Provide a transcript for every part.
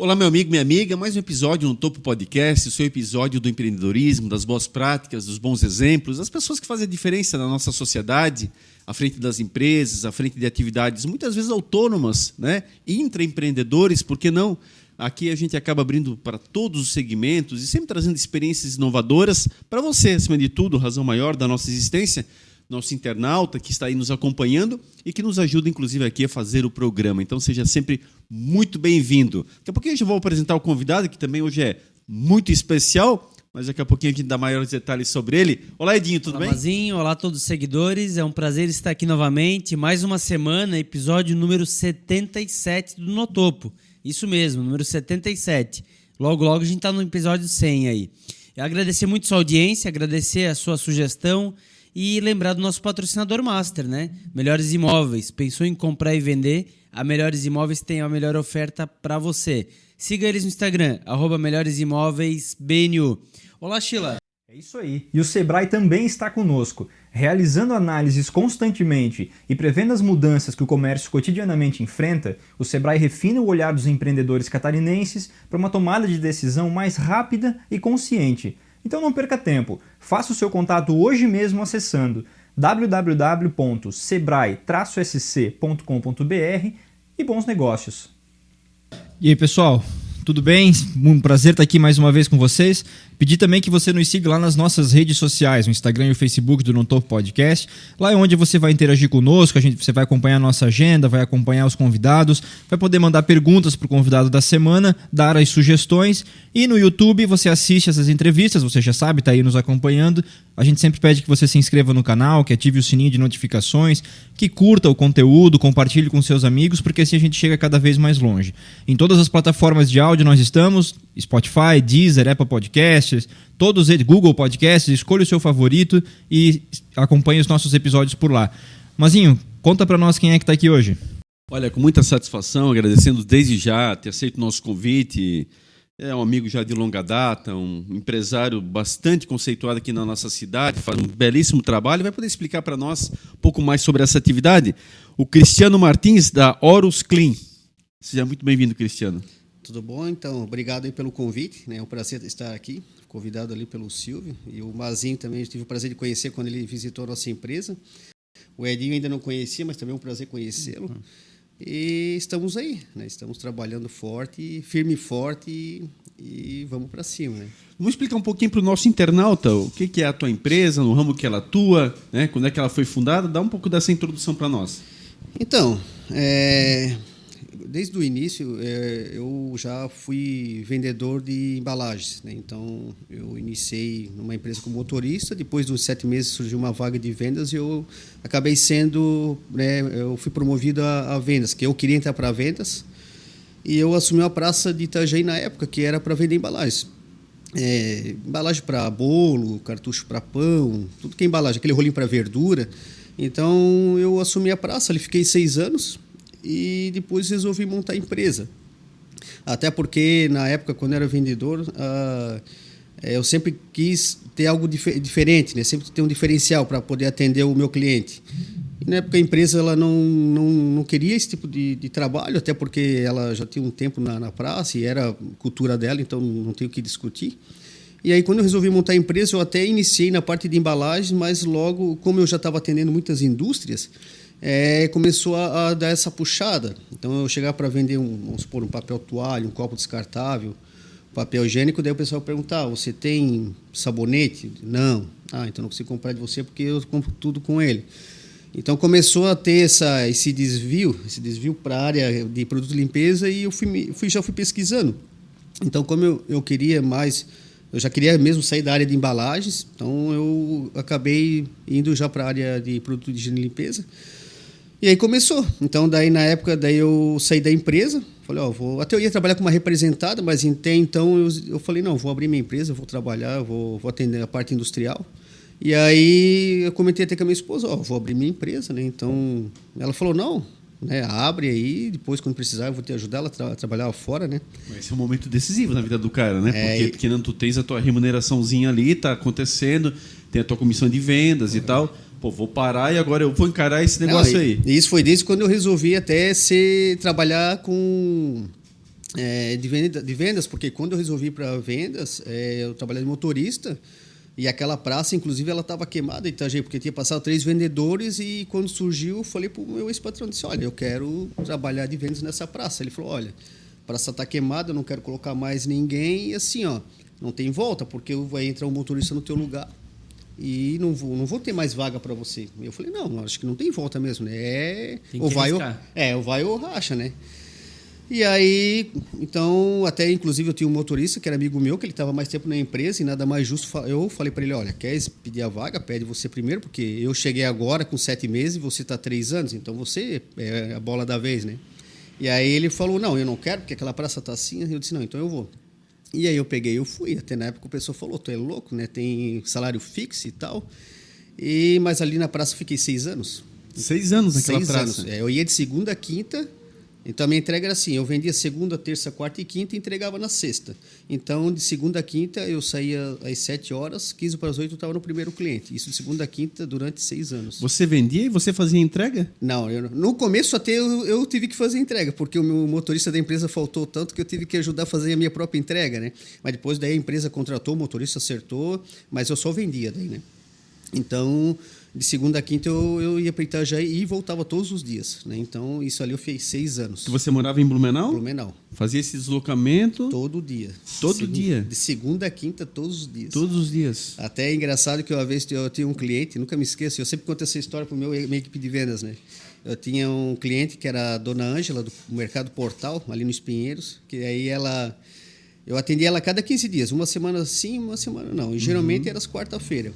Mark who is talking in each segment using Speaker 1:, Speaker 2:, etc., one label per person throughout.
Speaker 1: Olá, meu amigo, minha amiga, mais um episódio no Topo Podcast, o seu episódio do empreendedorismo, das boas práticas, dos bons exemplos, das pessoas que fazem a diferença na nossa sociedade, à frente das empresas, à frente de atividades muitas vezes autônomas, né? Intraempreendedores, por que não? Aqui a gente acaba abrindo para todos os segmentos e sempre trazendo experiências inovadoras para você, acima de tudo, razão maior da nossa existência, nosso internauta que está aí nos acompanhando e que nos ajuda, inclusive, aqui a fazer o programa. Então, seja sempre muito bem-vindo. Daqui a pouquinho eu já vou apresentar o convidado, que também hoje é muito especial, mas daqui a pouquinho a gente dá maiores detalhes sobre ele. Olá, Edinho, tudo bem?
Speaker 2: Olá, Mazinho. Olá a todos os seguidores. É um prazer estar aqui novamente. Mais uma semana, episódio número 77 do No Topo. Isso mesmo, número 77. Logo, logo a gente está no episódio 100 aí. Eu agradecer muito a sua audiência, agradecer a sua sugestão e lembrar do nosso patrocinador master, né? Melhores Imóveis. Pensou em comprar e vender? A Melhores Imóveis tem a melhor oferta para você. Siga eles no Instagram, @melhoresimóveisbnu. Olá, Sheila.
Speaker 3: É isso aí. E o Sebrae também está conosco, realizando análises constantemente e prevendo as mudanças que o comércio cotidianamente enfrenta. O Sebrae refina o olhar dos empreendedores catarinenses para uma tomada de decisão mais rápida e consciente. Então não perca tempo, faça o seu contato hoje mesmo acessando www.sebrae-sc.com.br e bons negócios.
Speaker 4: E aí, pessoal, tudo bem? Um prazer estar aqui mais uma vez com vocês. Pedir também que você nos siga lá nas nossas redes sociais, no Instagram e o Facebook do No Topo Podcast. Lá é onde você vai interagir conosco, você vai acompanhar a nossa agenda, vai acompanhar os convidados, vai poder mandar perguntas para o convidado da semana, dar as sugestões. E no YouTube você assiste essas entrevistas, você já sabe, está aí nos acompanhando. A gente sempre pede que você se inscreva no canal, que ative o sininho de notificações, que curta o conteúdo, compartilhe com seus amigos, porque assim a gente chega cada vez mais longe. Em todas as plataformas de áudio nós estamos, Spotify, Deezer, Apple Podcasts, todos eles, Google Podcasts, escolha o seu favorito e acompanhe os nossos episódios por lá. Mazinho, conta pra nós quem é que tá aqui hoje.
Speaker 1: Olha, com muita satisfação, agradecendo desde já ter aceito o nosso convite. É um amigo já de longa data, um empresário bastante conceituado aqui na nossa cidade, faz um belíssimo trabalho e vai poder explicar para nós um pouco mais sobre essa atividade. O Cristiano Martins, da Horus Clean. Seja muito bem-vindo, Cristiano.
Speaker 5: Tudo bom? Então, obrigado aí pelo convite, né? É um prazer estar aqui, convidado ali pelo Silvio. E o Mazinho também, eu tive o prazer de conhecer quando ele visitou a nossa empresa. O Edinho ainda não conhecia, mas também é um prazer conhecê-lo. E estamos aí, né? Estamos trabalhando forte, firme e forte e vamos para cima, né?
Speaker 1: Vamos explicar um pouquinho para o nosso internauta o que é a tua empresa, no ramo que ela atua, né? Quando é que ela foi fundada? Dá um pouco dessa introdução para nós.
Speaker 5: Então, desde o início, eu já fui vendedor de embalagens, né? Então, eu iniciei numa empresa como motorista, depois de uns 7 meses surgiu uma vaga de vendas e eu acabei sendo, né, eu fui promovido a vendas, que eu queria entrar para vendas e eu assumi a praça de Itajaí na época, que era para vender embalagens. Embalagem para bolo, cartucho para pão, tudo que é embalagem, aquele rolinho para verdura. Então, eu assumi a praça, ali fiquei 6 anos. E depois resolvi montar a empresa. Até porque, na época, quando eu era vendedor, eu sempre quis ter algo diferente, né? Sempre ter um diferencial para poder atender o meu cliente. E, na época, a empresa ela não queria esse tipo de trabalho, até porque ela já tinha um tempo na praça e era cultura dela, então não tem o que discutir. E aí, quando eu resolvi montar a empresa, eu até iniciei na parte de embalagens, mas logo, como eu já estava atendendo muitas indústrias, começou a dar essa puxada. Então, eu chegava para vender, vamos supor, um papel toalha, um copo descartável, papel higiênico, daí o pessoal perguntava, você tem sabonete? Não. Então não consigo comprar de você porque eu compro tudo com ele. Então, começou a ter esse desvio para a área de produto de limpeza e eu já fui pesquisando. Então, como eu queria mais, eu já queria mesmo sair da área de embalagens, então eu acabei indo já para a área de produto de higiene e limpeza. E aí começou. Então, na época, eu saí da empresa. Falei, até eu ia trabalhar com uma representada, mas até então eu falei, não, vou abrir minha empresa, vou trabalhar, vou atender a parte industrial. E aí eu comentei até com a minha esposa, vou abrir minha empresa, né? Então, ela falou, não, né, abre aí, depois quando precisar eu vou te ajudar ela a trabalhar fora, né?
Speaker 1: Esse é um momento decisivo na vida do cara, né? Porque tu tens a tua remuneraçãozinha ali, tá acontecendo, tem a tua comissão de vendas e tal. Pô, vou parar e agora eu vou encarar esse negócio aí.
Speaker 5: E isso foi desde quando eu resolvi até trabalhar com de vendas, porque quando eu resolvi ir para vendas, eu trabalhei de motorista e aquela praça, inclusive, ela estava queimada em Itajaí, porque tinha passado 3 vendedores e quando surgiu, eu falei para o meu ex-patrão, disse, olha, eu quero trabalhar de vendas nessa praça. Ele falou, olha, a praça está queimada, eu não quero colocar mais ninguém e assim, ó, não tem volta, porque vai entrar um motorista no teu lugar e não vou ter mais vaga para você. Eu falei, não, acho que não tem volta mesmo, né? Ou vai ou racha, né? E aí, então, até inclusive eu tinha um motorista que era amigo meu, que ele estava mais tempo na empresa e nada mais justo. Eu falei para ele, olha, quer pedir a vaga? Pede você primeiro, porque eu cheguei agora com 7 meses e você está 3 anos, então você é a bola da vez, né? E aí ele falou, não, eu não quero, porque aquela praça está assim. Eu disse, não, então eu vou. E aí eu peguei, eu fui. Até na época o pessoal falou, tu é louco, né? Tem salário fixo e tal. Mas ali na praça eu fiquei 6 anos.
Speaker 1: 6 anos naquela
Speaker 5: 6
Speaker 1: praça?
Speaker 5: anos. Eu ia de segunda a quinta. Então, a minha entrega era assim, eu vendia segunda, terça, quarta e quinta e entregava na sexta. Então, de segunda a quinta, eu saía às 7 horas, 15 para as 8 eu estava no primeiro cliente. Isso de segunda a quinta durante 6 anos.
Speaker 1: Você vendia e você fazia entrega?
Speaker 5: Não, no começo até eu tive que fazer entrega, porque o meu motorista da empresa faltou tanto que eu tive que ajudar a fazer a minha própria entrega, né? Mas depois daí a empresa contratou, o motorista acertou, mas eu só vendia daí, né? Então, de segunda a quinta eu ia para Itajaí e voltava todos os dias, né? Então, isso ali eu fiz 6 anos.
Speaker 1: Que você morava em Blumenau?
Speaker 5: Blumenau.
Speaker 1: Fazia esse deslocamento?
Speaker 5: Todo dia.
Speaker 1: Todo dia?
Speaker 5: De segunda a quinta, todos os dias.
Speaker 1: Todos os dias.
Speaker 5: Até é engraçado que uma vez eu tinha um cliente, nunca me esqueço, eu sempre conto essa história para minha equipe de vendas, né? Eu tinha um cliente que era a dona Ângela, do Mercado Portal, ali nos Pinheiros, que aí eu atendia ela a cada 15 dias, uma semana sim, uma semana não. E geralmente era às quarta-feira.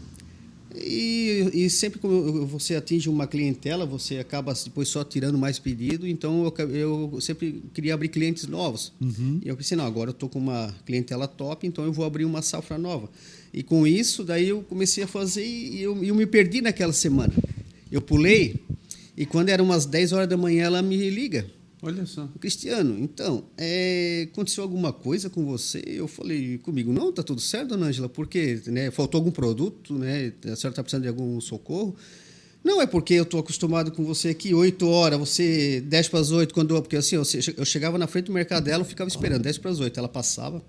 Speaker 5: E sempre que você atinge uma clientela, você acaba depois só tirando mais pedido. Então, eu sempre queria abrir clientes novos. E eu pensei, não, agora eu estou com uma clientela top, então eu vou abrir uma safra nova. E com isso, daí eu comecei a fazer e eu me perdi naquela semana. Eu pulei e quando era umas 10 horas da manhã, ela me liga.
Speaker 1: Olha só.
Speaker 5: Cristiano, então, aconteceu alguma coisa com você? Eu falei, comigo, não, tá tudo certo, dona Ângela, porque faltou algum produto, né? A senhora está precisando de algum socorro? Não, é porque eu estou acostumado com você aqui, 8 horas, você 10 para as 8, porque assim, eu chegava na frente do mercado dela, eu ficava esperando, 10 para as 8, ela passava,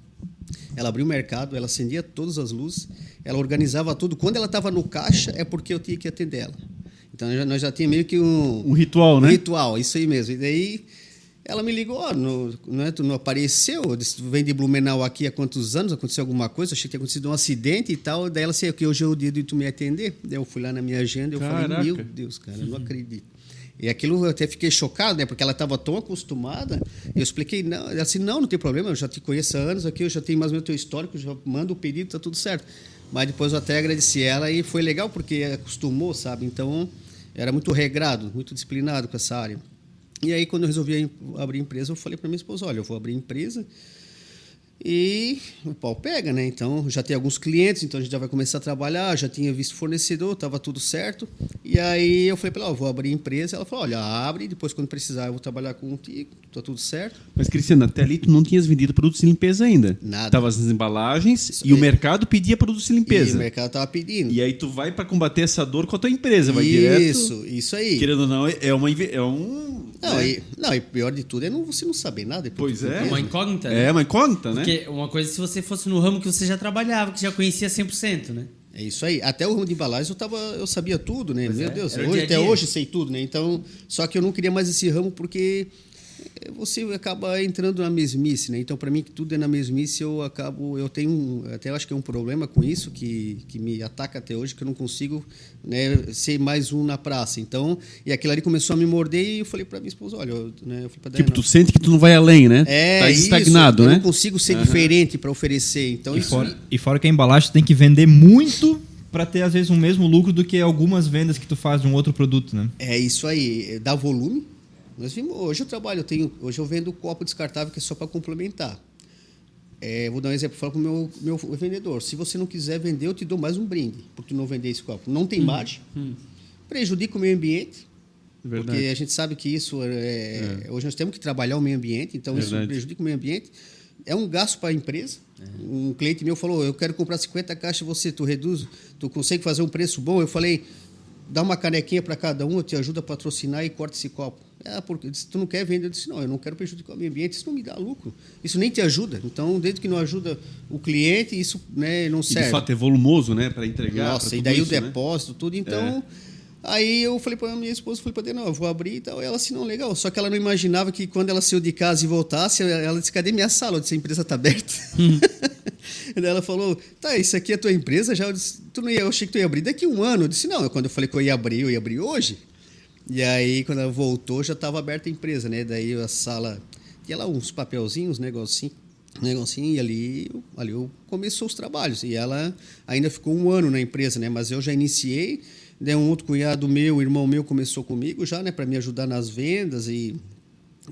Speaker 5: ela abria o mercado, ela acendia todas as luzes, ela organizava tudo. Quando ela estava no caixa, é porque eu tinha que atender ela. Então, nós já tínhamos meio que um
Speaker 1: ritual, né?
Speaker 5: Um ritual, isso aí mesmo. E daí, ela me ligou, tu não apareceu? Eu disse, tu vem de Blumenau aqui há quantos anos? Aconteceu alguma coisa? Achei que tinha acontecido um acidente e tal. Daí ela disse, que hoje é o dia de tu me atender. Daí eu fui lá na minha agenda e eu falei, meu Deus, cara, eu não acredito. E aquilo eu até fiquei chocado, né? Porque ela estava tão acostumada. E eu expliquei, não, ela disse, não tem problema, eu já te conheço há anos aqui, eu já tenho mais ou menos o teu histórico, já mando o pedido, tá tudo certo. Mas depois eu até agradeci ela e foi legal porque acostumou, sabe? Então, era muito regrado, muito disciplinado com essa área. E aí, quando eu resolvi abrir empresa, eu falei para minha esposa, olha, eu vou abrir empresa e o pau pega, né? Então, já tem alguns clientes, então a gente já vai começar a trabalhar, já tinha visto fornecedor, estava tudo certo. E aí, eu falei para ela, eu vou abrir empresa. Ela falou, olha, abre, depois quando precisar eu vou trabalhar contigo, tá tudo certo.
Speaker 1: Mas, Cristiano, até ali tu não tinhas vendido produtos de limpeza ainda.
Speaker 5: Nada.
Speaker 1: Tava nas embalagens e o mercado pedia produtos de limpeza.
Speaker 5: E o mercado estava pedindo.
Speaker 1: E aí tu vai para combater essa dor com a tua empresa, vai
Speaker 5: Isso,
Speaker 1: direto.
Speaker 5: isso aí.
Speaker 1: Querendo ou não, é um...
Speaker 5: Não, e pior de tudo é você não saber nada.
Speaker 1: Pois é.
Speaker 2: É uma incógnita, né?
Speaker 1: É uma incógnita, né?
Speaker 2: Porque uma coisa se você fosse no ramo que você já trabalhava, que já conhecia 100%, né?
Speaker 5: É isso aí. Até o ramo de embalagem eu sabia tudo, né?
Speaker 2: Pois
Speaker 5: Meu
Speaker 2: é,
Speaker 5: Deus,
Speaker 2: era o dia a
Speaker 5: até
Speaker 2: dia.
Speaker 5: hoje sei tudo, né? Então, só que eu não queria mais esse ramo porque você acaba entrando na mesmice, né? Então, para mim, que tudo é na mesmice, eu acho que é um problema com isso que me ataca até hoje, que eu não consigo, né, ser mais um na praça. Então, e aquilo ali começou a me morder e eu falei para minha esposa, olha, eu falei para
Speaker 1: Tipo, tu sente que tu não vai além, né? Tá
Speaker 5: isso,
Speaker 1: estagnado,
Speaker 5: eu
Speaker 1: né?
Speaker 5: não consigo ser diferente para oferecer. Então,
Speaker 4: E fora que a embalagem tem que vender muito para ter, às vezes, o mesmo lucro do que algumas vendas que tu faz de um outro produto, né?
Speaker 5: É isso aí, dá volume. Hoje eu trabalho, hoje eu vendo copo descartável que é só para complementar. Vou dar um exemplo, falo para o meu vendedor, se você não quiser vender, eu te dou mais um brinde, por tu não vender esse copo. Não tem margem, prejudica o meio ambiente,
Speaker 1: Verdade.
Speaker 5: porque a gente sabe que isso, hoje nós temos que trabalhar o meio ambiente, então
Speaker 1: Verdade.
Speaker 5: isso prejudica o meio ambiente. É um gasto para a empresa. Um cliente meu falou, eu quero comprar 50 caixas, tu reduz, tu consegue fazer um preço bom? Eu falei, dá uma canequinha para cada um, eu te ajudo a patrocinar e corta esse copo. Porque se tu não quer vender, eu disse, não, eu não quero prejudicar o meio ambiente, isso não me dá lucro. Isso nem te ajuda. Então, desde que não ajuda o cliente, isso, né, não serve.
Speaker 1: E de fato é volumoso, né, para entregar.
Speaker 5: Nossa, e daí o depósito, tudo. Então, aí eu falei para minha esposa, não, eu vou abrir e tal. Ela assim, não, legal. Só que ela não imaginava que quando ela saiu de casa e voltasse, ela disse, cadê minha sala? Eu disse, a empresa está aberta. Daí ela falou, tá, isso aqui é a tua empresa? Já? Eu disse, eu achei que tu ia abrir daqui a um ano. Eu disse, não, quando eu falei que eu ia abrir hoje. E aí, quando ela voltou, já estava aberta a empresa, né? Daí a sala, tinha lá uns papelzinhos, negocinho, e ali eu começou os trabalhos. E ela ainda ficou um ano na empresa, né? Mas eu já iniciei, daí um outro cunhado meu, irmão meu, começou comigo já, né? Para me ajudar nas vendas e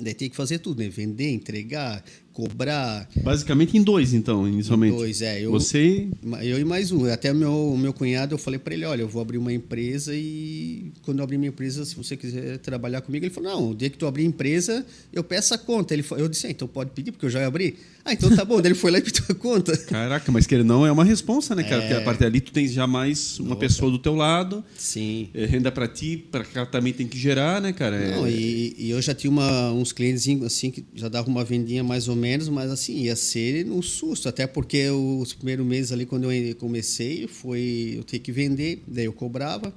Speaker 5: daí tem que fazer tudo, né? Vender, entregar, cobrar.
Speaker 1: Basicamente em dois, então, inicialmente.
Speaker 5: Em dois,
Speaker 1: Você...
Speaker 5: Eu e mais um. Até o meu cunhado, eu falei para ele, olha, eu vou abrir uma empresa e quando eu abrir minha empresa, se você quiser trabalhar comigo, ele falou, não, o dia que tu abrir a empresa, eu peço a conta. Eu disse, então pode pedir, porque eu já abri. Então tá bom. Daí ele foi lá e pediu a conta.
Speaker 1: Caraca, mas querer não é uma responsa, né, cara? Porque a partir dali tu tens já mais uma pessoa do teu lado.
Speaker 5: Sim.
Speaker 1: Renda para ti, para cá também tem que gerar, né, cara?
Speaker 5: Não, e eu já tinha uns clientes assim que já davam uma vendinha mais ou menos, mas assim, ia ser no susto, até porque os primeiros meses ali, quando eu comecei, eu tinha que vender, daí eu cobrava,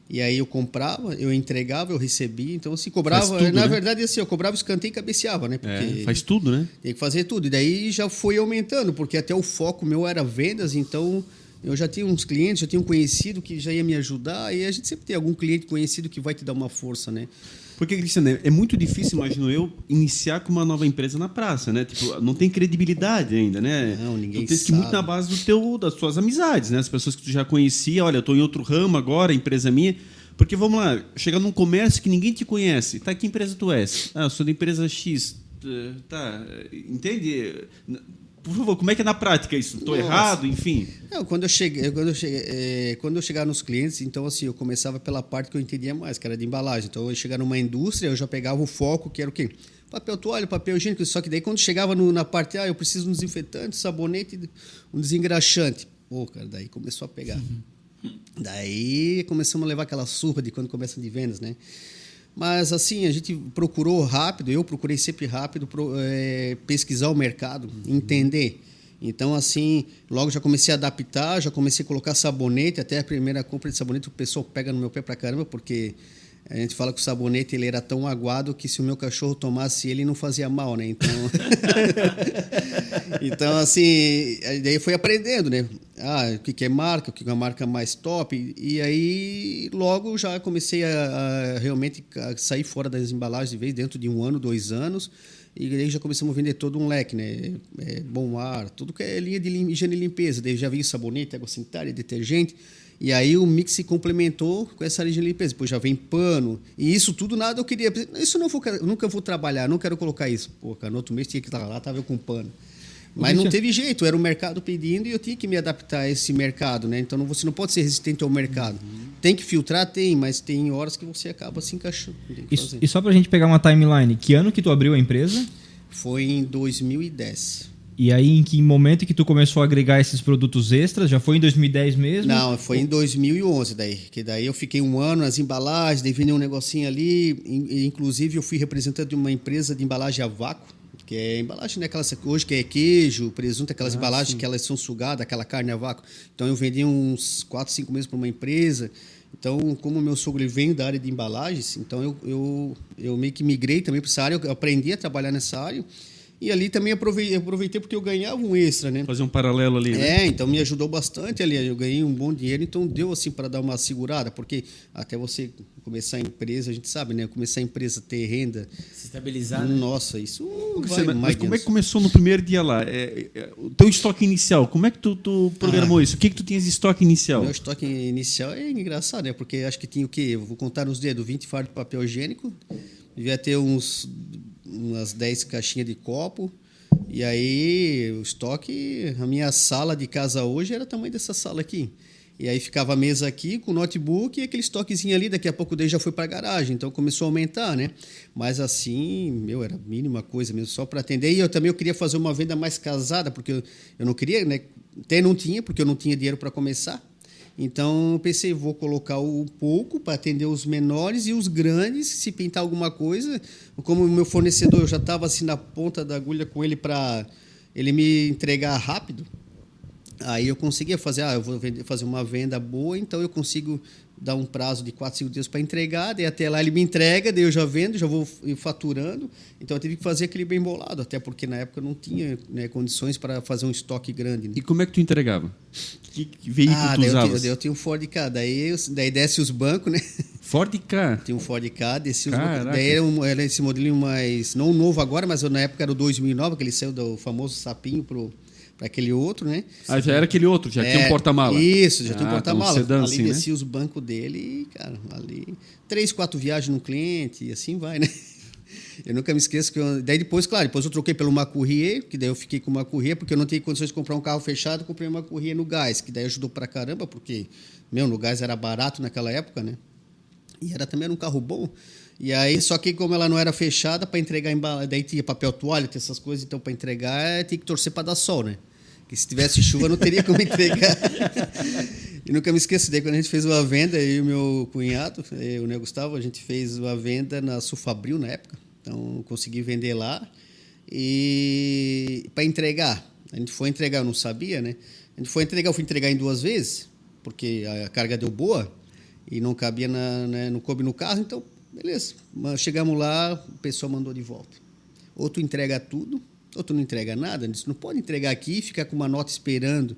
Speaker 5: e aí eu comprava, eu entregava, eu recebia, então assim, cobrava,
Speaker 1: tudo,
Speaker 5: na
Speaker 1: né?
Speaker 5: verdade assim, eu cobrava, escanteio e cabeceava, né? Porque
Speaker 1: faz tudo, né?
Speaker 5: tem que fazer tudo, e daí já foi aumentando, porque até o foco meu era vendas, então eu já tinha uns clientes, já tinha um conhecido que já ia me ajudar, e a gente sempre tem algum cliente conhecido que vai te dar uma força, né?
Speaker 1: Porque, Cristiano, é muito difícil, imagino eu, iniciar com uma nova empresa na praça, né? Tipo, não tem credibilidade ainda, né?
Speaker 5: Não, ninguém
Speaker 1: tu tens que ir muito na base das tuas amizades, né? As pessoas que tu já conhecia, olha, eu estou em outro ramo agora, a empresa é minha. Porque, vamos lá, chegar num comércio que ninguém te conhece. Tá, que empresa tu és? Eu sou da empresa X. Tá, entende? Por favor, como é que é na prática isso? Estou errado, enfim?
Speaker 5: Não, quando eu chegava nos clientes, então assim, eu começava pela parte que eu entendia mais, que era de embalagem. Então, eu ia chegar numa indústria, eu já pegava o foco, que era o quê? Papel toalha, papel higiênico. Só que daí, quando chegava na parte, eu preciso de um desinfetante, sabonete, um desengraxante. Pô, cara, daí começou a pegar. Daí começamos a levar aquela surra de quando começa de vendas, né? Mas, assim, a gente procurou rápido, eu procurei sempre rápido pesquisar o mercado, entender. Então, assim, logo já comecei a adaptar, já comecei a colocar sabonete, até a primeira compra de sabonete o pessoal pega no meu pé pra caramba, porque a gente fala que o sabonete ele era tão aguado que se o meu cachorro tomasse ele não fazia mal, né? Então, então assim, daí eu fui aprendendo, né? O que é marca, o que é uma marca mais top. E aí, logo já comecei a realmente sair fora das embalagens de vez, dentro de 1 ano, 2 anos. E aí já começamos a vender todo um leque, né? Bom ar, tudo que é linha de higiene e limpeza. Daí já veio sabonete, água sanitária, detergente. E aí o mix se complementou com essa linha de limpeza. Depois já vem pano. E isso tudo nada eu queria. Isso nunca vou trabalhar, não quero colocar isso. Pô, cara, no outro mês tinha que estar lá, estava eu com pano. Mas não teve jeito, era o mercado pedindo e eu tinha que me adaptar a esse mercado, né? Então você não pode ser resistente ao mercado. Tem que filtrar? Tem, mas tem horas que você acaba se encaixando.
Speaker 4: E só pra gente pegar uma timeline, que ano que tu abriu a empresa?
Speaker 5: Foi em 2010.
Speaker 4: E aí, em que momento que tu começou a agregar esses produtos extras? Já foi em 2010 mesmo?
Speaker 5: Não, foi em 2011 daí. Que daí eu fiquei 1 ano nas embalagens, daí vendi um negocinho ali. Inclusive, eu fui representante de uma empresa de embalagem a vácuo, que é embalagem, né? Aquelas, hoje que é queijo, presunto, aquelas embalagens que elas são sugadas, aquela carne a vácuo. Então, eu vendi uns 4, 5 meses para uma empresa. Então, como meu sogro ele veio da área de embalagens, então eu meio que migrei também para essa área, eu aprendi a trabalhar nessa área. E ali também aproveitei porque eu ganhava um extra, né?
Speaker 1: Fazer um paralelo ali, né?
Speaker 5: Então me ajudou bastante ali. Eu ganhei um bom dinheiro, então deu assim para dar uma segurada, porque até você começar a empresa, a gente sabe, né? Começar a empresa, ter renda.
Speaker 2: Se estabilizar. Né?
Speaker 5: Nossa, isso
Speaker 1: Mas como é que começou no primeiro dia lá? O teu estoque inicial, como é que tu programou isso? O que tu tinhas de estoque inicial?
Speaker 5: Meu estoque inicial é engraçado, né? Porque acho que tinha o quê? Eu vou contar nos dedos, 20 fardos de papel higiênico, devia ter umas 10 caixinhas de copo. E aí o estoque, a minha sala de casa hoje era o tamanho dessa sala aqui. E aí ficava a mesa aqui com o notebook e aquele estoquezinho ali, daqui a pouco daí já foi para a garagem, então começou a aumentar, né? Mas assim, era a mínima coisa mesmo, só para atender. E eu queria fazer uma venda mais casada, porque eu não queria, né? Até não tinha, porque eu não tinha dinheiro para começar. Então, eu pensei, vou colocar o pouco para atender os menores e os grandes, se pintar alguma coisa. Como o meu fornecedor, eu já estava assim na ponta da agulha com ele para ele me entregar rápido. Aí eu conseguia fazer, eu vou fazer uma venda boa, então eu consigo dar um prazo de 4, 5 dias para entregar, daí até lá ele me entrega, daí eu já vendo, já vou faturando. Então eu tive que fazer aquele bem bolado, até porque na época eu não tinha, né, condições para fazer um estoque grande. Né?
Speaker 1: E como é que tu entregava? Que veículo tu usavas?
Speaker 5: Eu tinha um Ford Ka, daí desce os bancos, né?
Speaker 1: Ford Ka?
Speaker 5: Tinha um Ford Ka, desci os
Speaker 1: Caraca.
Speaker 5: bancos. Daí era esse modelinho mais, não novo agora, mas na época era o 2009, que ele saiu do famoso sapinho para aquele outro, né?
Speaker 1: Já era aquele outro, já tinha um porta-mala.
Speaker 5: Isso, já tinha um
Speaker 1: tá,
Speaker 5: porta-mala.
Speaker 1: sedã,
Speaker 5: Ali
Speaker 1: assim,
Speaker 5: descia os bancos dele e, cara, ali 3, 4 viagens no cliente e assim vai, né? Eu nunca me esqueço que daí depois eu troquei pelo uma Courrier, que daí eu fiquei com uma Courrier, porque eu não tinha condições de comprar um carro fechado, comprei uma Courrier no gás, que daí ajudou pra caramba, porque, no gás era barato naquela época, né? E também era um carro bom. E aí, só que como ela não era fechada, para entregar daí tinha papel toalha, tinha essas coisas, então para entregar tinha que torcer para dar sol, né? Que se tivesse chuva não teria como entregar. E nunca me esqueço, daí quando a gente fez uma venda, eu e o meu cunhado, o Gustavo, a gente fez uma venda na Sulfabril na época. Então, consegui vender lá e para entregar. A gente foi entregar, eu não sabia, né? A gente foi entregar, eu fui entregar em 2 vezes, porque a carga deu boa e não cabia, não coube no carro, então, beleza. Mas chegamos lá, o pessoal mandou de volta. Ou tu entrega tudo, ou tu não entrega nada. Disse, não pode entregar aqui e ficar com uma nota esperando.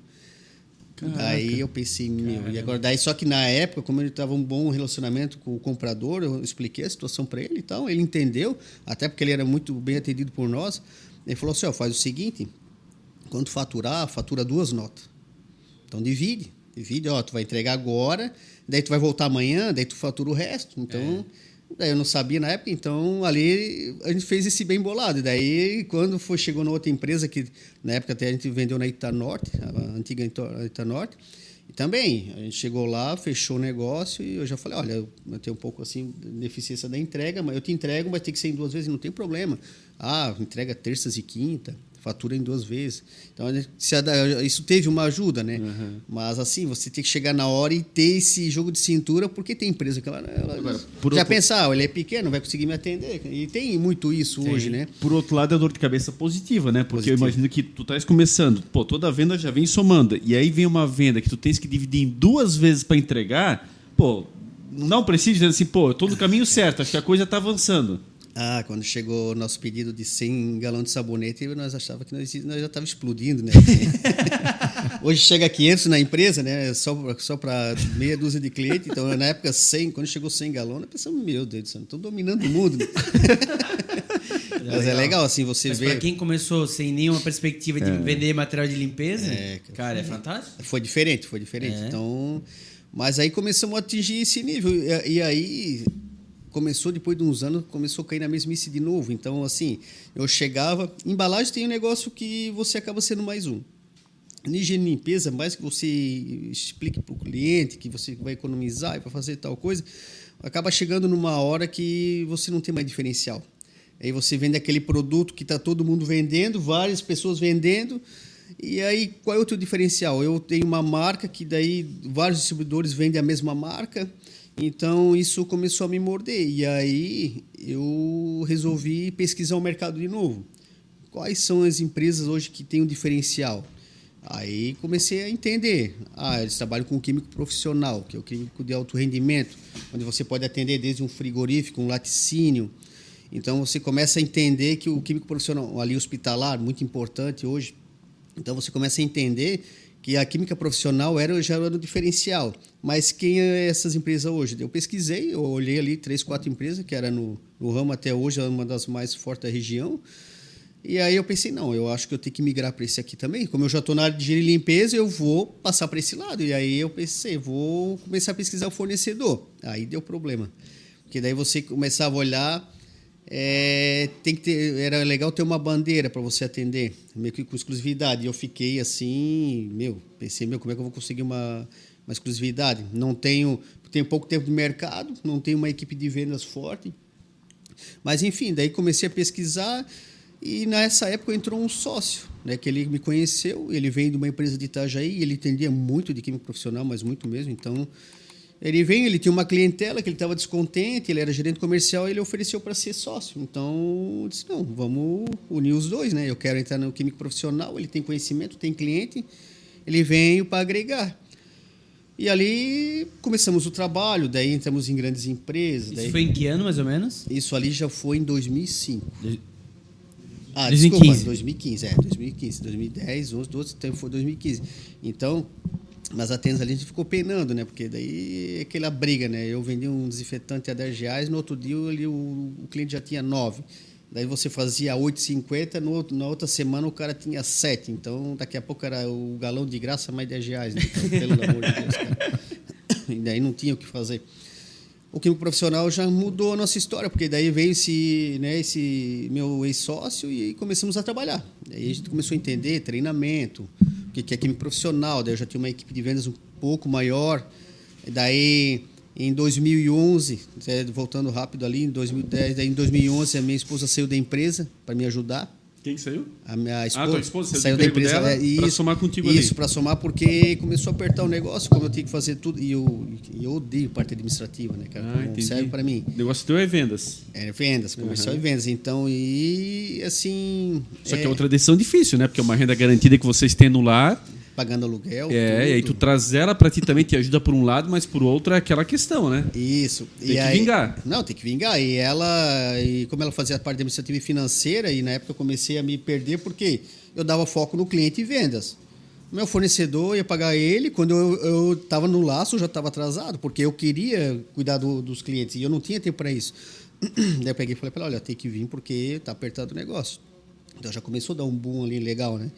Speaker 5: Caraca. Aí eu pensei, e agora? Daí, só que na época, como ele estava um bom relacionamento com o comprador, eu expliquei a situação para ele e tal, ele entendeu, até porque ele era muito bem atendido por nós. Ele falou assim, faz o seguinte, quando faturar, fatura 2 notas. Então divide, tu vai entregar agora, daí tu vai voltar amanhã, daí tu fatura o resto. Então... Daí eu não sabia na época, então ali a gente fez esse bem bolado. E daí, quando chegou na outra empresa, que na época até a gente vendeu na Itanorte, a antiga Itanorte, e também a gente chegou lá, fechou o negócio e eu já falei, olha, eu tenho um pouco assim de deficiência da entrega, mas eu te entrego, mas tem que ser em 2 vezes, não tem problema. Entrega terças e quinta, fatura em 2 vezes. Então, isso teve uma ajuda, né? Uhum. Mas, assim, você tem que chegar na hora e ter esse jogo de cintura, porque tem empresa que ela já pensa, ele é pequeno, não vai conseguir me atender. E tem muito isso hoje, né?
Speaker 1: Por outro lado, é dor de cabeça positiva, né? Porque eu imagino que tu estás começando, toda venda já vem somando. E aí vem uma venda que tu tens que dividir em 2 vezes para entregar, não precisa dizer assim, eu estou no caminho certo, acho que a coisa está avançando.
Speaker 5: Quando chegou o nosso pedido de 100 galões de sabonete, nós achávamos que nós já estávamos explodindo, né? Hoje chega 500 na empresa, né? Só para meia dúzia de clientes. Então, na época, 100, quando chegou 100 galões, nós pensamos, meu Deus do céu, estou dominando o mundo. Né? Mas é legal, assim, você ver...
Speaker 2: Para quem começou sem nenhuma perspectiva de vender material de limpeza, cara, é fantástico.
Speaker 5: Foi diferente. Então, mas aí começamos a atingir esse nível. E aí... Começou, depois de uns anos, começou a cair na mesmice de novo. Então, assim, eu chegava... Embalagem tem um negócio que você acaba sendo mais um. Na higiene e limpeza, mais que você explique para o cliente que você vai economizar e para fazer tal coisa, acaba chegando numa hora que você não tem mais diferencial. Aí você vende aquele produto que está todo mundo vendendo, várias pessoas vendendo, e aí qual é o teu diferencial? Eu tenho uma marca que daí vários distribuidores vendem a mesma marca. Então, isso começou a me morder. E aí, eu resolvi pesquisar o mercado de novo. Quais são as empresas hoje que têm um diferencial? Aí, comecei a entender. Eles trabalham com químico profissional, que é o químico de alto rendimento, onde você pode atender desde um frigorífico, um laticínio. Então, você começa a entender que o químico profissional, ali hospitalar, muito importante hoje. Então, você começa a entender que a química profissional já era o diferencial. Mas quem é essas empresas hoje? Eu pesquisei, eu olhei ali 3, 4 empresas, que era no ramo até hoje, é uma das mais fortes da região. E aí eu pensei, não, eu acho que eu tenho que migrar para esse aqui também. Como eu já estou na área de higiene e limpeza, eu vou passar para esse lado. E aí eu pensei, vou começar a pesquisar o fornecedor. Aí deu problema. Porque daí você começava a olhar... era legal ter uma bandeira para você atender, meio que com exclusividade. E eu fiquei assim, pensei, como é que eu vou conseguir uma exclusividade? Tenho pouco tempo de mercado, não tenho uma equipe de vendas forte. Mas, enfim, daí comecei a pesquisar e nessa época entrou um sócio. né, que ele me conheceu, ele veio de uma empresa de Itajaí, ele entendia muito de química profissional, mas muito mesmo, então ele veio, ele tinha uma clientela que ele estava descontente, ele era gerente comercial, e ele ofereceu para ser sócio, então eu disse, não, vamos unir os dois, né, eu quero entrar no químico profissional, ele tem conhecimento, tem cliente, ele veio para agregar. E ali começamos o trabalho, daí entramos em grandes empresas.
Speaker 2: Isso
Speaker 5: daí...
Speaker 2: foi em que ano, mais ou menos?
Speaker 5: Isso ali já foi em 2005.
Speaker 2: 2015.
Speaker 5: Desculpa, 2015, 2010, 11, 12, então foi 2015. Então, mas a Tênis ali a gente ficou penando, né? Porque daí é aquela briga, né? Eu vendi um desinfetante a R$10, no outro dia ali, o cliente já tinha 9. Daí você fazia 8,50, na outra semana o cara tinha 7. Então, daqui a pouco era o galão de graça mais R$10, né? Então, pelo amor de Deus, cara. E daí não tinha o que fazer. O químico profissional já mudou a nossa história, porque daí veio esse meu ex-sócio e começamos a trabalhar. Daí a gente começou a entender treinamento, o que é químico profissional. Daí eu já tinha uma equipe de vendas um pouco maior. Daí, em 2011, voltando rápido ali, em 2010, daí em 2011 a minha esposa saiu da empresa para me ajudar.
Speaker 1: Quem saiu?
Speaker 5: A minha esposa,
Speaker 1: tua esposa
Speaker 5: saiu da empresa
Speaker 1: para somar contigo ali.
Speaker 5: Isso, para somar, porque começou a apertar o negócio, como eu tinha que fazer tudo. E eu odeio parte administrativa, né, cara? Não serve para mim.
Speaker 1: O negócio teu é vendas.
Speaker 5: É vendas, comercial e vendas. Então, e assim.
Speaker 1: Só que é outra decisão difícil, né? Porque é uma renda garantida que vocês têm no lar.
Speaker 5: Pagando aluguel.
Speaker 1: E aí tu traz ela para ti também, te ajuda por um lado, mas por outro é aquela questão, né?
Speaker 5: Isso.
Speaker 1: Tem que vingar.
Speaker 5: Não, tem que vingar. E como ela fazia a parte administrativa e financeira, e na época eu comecei a me perder porque eu dava foco no cliente e vendas. Meu fornecedor, eu ia pagar ele, quando eu estava no laço, eu já estava atrasado, porque eu queria cuidar dos clientes e eu não tinha tempo para isso. Daí eu peguei e falei para ela, olha, tem que vir porque está apertado o negócio. Então já começou a dar um boom ali legal, né?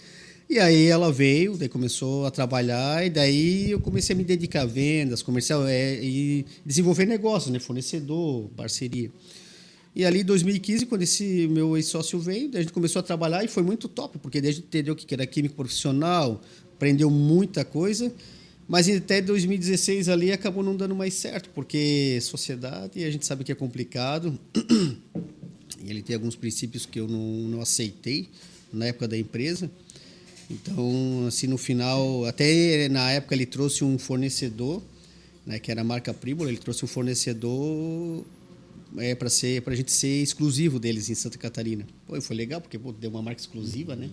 Speaker 5: E aí ela veio, daí começou a trabalhar, e daí eu comecei a me dedicar a vendas, comercial e desenvolver negócios, né? Fornecedor, parceria. E ali em 2015, quando esse meu ex-sócio veio, daí a gente começou a trabalhar e foi muito top, porque daí a gente entendeu o que era químico profissional, aprendeu muita coisa, mas até 2016 ali acabou não dando mais certo, porque sociedade, a gente sabe que é complicado, e ele tem alguns princípios que eu não aceitei na época da empresa. Então, assim, no final, até na época ele trouxe um fornecedor, né, que era a marca Primola, ele trouxe um fornecedor para a gente ser exclusivo deles em Santa Catarina. Pô, foi legal, porque deu uma marca exclusiva, né?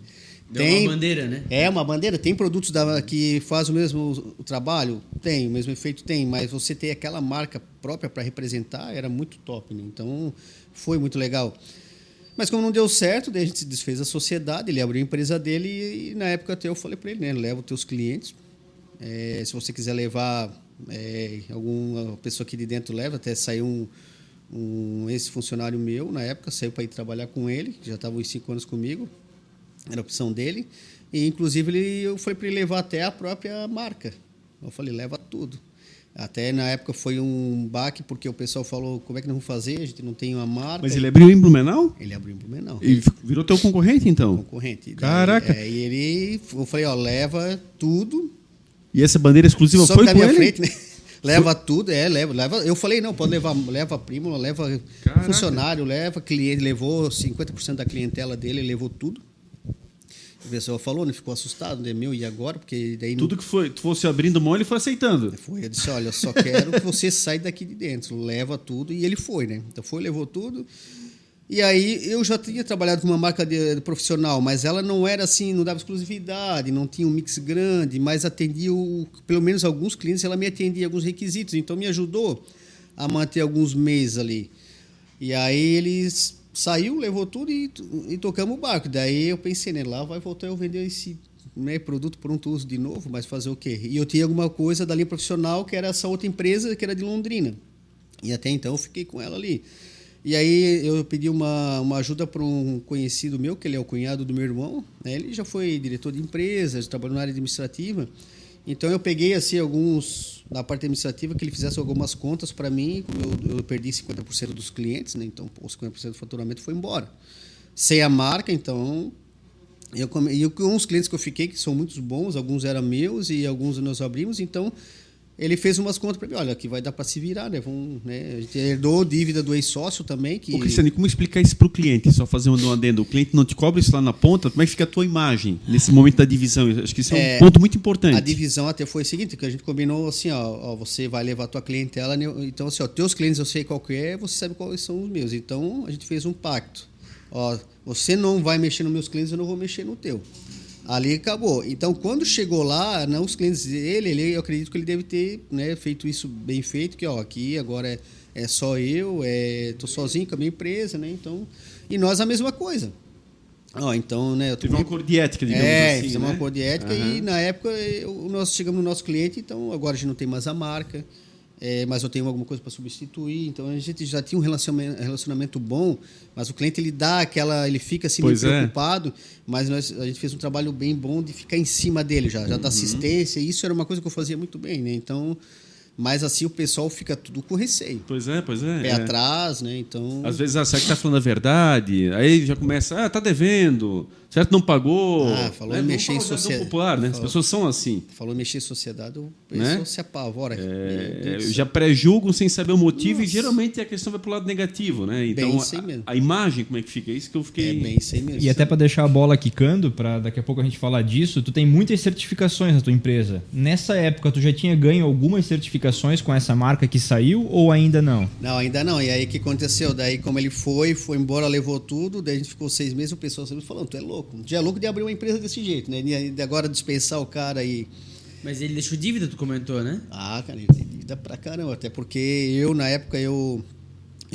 Speaker 2: Deu uma bandeira, né?
Speaker 5: É, uma bandeira. Tem produtos que fazem o mesmo trabalho? Tem, o mesmo efeito tem, mas você ter aquela marca própria para representar era muito top, né? Então, foi muito legal. Mas como não deu certo, daí a gente se desfez da sociedade, ele abriu a empresa dele e na época até eu falei para ele, né, leva os teus clientes, se você quiser levar alguma pessoa aqui de dentro, leva, até saiu um ex-funcionário meu, na época, saiu para ir trabalhar com ele, que já estava uns 5 anos comigo, era a opção dele, e inclusive eu falei para ele levar até a própria marca, eu falei, leva tudo. Até na época foi um baque, porque o pessoal falou, como é que nós vamos fazer? A gente não tem uma marca.
Speaker 1: Mas ele abriu em Blumenau?
Speaker 5: Ele abriu em Blumenau.
Speaker 1: E virou teu concorrente, então?
Speaker 5: Concorrente.
Speaker 1: Caraca!
Speaker 5: E eu falei, ó, leva tudo.
Speaker 1: E essa bandeira exclusiva
Speaker 5: só
Speaker 1: foi
Speaker 5: na
Speaker 1: com
Speaker 5: minha
Speaker 1: ele?
Speaker 5: frente, né? Leva tudo, leva. Eu falei, não, pode levar, leva primo, leva
Speaker 1: Caraca.
Speaker 5: Funcionário, leva cliente, levou 50% da clientela dele, levou tudo. O pessoal falou, né? Ficou assustado, né? Meu, e agora? Porque daí
Speaker 1: Tudo que tu fosse abrindo mão, ele foi aceitando.
Speaker 5: eu disse, olha, eu só quero que você saia daqui de dentro, leva tudo. E ele foi, né? Então levou tudo. E aí eu já tinha trabalhado com uma marca de profissional, mas ela não era assim, não dava exclusividade, não tinha um mix grande, mas atendia pelo menos alguns clientes, ela me atendia alguns requisitos, então me ajudou a manter alguns meses ali. E aí eles saiu, levou tudo e tocamos o barco. Daí eu pensei, né, lá vai voltar eu vender esse, né, produto pronto uso de novo, mas fazer o quê? E eu tinha alguma coisa da linha profissional, que era essa outra empresa, que era de Londrina. E até então eu fiquei com ela ali. E aí eu pedi uma ajuda para um conhecido meu, que ele é o cunhado do meu irmão, né? Ele já foi diretor de empresas, trabalhou na área administrativa. Então eu peguei assim alguns da parte administrativa, que ele fizesse algumas contas para mim, como eu perdi 50% dos clientes, né? Então os 50% do faturamento foi embora. Sem a marca, então e com uns clientes que eu fiquei, que são muito bons, alguns eram meus e alguns nós abrimos, então ele fez umas contas para mim, olha, aqui vai dar para se virar, né? A gente herdou dívida do ex-sócio também.
Speaker 1: Ô, Cristiano, como explicar isso para o cliente? Só fazer um adendo. O cliente não te cobra isso lá na ponta, como é que fica a tua imagem nesse momento da divisão? Eu acho que isso é um ponto muito importante.
Speaker 5: A divisão até foi o seguinte, que a gente combinou assim, ó, você vai levar a tua clientela, então assim, ó, teus clientes eu sei qual que é, você sabe quais são os meus. Então, a gente fez um pacto. Ó, você não vai mexer nos meus clientes, eu não vou mexer no teu. Ali acabou. Então, quando chegou lá, não, os clientes dele, eu acredito que ele deve ter, né, feito isso bem feito, que ó, aqui agora é só eu, tô sozinho com a minha empresa, né? Então, e nós a mesma coisa. Ó, então, né,
Speaker 1: teve um acordo de ética, digamos assim,
Speaker 5: fizemos
Speaker 1: né?
Speaker 5: um acordo de ética e na época nós chegamos no nosso cliente, então agora a gente não tem mais a marca. Mas eu tenho alguma coisa para substituir, então a gente já tinha um relacionamento bom, mas o cliente ele fica assim meio preocupado, mas a gente fez um trabalho bem bom de ficar em cima dele já da assistência, e isso era uma coisa que eu fazia muito bem, né? Então, mas assim o pessoal fica tudo com receio.
Speaker 1: Pois é.
Speaker 5: Pé atrás, né? Então,
Speaker 1: às vezes, será que tá falando a verdade? Aí já começa, tá devendo, certo? Não pagou.
Speaker 5: Falou em mexer em sociedade.
Speaker 1: Popular, né? As pessoas são assim.
Speaker 5: Falou em mexer em sociedade, o pessoal se apavora.
Speaker 1: Já pré-julgam sem saber o motivo e geralmente a questão vai pro lado negativo, né? Então,
Speaker 5: bem sem mesmo.
Speaker 1: A imagem, como é que fica? É isso que eu fiquei...
Speaker 5: bem sem mesmo.
Speaker 4: E até para deixar a bola quicando, para daqui a pouco a gente falar disso, tu tem muitas certificações na tua empresa. Nessa época, tu já tinha ganho algumas certificações com essa marca que saiu ou ainda não?
Speaker 5: Não, ainda não. E aí o que aconteceu? Daí, como ele foi embora, levou tudo, daí a gente ficou 6 meses, o pessoal sempre falando, tu é louco. Já é louco de abrir uma empresa desse jeito, né? E agora dispensar o cara aí.
Speaker 2: Mas ele deixou dívida, tu comentou, né?
Speaker 5: Cara, ele tem dívida pra caramba. Até porque na época, eu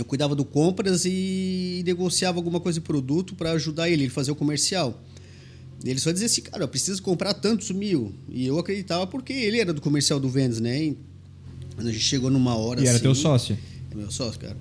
Speaker 5: cuidava do compras e negociava alguma coisa de produto para ajudar ele fazer o comercial. Ele só dizia assim, cara, eu preciso comprar tantos mil. E eu acreditava porque ele era do comercial do Vendas, né? Quando a gente chegou numa hora
Speaker 4: e era
Speaker 5: assim,
Speaker 4: teu sócio?
Speaker 5: É meu sócio, cara.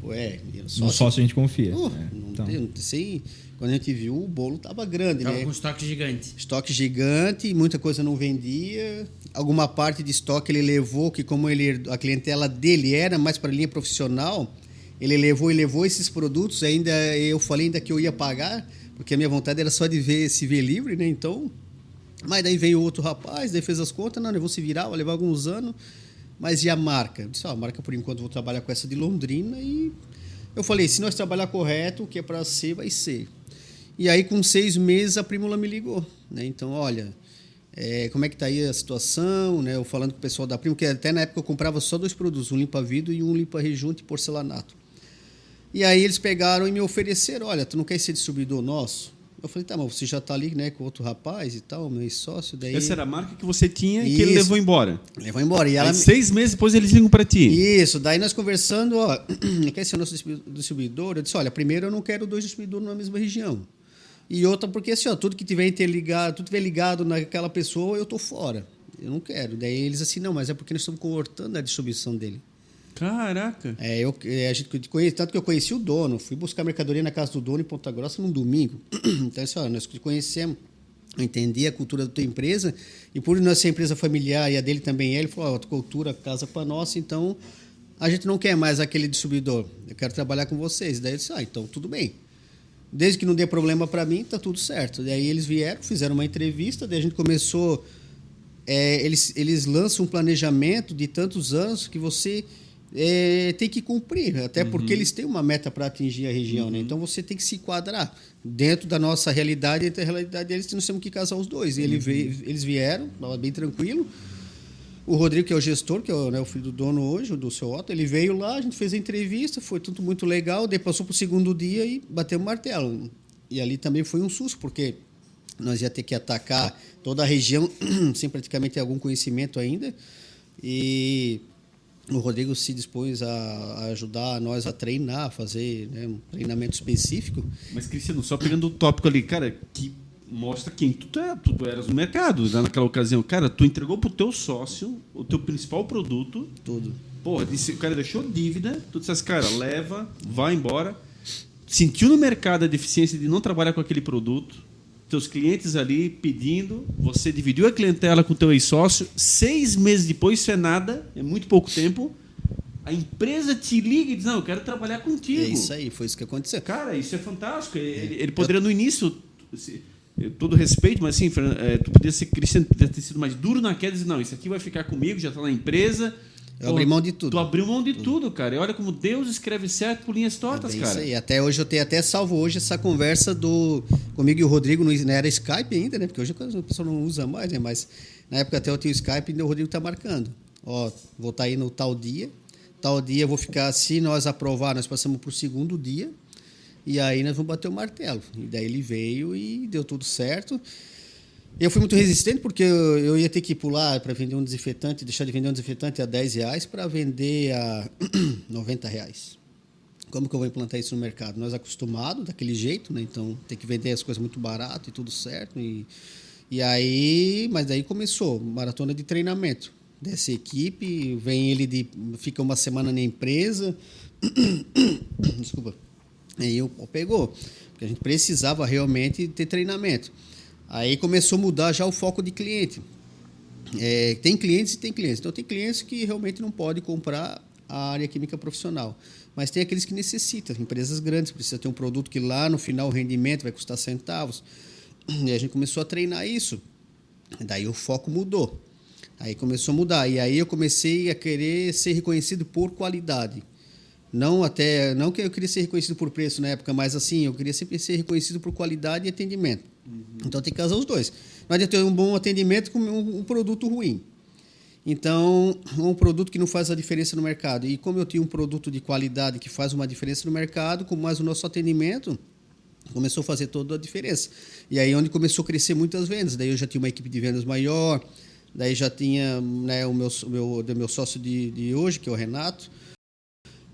Speaker 4: No sócio a gente confia.
Speaker 5: Não sei. Quando a gente viu, o bolo estava grande,
Speaker 2: Tava
Speaker 5: né?
Speaker 2: com estoque gigante.
Speaker 5: Estoque gigante, muita coisa não vendia. Alguma parte de estoque ele levou, que como a clientela dele era mais para a linha profissional, ele levou esses produtos. Eu falei ainda que eu ia pagar, porque a minha vontade era só de se ver livre, né? Então, mas daí veio outro rapaz, daí fez as contas, não, eu vou se virar, vai levar alguns anos. Mas e a marca? Eu disse, a marca por enquanto eu vou trabalhar com essa de Londrina, e eu falei, se nós trabalhar correto, o que é para ser, vai ser. E aí, com 6 meses, a Primula me ligou, né? Então, olha, como é que está aí a situação, né? Eu falando com o pessoal da Primula, que até na época eu comprava só 2 produtos, um limpa-vidro e um limpa-rejunte porcelanato. E aí eles pegaram e me ofereceram, olha, tu não quer ser distribuidor nosso? Eu falei, tá, mas você já está ali, né, com outro rapaz e tal, meu ex-sócio. Daí...
Speaker 1: Essa era a marca que você tinha e que ele levou embora.
Speaker 5: Levou embora. E
Speaker 1: aí, 6 meses depois eles ligam para ti.
Speaker 5: Isso, daí nós conversando, ó, quer ser nosso distribuidor? Eu disse, olha, primeiro eu não quero 2 distribuidores na mesma região. E outra porque, assim, ó, tudo que tiver ligado naquela pessoa, eu tô fora. Eu não quero. Daí eles assim, não, mas é porque nós estamos cortando a distribuição dele.
Speaker 1: Caraca.
Speaker 5: A gente conhece, tanto que eu conheci o dono, fui buscar mercadoria na casa do dono em Ponta Grossa num domingo. Então, assim, ó, nós conhecemos, eu entendi a cultura da tua empresa, e por nós ser empresa familiar e a dele também ele falou, ó, a tua cultura casa com a nossa, então a gente não quer mais aquele distribuidor, eu quero trabalhar com vocês. Daí eu disse, então tudo bem. Desde que não dê problema para mim, tá tudo certo. Daí eles vieram, fizeram uma entrevista, daí a gente começou, eles lançam um planejamento de tantos anos que você tem que cumprir, até porque eles têm uma meta para atingir a região, né? Então você tem que se enquadrar dentro da nossa realidade, entre a realidade deles, nós temos que casar os dois. E eles vieram, estava bem tranquilo. O Rodrigo, que é o gestor, que é o filho do dono hoje, do seu Otto, ele veio lá, a gente fez a entrevista, foi tudo muito legal, daí passou para o segundo dia e bateu o martelo. E ali também foi um susto, porque nós ia ter que atacar toda a região sem praticamente algum conhecimento ainda. E o Rodrigo se dispôs a ajudar nós a treinar, a fazer, né, um treinamento específico.
Speaker 1: Mas, Cristiano, só pegando o tópico ali, cara, que mostra quem tu eras no mercado naquela ocasião. Cara, tu entregou pro teu sócio o teu principal produto.
Speaker 5: Tudo.
Speaker 1: Porra, o cara deixou dívida, tu disseste, cara, leva, vai embora. Sentiu no mercado a deficiência de não trabalhar com aquele produto. Teus clientes ali pedindo, você dividiu a clientela com o teu ex-sócio. 6 meses depois, isso é nada, é muito pouco tempo. A empresa te liga e diz, não, eu quero trabalhar contigo.
Speaker 5: É isso aí, foi isso que aconteceu.
Speaker 1: Cara, isso é fantástico. Ele poderia no início todo respeito, mas assim, tu podia ser cristão, podia ter sido mais duro na queda e dizer, não, isso aqui vai ficar comigo, já está na empresa.
Speaker 5: Eu abri mão de tudo.
Speaker 1: Tu abriu mão de tudo, cara. E olha como Deus escreve certo por linhas tortas, cara.
Speaker 5: Isso aí. Até hoje eu tenho até salvo hoje essa conversa comigo e o Rodrigo, não era Skype ainda, né? Porque hoje a pessoa não usa mais, né? Mas na época até eu tinha o Skype e o Rodrigo tá marcando. Ó, vou estar aí no tal dia eu vou ficar, se nós aprovar, nós passamos pro segundo dia, e aí nós vamos bater o martelo. E daí ele veio e deu tudo certo. Eu fui muito resistente porque eu ia ter que pular para vender um desinfetante, deixar de vender um desinfetante a R$10 para vender a R$90. Como que eu vou implantar isso no mercado? Nós acostumados daquele jeito, né? Então tem que vender as coisas muito barato e tudo certo. E aí, mas daí começou maratona de treinamento dessa equipe. Fica uma semana na empresa. Desculpa. Aí eu pegou, porque a gente precisava realmente ter treinamento. Aí começou a mudar já o foco de cliente. Tem clientes e tem clientes. Então, tem clientes que realmente não podem comprar a área química profissional. Mas tem aqueles que necessitam. Empresas grandes, precisa ter um produto que lá no final o rendimento vai custar centavos. E a gente começou a treinar isso. Daí o foco mudou. Aí começou a mudar. E aí eu comecei a querer ser reconhecido por qualidade. Não que eu queria ser reconhecido por preço na época, mas assim, eu queria sempre ser reconhecido por qualidade e atendimento. Então tem que casar os dois. Não adianta ter um bom atendimento com um produto ruim. Então, um produto que não faz a diferença no mercado. E como eu tinha um produto de qualidade que faz uma diferença no mercado, com mais o nosso atendimento, começou a fazer toda a diferença. E aí onde começou a crescer muitas vendas. Daí eu já tinha uma equipe de vendas maior, daí já tinha, né, o meu sócio de hoje, que é o Renato.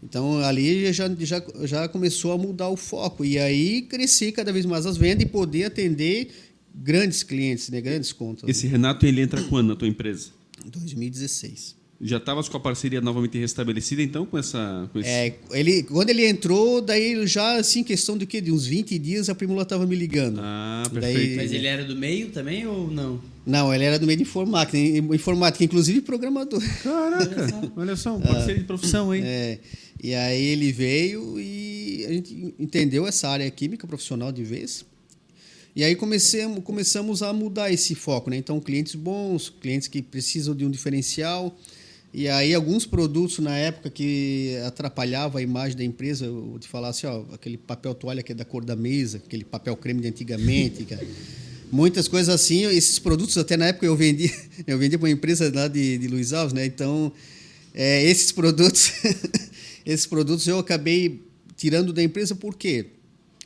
Speaker 5: Então, ali já começou a mudar o foco. E aí, cresci cada vez mais as vendas e poder atender grandes clientes, né? Grandes contas.
Speaker 1: Esse Renato, ele entra quando na tua empresa?
Speaker 5: 2016.
Speaker 1: Já estavas com a parceria novamente restabelecida, então, com esse...
Speaker 5: Quando ele entrou, daí já, assim, questão de quê? De uns 20 dias, a Primula estava me ligando.
Speaker 1: Ah, perfeito.
Speaker 2: Mas ele era do meio também ou não?
Speaker 5: Não, ele era do meio de informática, inclusive programador.
Speaker 1: Caraca, olha só, um parceiro de profissão, hein?
Speaker 5: E aí ele veio e a gente entendeu essa área química profissional de vez. E aí começamos a mudar esse foco, né? Então, clientes bons, clientes que precisam de um diferencial. E aí, alguns produtos na época que atrapalhavam a imagem da empresa, eu vou te falar assim, ó, aquele papel toalha que é da cor da mesa, aquele papel creme de antigamente, cara. Muitas coisas assim, esses produtos até na época eu vendia para uma empresa lá de Luiz Alves, né? Então, esses produtos eu acabei tirando da empresa por quê?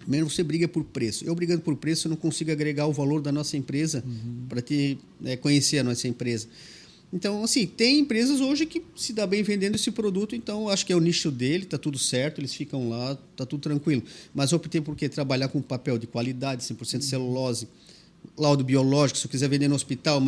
Speaker 5: Primeiro, você briga por preço. Eu brigando por preço, eu não consigo agregar o valor da nossa empresa para te conhecer a nossa empresa. Então, assim, tem empresas hoje que se dá bem vendendo esse produto, então acho que é o nicho dele, está tudo certo, eles ficam lá, está tudo tranquilo. Mas eu optei por quê? Trabalhar com papel de qualidade, 100% celulose, laudo biológico. Se eu quiser vender no hospital,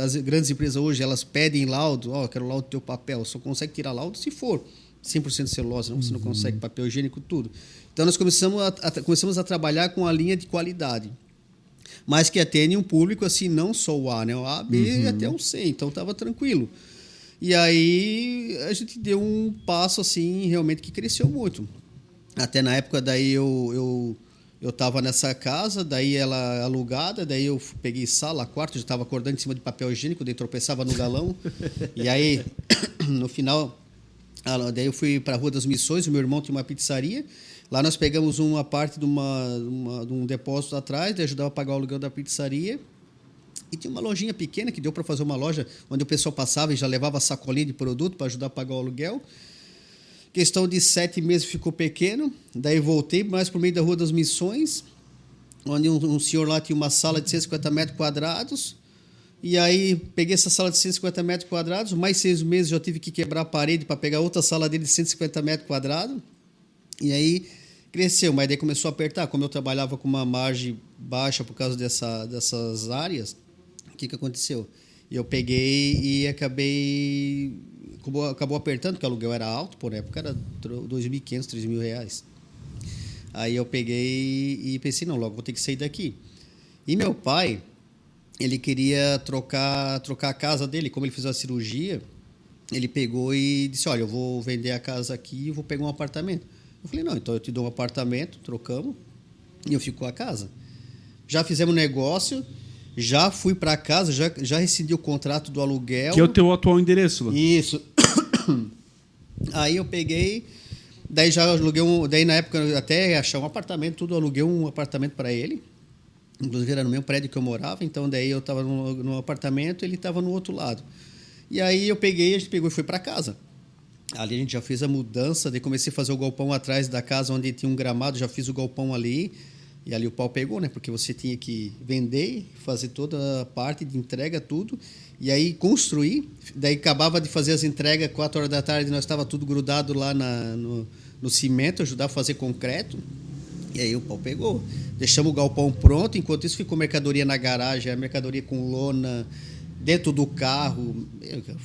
Speaker 5: as grandes empresas hoje, elas pedem laudo, quero laudo do teu papel, só consegue tirar laudo se for 100% celulose, não, você não consegue papel higiênico, tudo. Então, nós começamos a trabalhar com a linha de qualidade, mas que atende um público assim, não só o A, né? O A, B e até o C, então estava tranquilo. E aí a gente deu um passo assim, realmente que cresceu muito. Até na época daí eu estava nessa casa, daí ela alugada, daí eu peguei sala, quarto, já estava acordando em cima de papel higiênico, daí tropeçava no galão. E aí, no final, daí eu fui para a Rua das Missões, o meu irmão tinha uma pizzaria. Lá nós pegamos uma parte de um depósito atrás, ajudava a pagar o aluguel da pizzaria. E tinha uma lojinha pequena que deu para fazer uma loja onde o pessoal passava e já levava sacolinha de produto para ajudar a pagar o aluguel. Questão de 7 meses ficou pequeno. Daí voltei mais por meio da Rua das Missões, onde um senhor lá tinha uma sala de 150 metros quadrados. E aí peguei essa sala de 150 metros quadrados. Mais 6 meses já tive que quebrar a parede para pegar outra sala dele de 150 metros quadrados. E aí cresceu, mas daí começou a apertar. Como eu trabalhava com uma margem baixa por causa dessas áreas, o que aconteceu? Eu peguei e acabou apertando, porque o aluguel era alto, por época era R$2.500, R$3.000. Aí eu peguei e pensei, não, logo vou ter que sair daqui. E meu pai, ele queria trocar a casa dele. Como ele fez a cirurgia, ele pegou e disse, olha, eu vou vender a casa aqui e vou pegar um apartamento. Eu falei, não, então eu te dou um apartamento, trocamos, e eu fico com a casa. já fizemos negócio, já fui para casa, já rescindi o contrato do aluguel.
Speaker 1: Que é o teu atual endereço lá.
Speaker 5: Isso. Aí eu peguei, daí já aluguei daí na época até achar um apartamento, tudo, aluguei um apartamento para ele. Inclusive era no mesmo prédio que eu morava, então daí eu estava no apartamento, ele estava no outro lado. E aí a gente pegou e foi para casa. Ali a gente já fez a mudança, daí comecei a fazer o galpão atrás da casa onde tinha um gramado, já fiz o galpão ali. E ali o pau pegou, né? Porque você tinha que vender, fazer toda a parte de entrega, tudo. E aí construir. Daí acabava de fazer as entregas, 4 horas da tarde, nós estava tudo grudado lá no cimento, ajudar a fazer concreto. E aí o pau pegou. Deixamos o galpão pronto, enquanto isso ficou mercadoria na garagem, a mercadoria com lona, dentro do carro.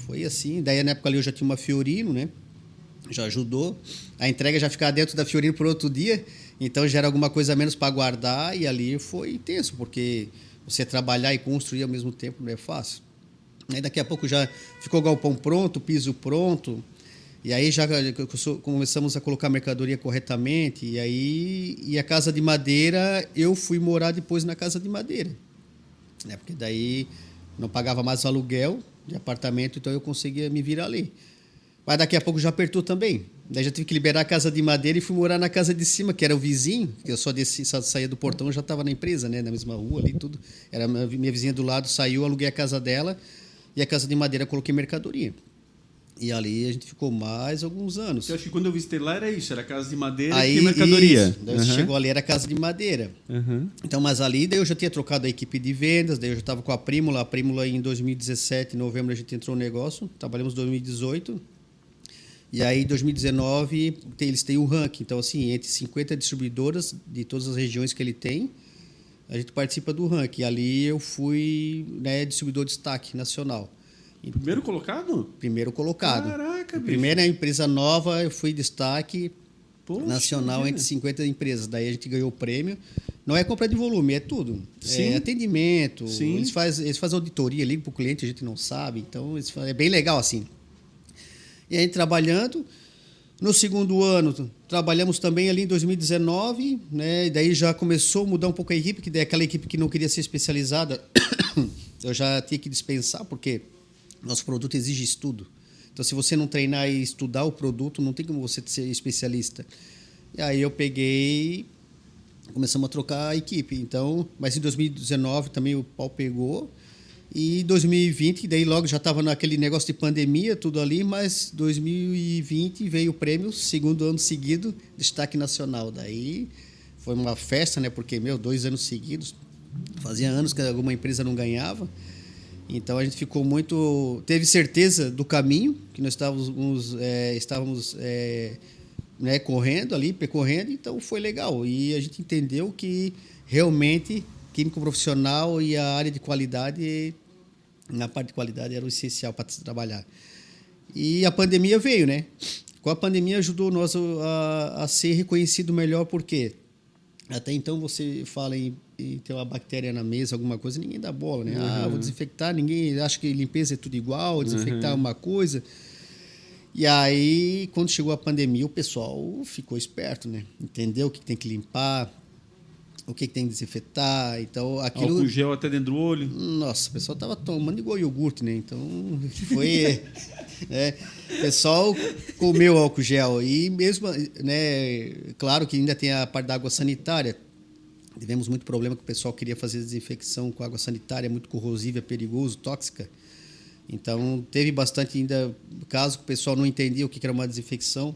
Speaker 5: Foi assim. Daí na época ali eu já tinha uma Fiorino, né? Já ajudou. A entrega já ficava dentro da Fiorino por outro dia. Então já era alguma coisa a menos para guardar, e ali foi tenso, porque você trabalhar e construir ao mesmo tempo não é fácil. Aí daqui a pouco já ficou o galpão pronto, piso pronto, e aí já começamos a colocar a mercadoria corretamente, e a casa de madeira, eu fui morar depois na casa de madeira, né? Porque daí não pagava mais aluguel de apartamento, então eu conseguia me virar ali. Mas daqui a pouco já apertou também. Daí já tive que liberar a casa de madeira e fui morar na casa de cima, que era o vizinho, que eu só saía do portão e já estava na empresa, né? Na mesma rua ali, tudo. Era minha vizinha do lado, saiu, aluguei a casa dela e a casa de madeira coloquei mercadoria. E ali a gente ficou mais alguns anos.
Speaker 1: Eu acho que quando eu visitei lá era isso, era casa de madeira
Speaker 5: Aí,
Speaker 1: e mercadoria.
Speaker 5: Isso. Daí chegou ali, era casa de madeira. Então, mas ali daí eu já tinha trocado a equipe de vendas, daí eu já estava com a Prímula. A Prímula em 2017, em novembro, a gente entrou no negócio, trabalhamos em 2018. E aí, em 2019, eles têm o ranking. Então, assim, entre 50 distribuidoras de todas as regiões que ele tem, a gente participa do ranking. E ali eu fui, né, distribuidor de destaque nacional.
Speaker 1: Primeiro colocado?
Speaker 5: Primeiro colocado.
Speaker 1: Caraca, bicho.
Speaker 5: Primeira empresa nova, eu fui destaque
Speaker 1: Poxa,
Speaker 5: nacional
Speaker 1: imagina.
Speaker 5: entre 50 empresas. Daí a gente ganhou o prêmio. Não é compra de volume, é tudo.
Speaker 1: Sim.
Speaker 5: É atendimento.
Speaker 1: Sim.
Speaker 5: Eles fazem auditoria, ligam para o cliente, a gente não sabe. Então, é bem legal assim. E aí, trabalhando. No segundo ano, trabalhamos também ali em 2019, né? E daí já começou a mudar um pouco a equipe, que daí aquela equipe que não queria ser especializada, eu já tinha que dispensar, porque nosso produto exige estudo. Então, se você não treinar e estudar o produto, não tem como você ser especialista. E aí eu peguei, começamos a trocar a equipe. Então, mas em 2019 também o pau pegou. E 2020, daí logo já estava naquele negócio de pandemia, tudo ali, mas 2020 veio o prêmio, segundo ano seguido, destaque nacional. Daí foi uma festa, né? Porque, 2 anos seguidos, fazia anos que alguma empresa não ganhava. Então a gente ficou muito... Teve certeza do caminho, que nós estávamos né, correndo ali, percorrendo, então foi legal. E a gente entendeu que realmente químico profissional e a área de qualidade, na parte de qualidade, era o essencial para trabalhar. E a pandemia veio, né? Com a pandemia ajudou nós a ser reconhecido melhor, porque até então você fala em ter uma bactéria na mesa, alguma coisa, ninguém dá bola, né? Vou desinfectar, ninguém acha que limpeza é tudo igual, desinfectar é uma coisa. E aí, quando chegou a pandemia, o pessoal ficou esperto, né? Entendeu o que tem que limpar, o que tem que desinfetar. Então, aquilo...
Speaker 1: Álcool gel até dentro do olho.
Speaker 5: Nossa, o pessoal estava tomando igual iogurte, né? Então, foi... o pessoal comeu álcool gel. E mesmo, né? Claro que ainda tem a parte da água sanitária. Tivemos muito problema que o pessoal queria fazer desinfecção com água sanitária, muito corrosiva, é perigoso, tóxica. Então, teve bastante ainda caso que o pessoal não entendia o que era uma desinfecção.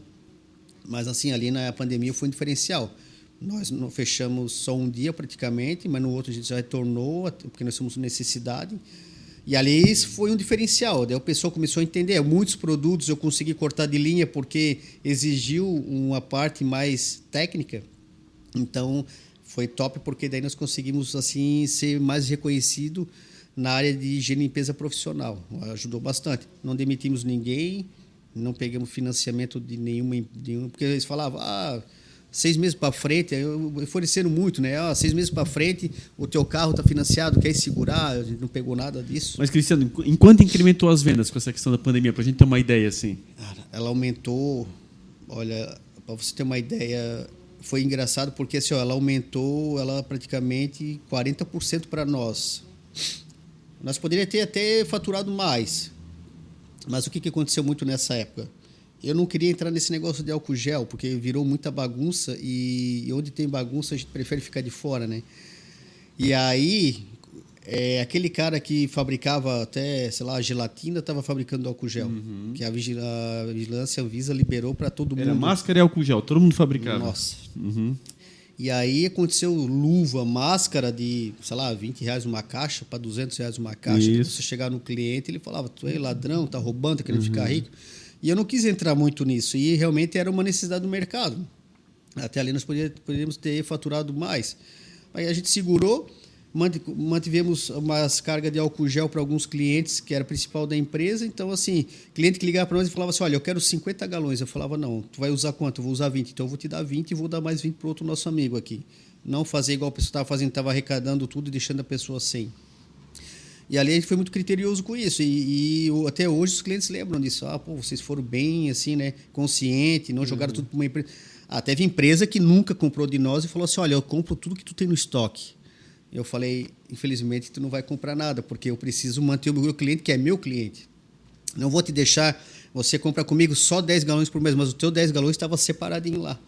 Speaker 5: Mas, assim, ali na pandemia foi um diferencial. Nós não fechamos só um dia praticamente, mas no outro a gente já retornou, porque nós somos necessidade. E ali isso foi um diferencial. Daí o pessoal começou a entender. Muitos produtos eu consegui cortar de linha porque exigiu uma parte mais técnica. Então, foi top, porque daí nós conseguimos assim ser mais reconhecido na área de higiene e limpeza profissional. Ajudou bastante. Não demitimos ninguém, não pegamos financiamento de nenhuma, porque eles falavam... 6 meses para frente, ofereceram muito, né? 6 meses para frente, o teu carro está financiado, quer segurar, a gente não pegou nada disso.
Speaker 1: Mas, Cristiano, em quanto incrementou as vendas com essa questão da pandemia? Para a gente ter uma ideia, assim.
Speaker 5: Cara, ela aumentou, olha, para você ter uma ideia, foi engraçado porque assim, ó, ela aumentou praticamente 40% para nós. Nós poderíamos ter até faturado mais. Mas o que aconteceu muito nessa época? Eu não queria entrar nesse negócio de álcool gel, porque virou muita bagunça e onde tem bagunça a gente prefere ficar de fora, né? E aí, aquele cara que fabricava até, sei lá, gelatina, estava fabricando álcool gel. Que a vigilância Anvisa liberou para todo mundo.
Speaker 1: Era máscara e álcool gel, todo mundo fabricava.
Speaker 5: Nossa. E aí aconteceu luva, máscara de, sei lá, R$20 uma caixa para R$200 uma caixa. Então, você chegar no cliente, ele falava, tu é ladrão, tá roubando, tá querendo ficar rico. E eu não quis entrar muito nisso. E realmente era uma necessidade do mercado. Até ali nós poderíamos ter faturado mais. Aí a gente segurou, mantivemos umas cargas de álcool gel para alguns clientes, que era o principal da empresa. Então, assim, cliente que ligava para nós e falava assim, olha, eu quero 50 galões. Eu falava, não, tu vai usar quanto? Eu vou usar 20. Então, eu vou te dar 20 e vou dar mais 20 para outro nosso amigo aqui. Não fazer igual a pessoa estava fazendo, estava arrecadando tudo e deixando a pessoa sem. E ali a gente foi muito criterioso com isso. E até hoje os clientes lembram disso. Ah, pô, vocês foram bem, assim, né, consciente, não jogaram tudo para uma empresa. Teve empresa que nunca comprou de nós e falou assim, olha, eu compro tudo que tu tem no estoque. Eu falei, infelizmente, tu não vai comprar nada, porque eu preciso manter o meu cliente, que é meu cliente. Não vou te deixar, você compra comigo só 10 galões por mês, mas o teu 10 galões estava separadinho lá.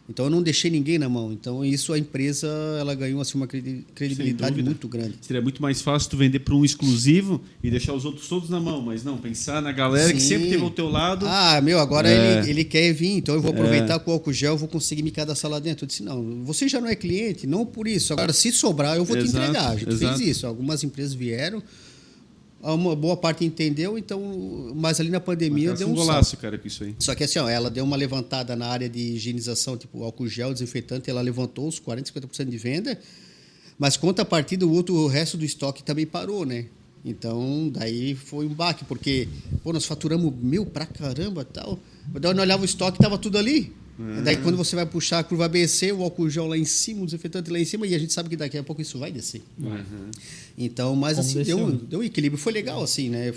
Speaker 5: Então, eu não deixei ninguém na mão. Então, isso a empresa ela ganhou assim, uma credibilidade muito grande.
Speaker 1: Seria muito mais fácil tu vender para um exclusivo e deixar os outros todos na mão, mas não, pensar na galera que sempre teve ao teu lado.
Speaker 5: Agora ele quer vir, então eu vou aproveitar com o álcool gel, vou conseguir me cadastrar lá dentro. Eu disse, não, você já não é cliente, não por isso. Agora, se sobrar, eu vou te entregar. A gente fez isso. Algumas empresas vieram, uma boa parte entendeu, então, mas ali na pandemia deu um
Speaker 1: golaço, cara, com isso aí.
Speaker 5: Só que assim, ó, ela deu uma levantada na área de higienização, tipo álcool gel, desinfetante, ela levantou os 40%, 50% de venda, mas contrapartida, o resto do estoque também parou, né? Então, daí foi um baque, porque nós faturamos 1.000 pra caramba e tal, mas daí eu olhava o estoque e estava tudo ali. Daí quando você vai puxar a curva ABC, o álcool gel lá em cima, o desinfetante lá em cima, e a gente sabe que daqui a pouco isso vai descer. Então, mas
Speaker 3: Como
Speaker 5: assim, deu um equilíbrio. Foi legal, assim, né?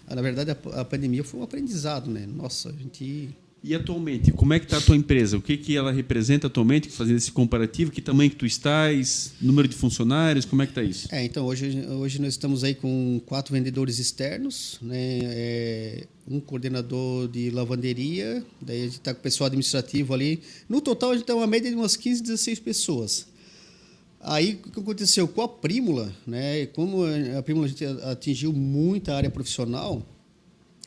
Speaker 5: Na verdade, a pandemia foi um aprendizado, né? Nossa, a gente...
Speaker 1: E atualmente, como é que está a tua empresa? O que ela representa atualmente, fazendo esse comparativo? Que tamanho que tu estás? Número de funcionários? Como é que está isso?
Speaker 5: Então, hoje nós estamos aí com 4 vendedores externos, né? Um coordenador de lavanderia, daí a gente está com o pessoal administrativo ali. No total, a gente tem uma média de umas 15, 16 pessoas. Aí, o que aconteceu? Com a Prímula, né? Como a Prímula a gente atingiu muita área profissional,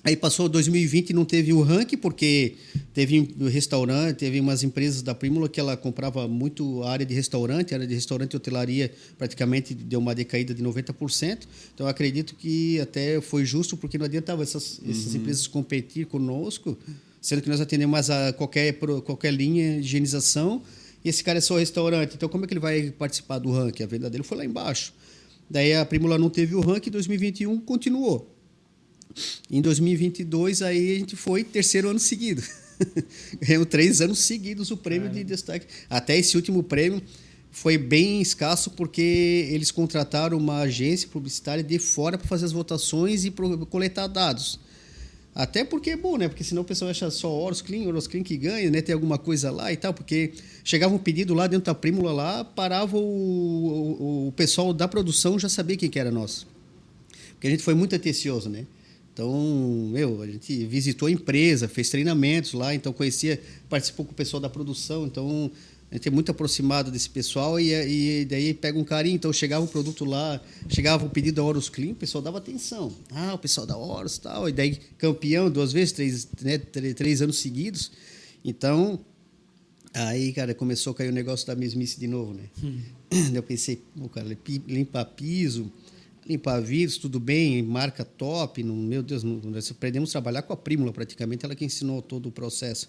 Speaker 5: aí passou 2020 e não teve o ranking, porque teve restaurante, teve umas empresas da Prímula que ela comprava muito a área de restaurante e hotelaria praticamente deu uma decaída de 90%. Então, eu acredito que até foi justo, porque não adiantava essas empresas competir conosco, sendo que nós atendemos mais a qualquer linha de higienização, e esse cara é só restaurante. Então, como é que ele vai participar do ranking? A venda dele foi lá embaixo. Daí, a Prímula não teve o ranking, em 2021 continuou. Em 2022, aí a gente foi 3º ano seguido. Ganhamos 3 anos seguidos o prêmio de destaque. Até esse último prêmio foi bem escasso, porque eles contrataram uma agência publicitária de fora para fazer as votações e coletar dados. Até porque é bom, né? Porque senão o pessoal acha só Orosclean que ganha, né? Tem alguma coisa lá e tal, porque chegava um pedido lá dentro da Prímula lá, parava o pessoal da produção já sabia quem que era nós. Porque a gente foi muito atencioso, né? Então, a gente visitou a empresa, fez treinamentos lá, então participou com o pessoal da produção, então a gente é muito aproximado desse pessoal e daí pega um carinho. Então, chegava um produto lá, chegava o pedido da Orosclean, o pessoal dava atenção. O pessoal da Oros e tal, e daí campeão 2 vezes, 3 anos seguidos. Então, aí, cara, começou a cair o negócio da mesmice de novo, né? Daí eu pensei, cara, limpar piso, limpar vírus, tudo bem, marca top, meu Deus, nós aprendemos a trabalhar com a Prímula praticamente, ela que ensinou todo o processo.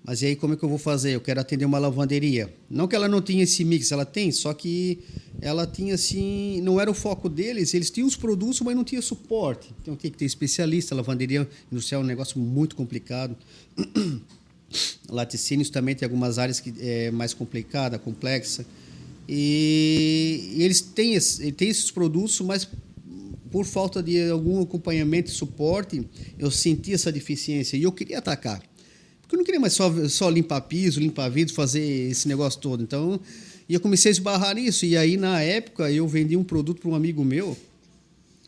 Speaker 5: Mas e aí, como é que eu vou fazer? Eu quero atender uma lavanderia. Não que ela não tinha esse mix, ela tem, só que ela tinha assim, não era o foco deles, eles tinham os produtos, mas não tinha suporte. Então tinha que ter especialista, lavanderia industrial é um negócio muito complicado. Laticínios também tem algumas áreas que é mais complicada, complexa. E eles têm esses produtos, mas por falta de algum acompanhamento e suporte, eu senti essa deficiência e eu queria atacar. Porque eu não queria mais só limpar piso, limpar vidro, fazer esse negócio todo. Então, e eu comecei a esbarrar nisso. E aí, na época, eu vendi um produto para um amigo meu,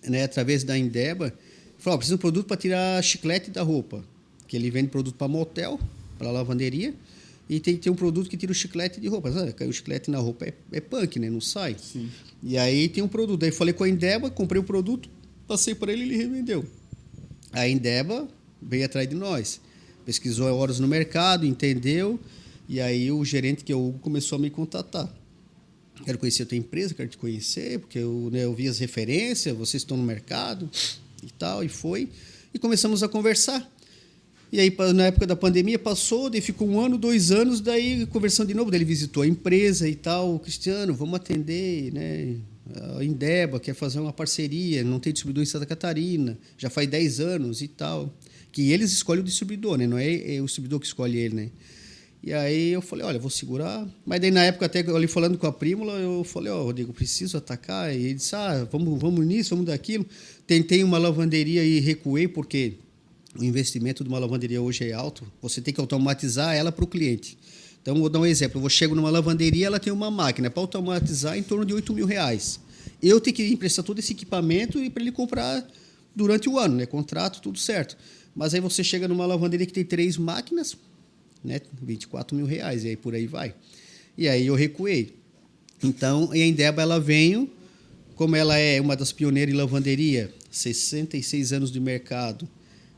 Speaker 5: né, através da Indeba. Falou, preciso de um produto para tirar chiclete da roupa. Que ele vende produto para motel, para lavanderia. E tem um produto que tira o chiclete de roupa. Sabe? Caiu o chiclete na roupa, é punk, né? Não sai.
Speaker 1: Sim.
Speaker 5: E aí tem um produto. Aí falei com a Indeba, comprei o produto, passei para ele e ele revendeu. A Indeba veio atrás de nós. Pesquisou horas no mercado, entendeu. E aí o gerente, que é o Hugo, começou a me contatar. Quero conhecer a tua empresa, quero te conhecer, porque eu vi as referências, vocês estão no mercado e tal. E foi. E começamos a conversar. E aí, na época da pandemia, passou, daí ficou 1 ano, 2 anos, daí conversando de novo. Daí ele visitou a empresa e tal. Cristiano, vamos atender, né? A Indeba quer fazer uma parceria, não tem distribuidor em Santa Catarina, já faz 10 anos e tal. Que eles escolhem o distribuidor, né? Não é o distribuidor que escolhe ele, né? E aí eu falei, olha, vou segurar. Mas daí, na época, até ali falando com a Prímula, eu falei, Rodrigo, preciso atacar. E ele disse, vamos nisso, vamos daquilo. Tentei uma lavanderia e recuei, porque o investimento de uma lavanderia hoje é alto. Você tem que automatizar ela para o cliente. Então, vou dar um exemplo. Eu chego numa lavanderia, ela tem uma máquina para automatizar em torno de R$8.000. Eu tenho que emprestar todo esse equipamento e para ele comprar durante o ano, né? Contrato, tudo certo. Mas aí você chega numa lavanderia que tem 3 máquinas, né? R$24.000, e aí por aí vai. E aí eu recuei. Então, a Indeba, ela veio, como ela é uma das pioneiras em lavanderia, 66 anos de mercado,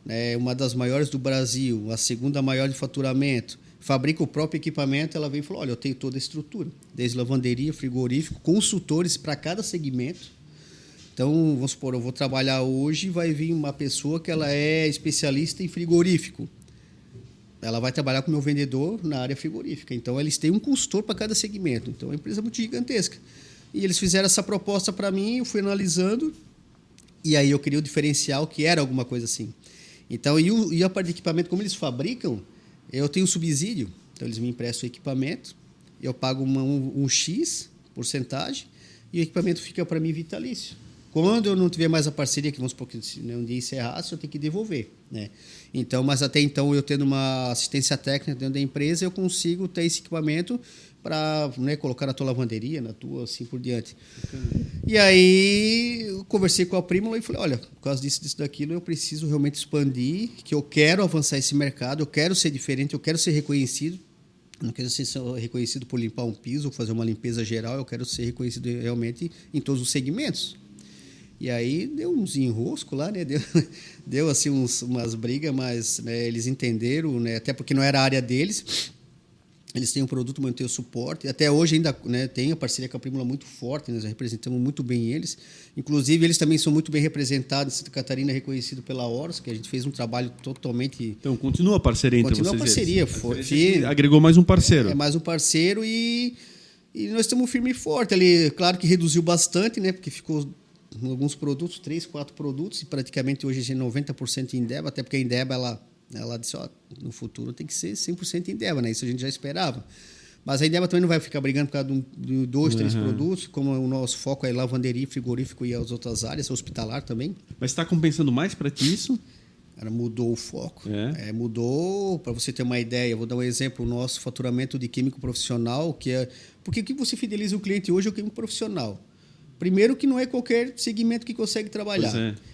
Speaker 5: né? Uma das maiores do Brasil, a segunda maior de faturamento, fabrica o próprio equipamento, ela veio e falou, olha, eu tenho toda a estrutura, desde lavanderia, frigorífico, consultores para cada segmento. Então, vamos supor, eu vou trabalhar hoje, vai vir uma pessoa que ela é especialista em frigorífico. Ela vai trabalhar com o meu vendedor na área frigorífica. Então, eles têm um consultor para cada segmento. Então, é uma empresa muito gigantesca. E eles fizeram essa proposta para mim, eu fui analisando, e aí eu queria o diferencial, que era alguma coisa assim. Então, e a parte de equipamento, como eles fabricam, eu tenho subsídio. Então, eles me emprestam o equipamento, eu pago um X porcentagem, e o equipamento fica para mim vitalício. Quando eu não tiver mais a parceria, que vamos supor que um dia encerrasse, eu tenho que devolver, né? Então, mas até então, eu tendo uma assistência técnica dentro da empresa, eu consigo ter esse equipamento para, né, colocar na tua lavanderia, na tua, assim por diante. E aí, eu conversei com a Prímula e falei, olha, por causa disso, daquilo, eu preciso realmente expandir, que eu quero avançar esse mercado, eu quero ser diferente, eu quero ser reconhecido. Não quero ser só reconhecido por limpar um piso ou fazer uma limpeza geral, eu quero ser reconhecido realmente em todos os segmentos. E aí deu uns enroscos lá, né? Deu assim umas brigas, mas, né, eles entenderam, né? Até porque não era a área deles. Eles têm um produto, mas não têm o suporte. Até hoje ainda, né, tem a parceria com a Prímula muito forte, nós representamos muito bem eles. Inclusive, eles também são muito bem representados em Santa Catarina, reconhecido pela Oros, que a gente fez um trabalho totalmente...
Speaker 1: Então, continua a parceria entre vocês.
Speaker 5: Continua a parceria.
Speaker 1: Agregou mais um parceiro.
Speaker 5: É mais um parceiro e nós estamos firme e forte. Ali, claro que reduziu bastante, né? Porque ficou alguns produtos, 3, 4 produtos, e praticamente hoje a gente é 90% em Indeba, até porque a Indeba, ela disse, no futuro tem que ser 100% Indeba, né? Isso a gente já esperava. Mas a Indeba também não vai ficar brigando por causa de 2, 3 produtos, como o nosso foco é lavanderia, frigorífico e as outras áreas, hospitalar também.
Speaker 1: Mas está compensando mais para ti isso?
Speaker 5: Ela mudou o foco. Mudou, para você ter uma ideia, eu vou dar um exemplo, o nosso faturamento de químico profissional, que é... Porque o que você fideliza o cliente hoje é o químico profissional. Primeiro que não é qualquer segmento que consegue trabalhar.
Speaker 1: Pois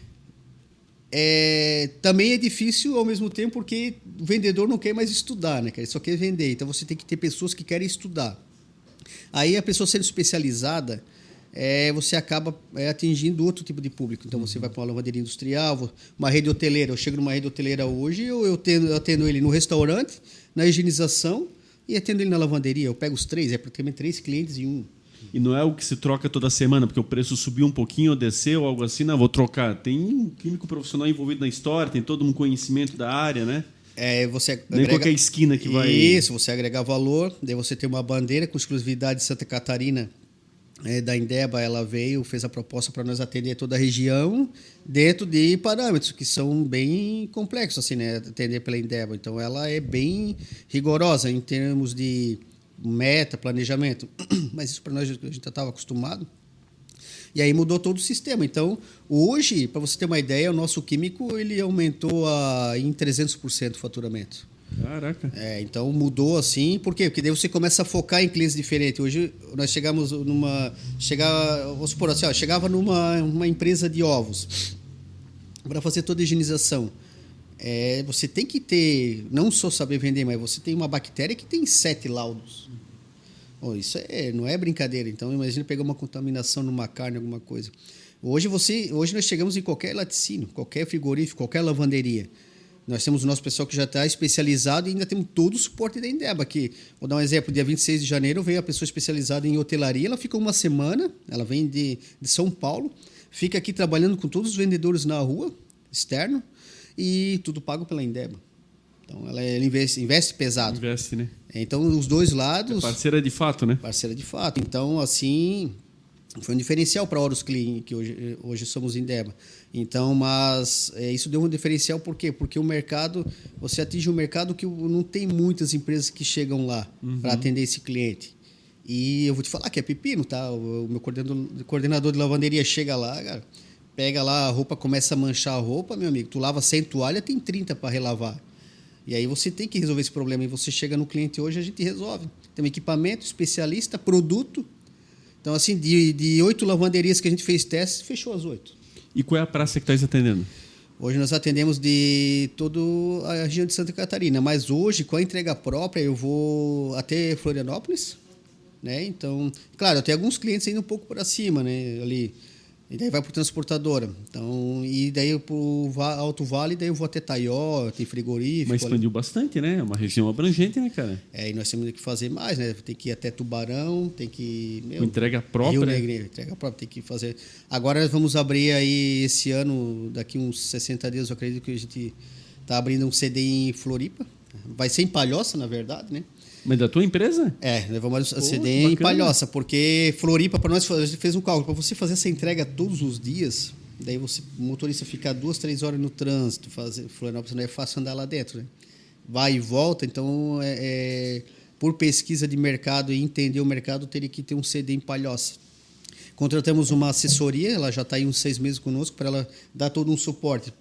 Speaker 5: também é difícil ao mesmo tempo porque o vendedor não quer mais estudar, né? Ele só quer vender. Então você tem que ter pessoas que querem estudar. Aí a pessoa sendo especializada, você acaba atingindo outro tipo de público. Então você vai para uma lavanderia industrial, uma rede hoteleira. Eu chego numa rede hoteleira hoje, eu atendo ele no restaurante, na higienização e atendo ele na lavanderia. Eu pego os 3, é praticamente 3 clientes em um.
Speaker 1: E não é algo que se troca toda semana, porque o preço subiu um pouquinho ou desceu, algo assim, não, vou trocar. Tem um químico profissional envolvido na história, tem todo um conhecimento da área, né?
Speaker 5: Você agrega...
Speaker 1: Nem qualquer esquina que vai...
Speaker 5: Isso, você agregar valor, daí você tem uma bandeira com exclusividade de Santa Catarina, da Indeba, ela veio, fez a proposta para nós atender toda a região, dentro de parâmetros que são bem complexos, assim, né? Atender pela Indeba. Então, ela é bem rigorosa em termos de meta, planejamento, mas isso para nós a gente já estava acostumado. E aí mudou todo o sistema. Então, hoje, para você ter uma ideia, o nosso químico ele aumentou em 300% o faturamento.
Speaker 1: Caraca.
Speaker 5: Então mudou assim, por quê? Porque daí você começa a focar em clientes diferentes. Hoje nós chegamos vamos supor assim, chegava numa empresa de ovos para fazer toda a higienização. Você tem que ter, não só saber vender, mas você tem uma bactéria que tem 7 laudos. Isso não é brincadeira. Então imagina pegar uma contaminação numa carne, alguma coisa. Hoje nós chegamos em qualquer laticínio, qualquer frigorífico, qualquer lavanderia. Nós temos o nosso pessoal que já está especializado e ainda temos todo o suporte da Indeba aqui. Vou dar um exemplo, dia 26 de janeiro veio a pessoa especializada em hotelaria, ela fica uma semana, ela vem de São Paulo, fica aqui trabalhando com todos os vendedores na rua, externo, e tudo pago pela Indeba. Então ela investe pesado.
Speaker 1: Investe, né?
Speaker 5: Então os dois lados...
Speaker 1: Parceira de fato, né?
Speaker 5: Parceira de fato. Então, assim... Foi um diferencial para a Horus Clean, que hoje somos Indeba. Então, mas isso deu um diferencial por quê? Porque o mercado, você atinge um mercado que não tem muitas empresas que chegam lá para atender esse cliente. E eu vou te falar que é pepino, tá? O meu coordenador de lavanderia chega lá, cara, pega lá a roupa, começa a manchar a roupa, meu amigo, tu lava 100 toalha, tem 30 para relavar. E aí você tem que resolver esse problema. E você chega no cliente hoje, a gente resolve. Tem um equipamento, especialista, produto. Então, assim, de 8 lavanderias que a gente fez testes, fechou as 8.
Speaker 1: E qual é a praça que estás atendendo?
Speaker 5: Hoje nós atendemos de toda a região de Santa Catarina, mas hoje, com a entrega própria, eu vou até Florianópolis, né? Então, claro, eu tenho alguns clientes ainda um pouco para cima, né? Ali. E daí vai para transportadora. Então, e daí para o Alto Vale, daí eu vou até Taió, tem frigorífico.
Speaker 1: Mas expandiu bastante, né? É uma região abrangente, né, cara?
Speaker 5: E nós temos que fazer mais, né? Tem que ir até Tubarão, tem que...
Speaker 1: Com entrega própria.
Speaker 5: Rio Negro, entrega própria, tem que fazer. Agora nós vamos abrir aí esse ano, daqui uns 60 dias, eu acredito que a gente está abrindo um CD em Floripa. Vai ser em Palhoça, na verdade, né?
Speaker 1: Mas da tua empresa?
Speaker 5: Nós vamos aceder em Palhoça, porque Floripa, para nós, a gente fez um cálculo. Para você fazer essa entrega todos os dias, daí o motorista ficar 2, 3 horas no trânsito, Florianópolis não é fácil andar lá dentro, né? Vai e volta, então, por pesquisa de mercado e entender o mercado, teria que ter um CD em Palhoça. Contratamos uma assessoria, ela já está aí uns 6 meses conosco, para ela dar todo um suporte.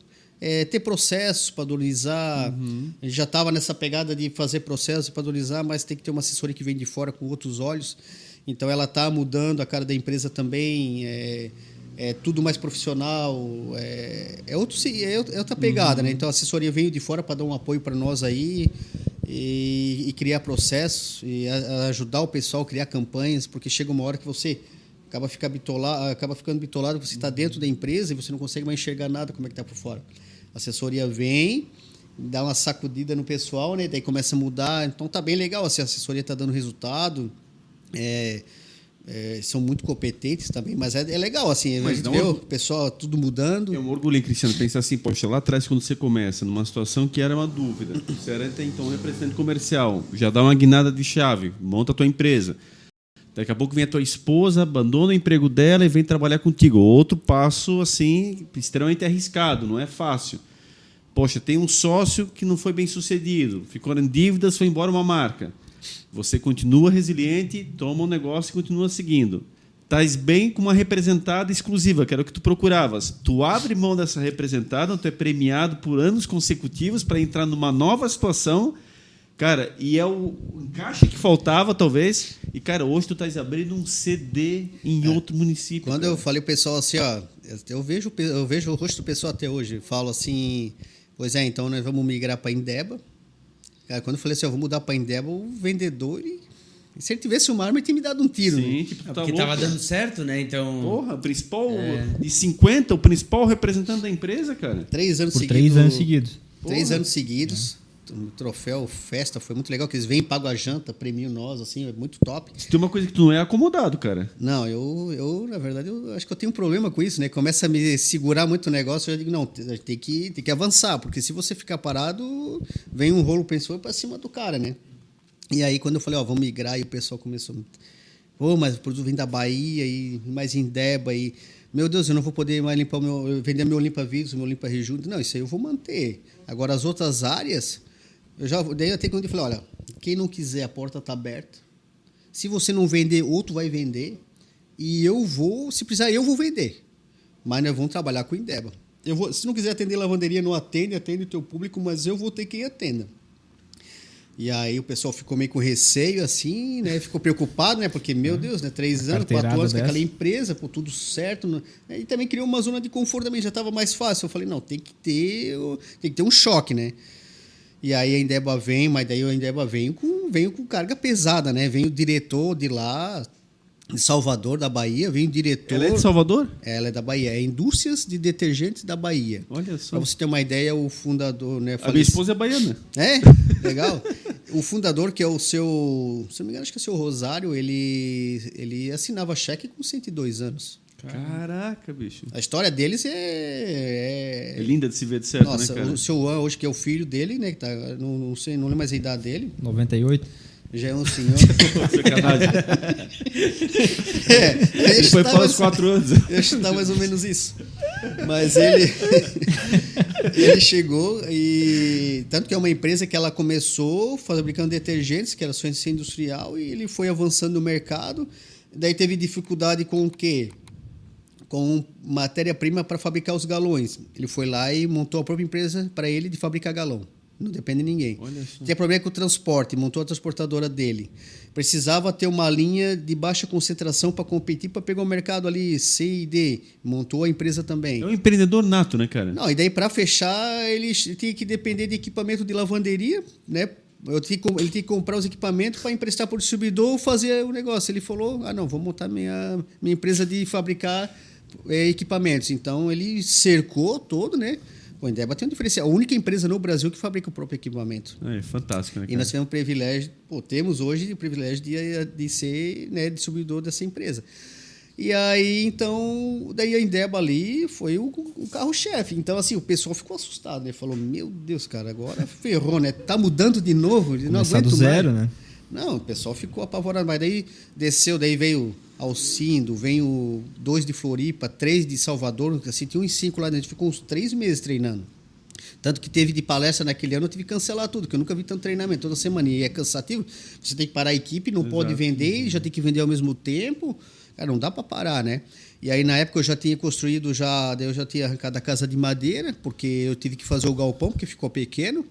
Speaker 5: Ter processos, padronizar. A gente já estava nessa pegada de fazer processos e padronizar, mas tem que ter uma assessoria que vem de fora com outros olhos. Então, ela está mudando a cara da empresa também. Tudo mais profissional. É outra pegada, né? Então, a assessoria veio de fora para dar um apoio para nós aí e criar processos e ajudar o pessoal a criar campanhas, porque chega uma hora que você... acaba ficando bitolado, você está dentro da empresa e você não consegue mais enxergar nada como é que está por fora. A assessoria vem, dá uma sacudida no pessoal, né? Daí começa a mudar. Então tá bem legal, assim, a assessoria está dando resultado. São muito competentes também, mas é legal, assim, a gente vê o pessoal tudo mudando.
Speaker 1: É um orgulho, hein, Cristiano, pensar assim, poxa, lá atrás, quando você começa, numa situação que era uma dúvida, você era até então representante comercial, já dá uma guinada de chave, monta a tua empresa. Daqui a pouco vem a tua esposa, abandona o emprego dela e vem trabalhar contigo. Outro passo, assim, extremamente arriscado, não é fácil. Poxa, tem um sócio que não foi bem sucedido, ficou em dívidas, foi embora uma marca. Você continua resiliente, toma um negócio e continua seguindo. Estás bem com uma representada exclusiva, que era o que tu procuravas. Tu abre mão dessa representada, tu é premiado por anos consecutivos para entrar numa nova situação. Cara, e é o encaixe que faltava, talvez. E, cara, hoje tu estás abrindo um CD em outro município.
Speaker 5: Quando
Speaker 1: cara.
Speaker 5: eu falei pro pessoal assim, eu vejo o rosto do pessoal até hoje. Falo assim, pois então nós vamos migrar para Indeba. Cara, quando eu falei assim, eu vou mudar para Indeba, o vendedor, se ele tivesse uma arma, ele tinha me dado um tiro.
Speaker 1: Sim,
Speaker 5: né?
Speaker 1: tipo, tu tá
Speaker 2: Porque
Speaker 1: louco.
Speaker 2: tava dando certo, né? Então.
Speaker 1: Porra, principal de 50, o principal representante da empresa, cara.
Speaker 5: 3 anos
Speaker 3: Por
Speaker 5: seguidos.
Speaker 3: 3 anos seguidos.
Speaker 5: 3 anos seguidos. O troféu, festa, foi muito legal, que eles vêm, pagam a janta, premiam nós, assim, é muito top.
Speaker 1: Se tem uma coisa que tu não é acomodado, cara.
Speaker 5: Não, eu na verdade, eu acho que eu tenho um problema com isso, né? Começa a me segurar muito o negócio, eu já digo, não, tem que avançar, porque se você ficar parado, vem um rolo pensou para cima do cara, né? E aí, quando eu falei, vamos migrar, e o pessoal começou, mas o produto vem da Bahia, e mais Indeba, e meu Deus, eu não vou poder mais vender meu limpa-vidros, meu limpa-rejunto. Não, isso aí eu vou manter. Agora, as outras áreas... Daí até quando eu falei, olha, quem não quiser, a porta está aberta. Se você não vender, outro vai vender. E se precisar, eu vou vender. Mas nós vamos trabalhar com Indeba. Se não quiser atender lavanderia, não atende o teu público, mas eu vou ter quem atenda. E aí o pessoal ficou meio com receio, assim, né? Ficou preocupado, né? Porque, meu Deus, né? 3 anos, 4 anos com aquela empresa, pô, tudo certo. Né? E também criou uma zona de conforto também, já estava mais fácil. Eu falei, não, tem que ter um choque, né? E aí a Indeba vem, mas daí a Indeba veio com carga pesada, né? Vem o diretor de lá, de Salvador, da Bahia, vem o diretor...
Speaker 1: Ela é de Salvador?
Speaker 5: Ela é da Bahia, é Indústrias de Detergentes da Bahia.
Speaker 1: Olha só.
Speaker 5: Para você ter uma ideia, o fundador... Né,
Speaker 1: A minha esposa é baiana.
Speaker 5: É? Legal. O fundador, que é o seu... Se não me engano, acho que é o seu Rosário, ele assinava cheque com 102 anos.
Speaker 1: Caraca, bicho.
Speaker 5: A história deles
Speaker 1: É linda de se ver de certo,
Speaker 5: Nossa,
Speaker 1: né, cara?
Speaker 5: o seu Juan, hoje, que é o filho dele, né? Que tá, não sei, não lembro mais a idade dele.
Speaker 4: 98.
Speaker 5: Já é um senhor.
Speaker 1: Sacanagem.
Speaker 5: Ele
Speaker 1: Ele foi para os 4 anos.
Speaker 5: Eu chutar mais ou menos isso. Mas ele chegou e... Tanto que é uma empresa que ela começou fabricando detergentes, que era só industrial, e ele foi avançando no mercado. Daí teve dificuldade com o quê? Com matéria-prima para fabricar os galões. Ele foi lá e montou a própria empresa para ele de fabricar galão. Não depende de ninguém. Tem problema com o transporte, montou a transportadora dele. Precisava ter uma linha de baixa concentração para competir, para pegar o mercado ali C e D. Montou a empresa também.
Speaker 1: É um empreendedor nato, né, cara?
Speaker 5: Não, e daí para fechar, ele tinha que depender de equipamento de lavanderia, né? Ele tinha que comprar os equipamentos para emprestar para o distribuidor ou fazer o negócio. Ele falou, não, vou montar minha empresa de fabricar equipamentos. Então, ele cercou todo, né? O Indeba tem um diferencial. A única empresa no Brasil que fabrica o próprio equipamento.
Speaker 1: É fantástico, né, cara?
Speaker 5: E nós temos o privilégio, temos hoje o privilégio de ser, né, distribuidor dessa empresa. E aí, então, daí a Indeba ali foi o carro-chefe. Então, assim, o pessoal ficou assustado, né? Falou, meu Deus, cara, agora ferrou, né? Tá mudando de novo? Não aguento
Speaker 4: do zero,
Speaker 5: mais.
Speaker 4: né?
Speaker 5: Não, o pessoal ficou apavorado. Mas daí desceu, daí veio Alcindo, veio 2 de Floripa, 3 de Salvador, assim, tinha uns 5 lá dentro. A gente ficou uns 3 meses treinando. Tanto que teve de palestra naquele ano, eu tive que cancelar tudo, porque eu nunca vi tanto treinamento toda semana. E é cansativo, você tem que parar a equipe, não pode vender, já tem que vender ao mesmo tempo. Cara, não dá para parar, né? E aí, na época, eu já tinha construído, daí eu já tinha arrancado a casa de madeira, porque eu tive que fazer o galpão, porque ficou pequeno.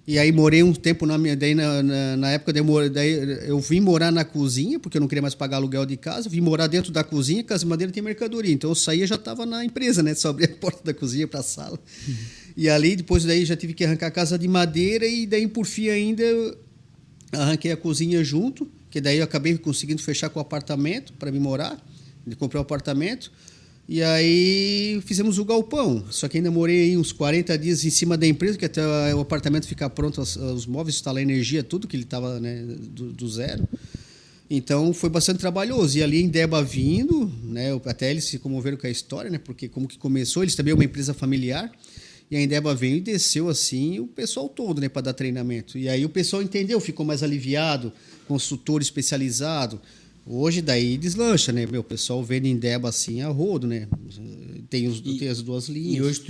Speaker 5: E aí, morei um tempo daí na época, daí eu vim morar na cozinha, porque eu não queria mais pagar aluguel de casa. Vim morar dentro da cozinha, casa de madeira tem mercadoria. Então, eu saía, já estava na empresa, né? Só abrir a porta da cozinha para a sala. E ali, depois daí, já tive que arrancar a casa de madeira e daí, por fim, ainda arranquei a cozinha junto, que daí eu acabei conseguindo fechar com o apartamento para me morar, de comprar o apartamento. E aí fizemos o galpão. Só que ainda morei aí uns 40 dias em cima da empresa, que até o apartamento ficar pronto, os móveis, instalar energia, tudo, que ele estava, né, do zero. Então foi bastante trabalhoso. E ali em Indeba vindo, né, até eles se comoveram com a história, né, porque como que começou, eles também é uma empresa familiar. E a Indeba veio e desceu assim o pessoal todo, né, para dar treinamento. E aí o pessoal entendeu, ficou mais aliviado, consultor especializado. Hoje daí deslancha, né? O pessoal vende Indeba assim a rodo, né? Tem as 2 linhas.
Speaker 2: E hoje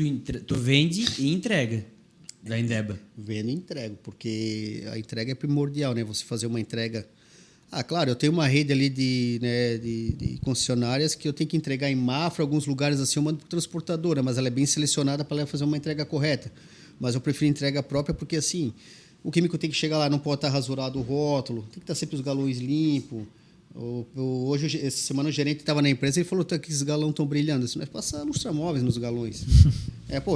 Speaker 2: tu vende e entrega da Indeba.
Speaker 5: Vendo e entrego, porque a entrega é primordial, né? Você fazer uma entrega... claro, eu tenho uma rede ali de concessionárias que eu tenho que entregar em Mafra, alguns lugares assim eu mando para transportadora, mas ela é bem selecionada para ela fazer uma entrega correta. Mas eu prefiro entrega própria porque, assim, o químico tem que chegar lá, não pode estar rasurado o rótulo, tem que estar sempre os galões limpos. Hoje, essa semana, o gerente estava na empresa e falou que esses galões estão brilhando. Assim, nós passamos lustramóveis nos galões.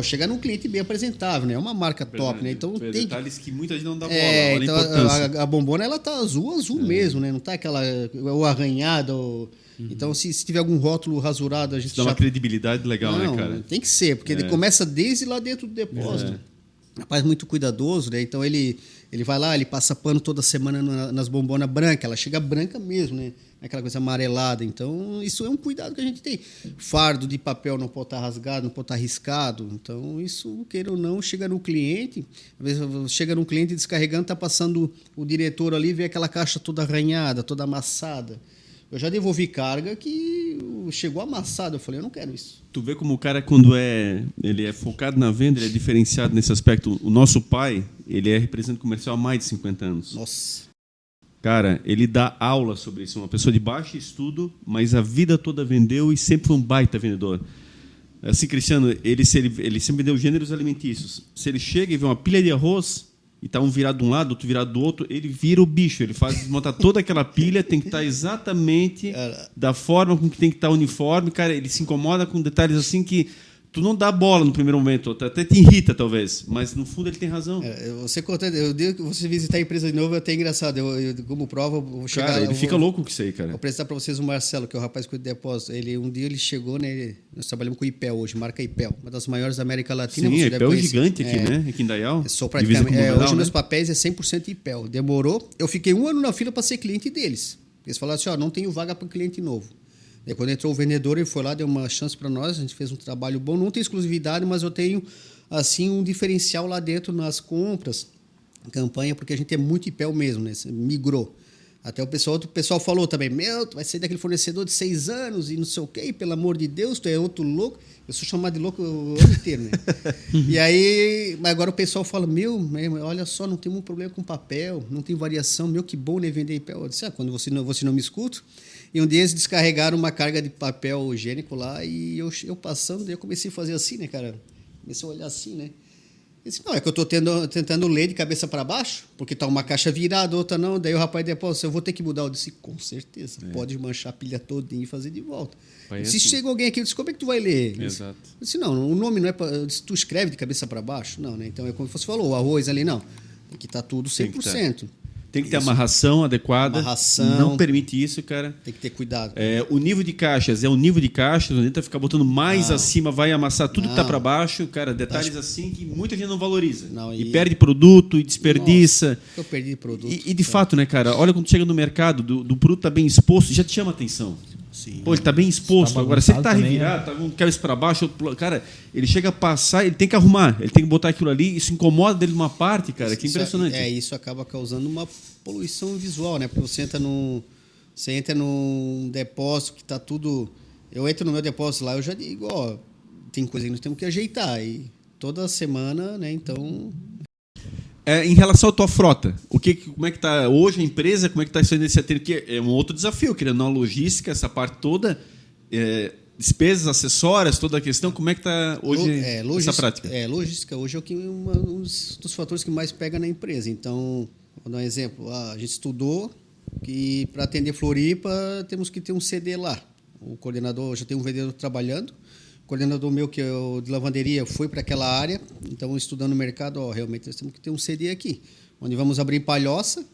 Speaker 5: Chegar num cliente bem apresentável, né? É uma marca top, né? Então tem
Speaker 1: detalhes que muita gente não dá bola. Olha
Speaker 5: então
Speaker 1: a importância.
Speaker 5: a bombona, ela tá azul mesmo, né? Não tá aquela o arranhado. Então, se tiver algum rótulo rasurado, a gente
Speaker 1: dá uma credibilidade legal,
Speaker 5: não,
Speaker 1: né, cara?
Speaker 5: Tem que ser, porque ele começa desde lá dentro do depósito. Rapaz muito cuidadoso, né? Então ele vai lá, ele passa pano toda semana nas bombonas brancas, ela chega branca mesmo, né? Aquela coisa amarelada. Então, isso é um cuidado que a gente tem. Fardo de papel não pode estar rasgado, não pode estar riscado. Então, isso, queira ou não, chega no cliente. Às vezes chega num cliente descarregando, está passando o diretor ali, vê aquela caixa toda arranhada, toda amassada. Eu já devolvi carga que chegou amassado. Eu falei, eu não quero isso.
Speaker 1: Tu vê como o cara, quando ele é focado na venda, ele é diferenciado nesse aspecto. O nosso pai, ele é representante comercial há mais de 50 anos.
Speaker 5: Nossa.
Speaker 1: Cara, ele dá aula sobre isso. Uma pessoa de baixo estudo, mas a vida toda vendeu e sempre foi um baita vendedor. Assim, Cristiano, ele sempre vendeu gêneros alimentícios. Se ele chega e vê uma pilha de arroz, e tá um virado de um lado, outro virado do outro, ele vira o bicho. Ele faz montar toda aquela pilha, tem que estar exatamente da forma com que tem que estar o uniforme. Cara, ele se incomoda com detalhes assim que tu não dá bola no primeiro momento, até te irrita, talvez, mas no fundo ele tem razão.
Speaker 5: Você contando, eu digo que você visitar a empresa de novo é até engraçado. Eu como prova, eu vou chegar.
Speaker 1: Cara, ele fica louco com isso aí, cara.
Speaker 5: Vou apresentar para vocês o Marcelo, que é o rapaz que cuida de depósito. Um dia ele chegou, né? Nós trabalhamos com o IPEL hoje, marca IPEL, uma das maiores da América Latina.
Speaker 1: Sim,
Speaker 5: você
Speaker 1: IPEL é gigante aqui, né? Aqui em Dayal.
Speaker 5: Sou praticamente. Hoje
Speaker 1: né?
Speaker 5: meus papéis é 100% IPEL. Demorou. Eu fiquei 1 ano na fila para ser cliente deles. Eles falaram assim: ó, não tenho vaga para cliente novo. E quando entrou o vendedor, ele foi lá, deu uma chance para nós, a gente fez um trabalho bom. Não tem exclusividade, mas eu tenho assim um diferencial lá dentro nas compras, campanha, porque a gente é muito IPEL mesmo, né? Migrou. Até o pessoal falou também: meu, tu vai sair daquele fornecedor de 6 anos e não sei o quê, pelo amor de Deus, tu é outro louco. Eu sou chamado de louco o ano inteiro, né? E aí, mas agora o pessoal fala: meu, olha só, não tem um problema com papel, não tem variação, meu, que bom, né, vender IPEL. Eu disse: quando você não me escuta. E um dia eles descarregaram uma carga de papel higiênico lá e eu passando, daí eu comecei a fazer assim, né, cara? Comecei a olhar assim, né? Eu disse: não, é que eu tô tentando ler de cabeça para baixo, porque tá uma caixa virada, outra não. Daí o rapaz depois: eu vou ter que mudar. Eu disse: com certeza, pode manchar a pilha todinha e fazer de volta. Se chega alguém aqui, eu disse: como é que tu vai ler?
Speaker 1: Exato.
Speaker 5: Eu disse: não, o nome não é para... Tu escreve de cabeça para baixo? Não, né? Então é como você falou, o arroz ali, não. Aqui tá tudo 100%.
Speaker 1: Tem que ter amarração adequada.
Speaker 5: Amarração.
Speaker 1: Não permite isso, cara.
Speaker 5: Tem que ter cuidado.
Speaker 1: O nível de caixas é o nível de caixa, não tenta ficar botando mais acima, vai amassar tudo que tá para baixo. Cara, detalhes assim que muita gente não valoriza. E perde produto, e desperdiça.
Speaker 5: Nossa, eu perdi produto.
Speaker 1: E de fato, né, cara, olha quando chega no mercado, do produto tá bem exposto, já te chama atenção.
Speaker 5: Sim.
Speaker 1: Pô, ele tá bem exposto.
Speaker 4: Tá
Speaker 1: Agora, se ele tá
Speaker 4: também,
Speaker 1: revirado, tá um cabeça para baixo, outro, cara, ele chega a passar, ele tem que arrumar, ele tem que botar aquilo ali, isso incomoda dele numa parte, cara, que impressionante.
Speaker 5: Isso acaba causando uma poluição visual, né? Porque você entra num depósito que tá tudo... Eu entro no meu depósito lá, eu já digo: ó, tem coisa que nós temos que ajeitar. E toda semana, né, então...
Speaker 1: Em relação à tua frota, como é que está hoje a empresa, como é que está isso aí nesse ateliê? Que é um outro desafio, querendo a logística, essa parte toda, despesas acessórias, toda a questão, como é que está hoje essa prática?
Speaker 5: Logística hoje é um dos fatores que mais pega na empresa. Então, vou dar um exemplo: a gente estudou que para atender Floripa temos que ter um CD lá. O coordenador, já tem um vendedor trabalhando. O coordenador meu, que é o de lavanderia, foi para aquela área. Então, estudando o mercado, realmente nós temos que ter um CD aqui, onde vamos abrir em Palhoça,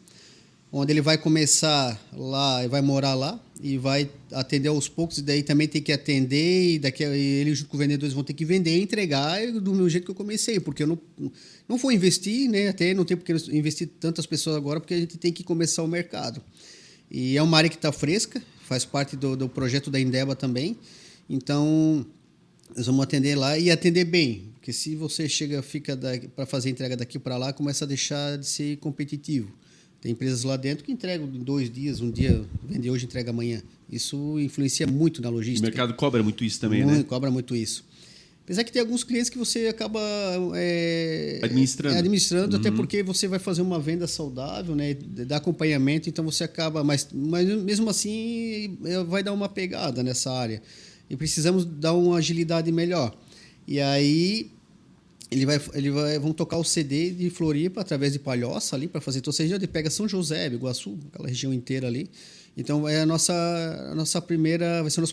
Speaker 5: onde ele vai começar lá, vai morar lá e vai atender aos poucos. E daí também tem que atender, e ele junto com os vendedores vão ter que vender e entregar do meu jeito que eu comecei, porque eu não vou investir, né? Até não tem porque investir tantas pessoas agora, porque a gente tem que começar o mercado. E é uma área que está fresca, faz parte do projeto da Indeba também. Então, nós vamos atender lá e atender bem, porque se você fica para fazer entrega daqui para lá, começa a deixar de ser competitivo. Tem empresas lá dentro que entregam em 2 dias, um dia vende hoje, entrega amanhã. Isso influencia muito na logística.
Speaker 1: O mercado cobra muito isso também, né?
Speaker 5: Cobra muito isso. Apesar que tem alguns clientes que você acaba
Speaker 1: administrando,
Speaker 5: até porque você vai fazer uma venda saudável, né? Dá acompanhamento, então você acaba... Mas mesmo assim, vai dar uma pegada nessa área. E precisamos dar uma agilidade melhor. E aí, vão tocar o CD de Floripa através de Palhoça ali para fazer. Então, seja ele pega São José, Iguaçu, aquela região inteira ali. Então, vai ser o nosso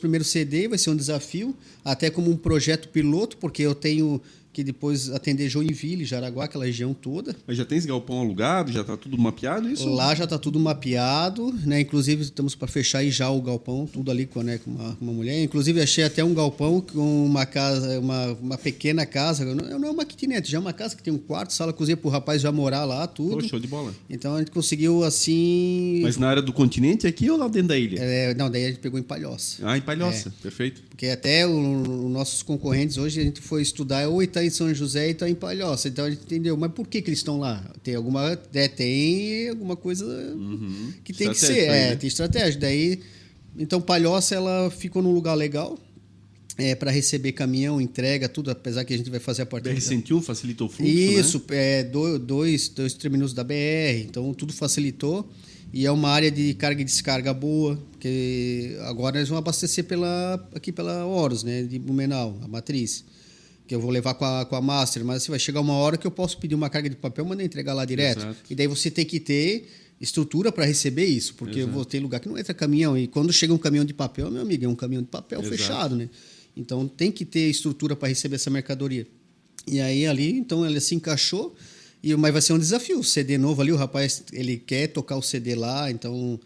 Speaker 5: primeiro CD, vai ser um desafio, até como um projeto piloto, porque eu tenho que depois atender Joinville, Jaraguá, aquela região toda.
Speaker 1: Mas já tens galpão alugado, já está tudo mapeado isso?
Speaker 5: Lá já está tudo mapeado, né? Inclusive estamos para fechar aí já o galpão, tudo ali com uma mulher. Inclusive achei até um galpão com uma casa, uma pequena casa, não é uma kitnet, já é uma casa que tem um quarto, sala, cozinha para o rapaz já morar lá, tudo.
Speaker 1: Pô, show de bola.
Speaker 5: Então a gente conseguiu assim...
Speaker 1: Mas na área do continente aqui ou lá dentro da ilha?
Speaker 5: Não, daí a gente pegou em Palhoça.
Speaker 1: Em Palhoça, perfeito.
Speaker 5: Porque até os nossos concorrentes hoje a gente foi estudar, ou está em São José e está em Palhoça. Então a gente entendeu, mas por que eles estão lá? Tem alguma coisa que tem que ser.
Speaker 1: Né?
Speaker 5: Tem estratégia. Daí, então Palhoça ela ficou num lugar legal para receber caminhão, entrega, tudo, apesar que a gente vai fazer a partir...
Speaker 1: BR-101 facilitou o fluxo,
Speaker 5: Isso,
Speaker 1: né?
Speaker 5: dois terminais da BR, então tudo facilitou. E é uma área de carga e descarga boa, porque agora eles vão abastecer aqui pela Horus, né, de Blumenau, a matriz. que eu vou levar com a master, mas assim, vai chegar uma hora que eu posso pedir uma carga de papel, mandar entregar lá direto.
Speaker 1: Exato.
Speaker 5: E daí você tem que ter estrutura para receber isso, porque eu vou ter lugar que não entra caminhão. E quando chega um caminhão de papel, meu amigo, é um caminhão de papel fechado, né? Então tem que ter estrutura para receber essa mercadoria. E aí ali, então ele se encaixou, mas vai ser um desafio. O CD novo ali, o rapaz, ele quer tocar o CD lá, então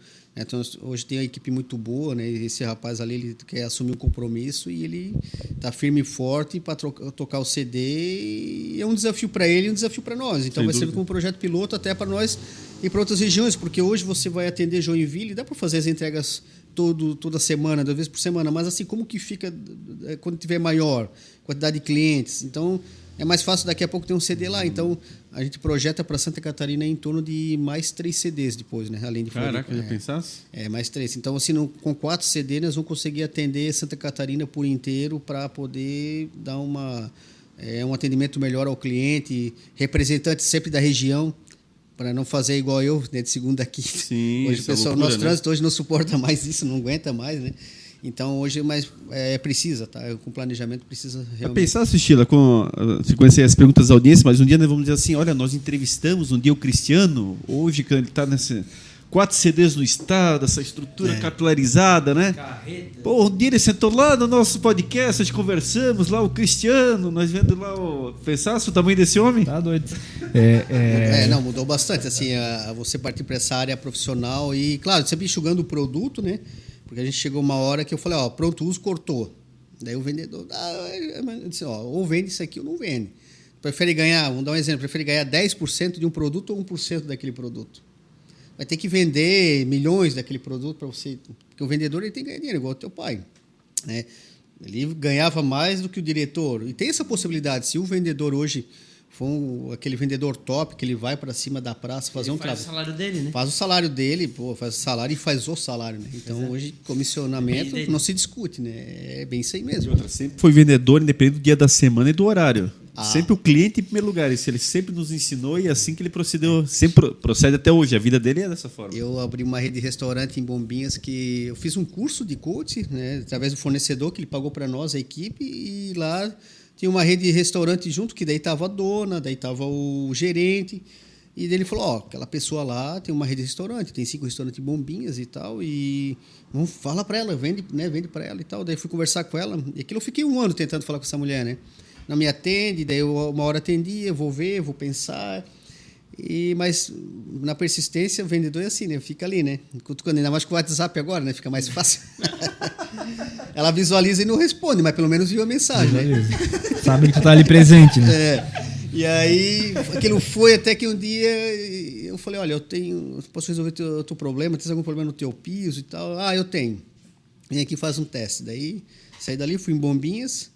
Speaker 5: hoje tem uma equipe muito boa, né? Esse rapaz ali, ele quer assumir um compromisso e ele tá firme e forte para tocar o CD, e é um desafio para ele e um desafio para nós. Então vai ser como um projeto piloto até para nós e para outras regiões, porque hoje você vai atender Joinville, dá para fazer as entregas toda semana, 2 vezes por semana, mas assim, como que fica quando tiver maior quantidade de clientes? Então é mais fácil, daqui a pouco ter um CD lá. Então, a gente projeta para Santa Catarina em torno de mais 3 CDs depois, né? Além de Floripa.
Speaker 1: Caraca, já pensasse?
Speaker 5: Mais 3. Então, assim, com 4 CDs, nós vamos conseguir atender Santa Catarina por inteiro para poder dar um atendimento melhor ao cliente, representante sempre da região, para não fazer igual eu, né, de segunda a quinta.
Speaker 1: Sim,
Speaker 5: hoje o pessoal,
Speaker 1: loucura,
Speaker 5: nosso trânsito hoje não suporta mais isso, não aguenta mais, né? Então, hoje precisa, tá? Com planejamento precisa realmente...
Speaker 1: Pensar, Sheila, você conhecer as perguntas da audiência, mas um dia nós vamos dizer assim, olha, nós entrevistamos um dia o Cristiano, hoje que ele está nesse 4 CDs no estado, essa estrutura capilarizada, né?
Speaker 2: Carreta.
Speaker 1: Pô, um dia ele sentou lá no nosso podcast, nós conversamos lá, o Cristiano, nós vendo lá pensasse o tamanho desse homem?
Speaker 4: Tá doido.
Speaker 5: Não, mudou bastante, assim, você partir para essa área profissional e, claro, sempre enxugando o produto, né? Porque a gente chegou uma hora que eu falei, pronto uso, cortou. Daí o vendedor, eu disse, ou vende isso aqui ou não vende. Prefere ganhar, vamos dar um exemplo, prefere ganhar 10% de um produto ou 1% daquele produto. Vai ter que vender milhões daquele produto para você, porque o vendedor ele tem que ganhar dinheiro, igual o teu pai, né? Ele ganhava mais do que o diretor. E tem essa possibilidade, se o vendedor hoje for aquele vendedor top, que ele vai para cima da praça fazer trabalho.
Speaker 2: Faz o salário dele, né?
Speaker 5: Faz o salário dele, faz o salário e faz o salário, né? Então, hoje, comissionamento não se discute, né? É bem isso aí mesmo.
Speaker 1: Sempre foi vendedor, independente do dia da semana e do horário. Sempre o cliente em primeiro lugar. Isso ele sempre nos ensinou e é assim que ele sempre procede até hoje. A vida dele é dessa forma.
Speaker 5: Eu abri uma rede de restaurante em Bombinhas que eu fiz um curso de coach, né? Através do fornecedor que ele pagou para nós, a equipe, e lá tinha uma rede de restaurante junto, que daí estava a dona, daí estava o gerente. E daí ele falou, aquela pessoa lá tem uma rede de restaurante, tem 5 restaurantes em Bombinhas e tal, e fala para ela, vende para ela e tal. Daí fui conversar com ela, e aquilo eu fiquei 1 ano tentando falar com essa mulher, né? Não me atende, daí eu uma hora atendia, vou ver, vou pensar. Mas na persistência, o vendedor é assim, né? Fica ali, né? Ainda mais com o WhatsApp agora, né? Fica mais fácil. Ela visualiza e não responde, mas pelo menos viu a mensagem, né?
Speaker 4: Sabe que tu tá ali presente, né?
Speaker 5: E aí, aquilo foi até que um dia eu falei, olha, posso resolver o teu problema? Tem algum problema no teu piso e tal? Eu tenho. Vem aqui e faz um teste. Daí, saí dali, fui em Bombinhas.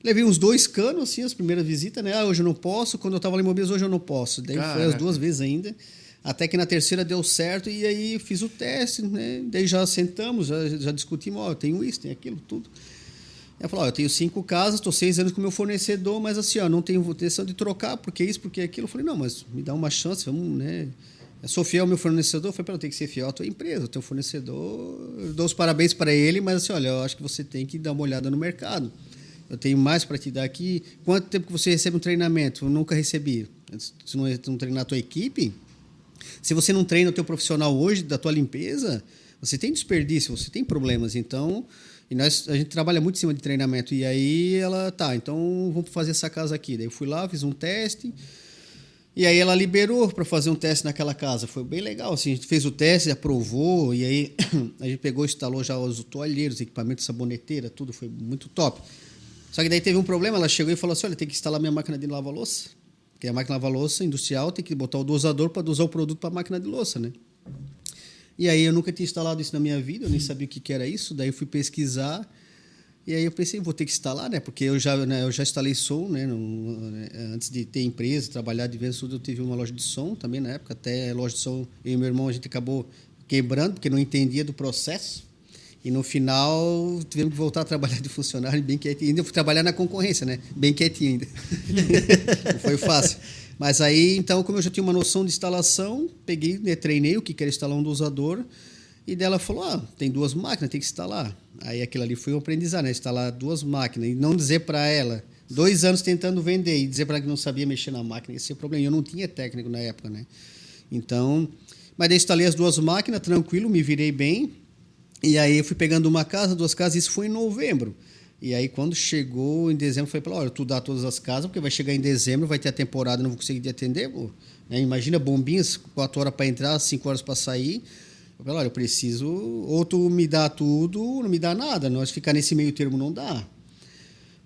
Speaker 5: Levei uns 2 canos, assim, as primeiras visitas, né? Hoje eu não posso. Quando eu estava lá em Bombinhas, hoje eu não posso. Daí foi as 2 vezes ainda. Até que na terceira deu certo e aí fiz o teste, né? Daí já sentamos, já discutimos, eu tenho isso, tem aquilo, tudo. Ela falou, eu tenho 5 casas, estou 6 anos com o meu fornecedor, mas assim, não tenho intenção de trocar, porque isso, porque aquilo. Eu falei, não, mas me dá uma chance, vamos, né? Eu sou fiel ao meu fornecedor. Eu falei, eu tenho que ser fiel à tua empresa, ao teu fornecedor. Eu dou os parabéns para ele, mas assim, olha, eu acho que você tem que dar uma olhada no mercado. Eu tenho mais para te dar aqui. Quanto tempo que você recebe um treinamento? Eu nunca recebi. Se não treinar a tua equipe, se você não treina o teu profissional hoje da tua limpeza, você tem desperdício, você tem problemas. Então, a gente trabalha muito em cima de treinamento. E aí ela, então vamos fazer essa casa aqui. Daí eu fui lá, fiz um teste. E aí ela liberou para fazer um teste naquela casa. Foi bem legal, assim, a gente fez o teste, aprovou, e aí a gente pegou e instalou já os toalheiros, equipamento, saboneteira, tudo, foi muito top. Só que daí teve um problema, ela chegou e falou assim, olha, tem que instalar minha máquina de lavar louça, porque a máquina de lavar louça industrial tem que botar o dosador para dosar o produto para a máquina de louça, né? E aí eu nunca tinha instalado isso na minha vida, eu nem sabia o que era isso, daí eu fui pesquisar, e aí eu pensei, vou ter que instalar, né? Porque eu já instalei som, né? Antes de ter empresa, trabalhar de vendas, eu tive uma loja de som também na época, até loja de som, eu e meu irmão, a gente acabou quebrando, porque não entendia do processo. E no final, tivemos que voltar a trabalhar de funcionário bem quietinho. Ainda fui trabalhar na concorrência, né? Bem quietinho ainda. Não foi fácil. Mas aí, então, como eu já tinha uma noção de instalação, peguei, né, treinei o que era instalar um dosador. E dela falou, tem 2 máquinas, tem que instalar. Aí aquilo ali foi um aprendizado, né? Instalar 2 máquinas. E não dizer para ela, 2 anos tentando vender e dizer para ela que não sabia mexer na máquina, esse é o problema. Eu não tinha técnico na época, né? Então, mas daí instalei as 2 máquinas, tranquilo, me virei bem. E aí eu fui pegando uma casa, 2 casas, isso foi em novembro. E aí quando chegou em dezembro, eu falei para ela, olha, tu dá todas as casas, porque vai chegar em dezembro, vai ter a temporada, não vou conseguir te atender, pô. Imagina bombinhas, 4 horas para entrar, 5 horas para sair. Eu falei, olha, eu preciso, ou tu me dá tudo, ou não me dá nada, nós ficar nesse meio termo não dá.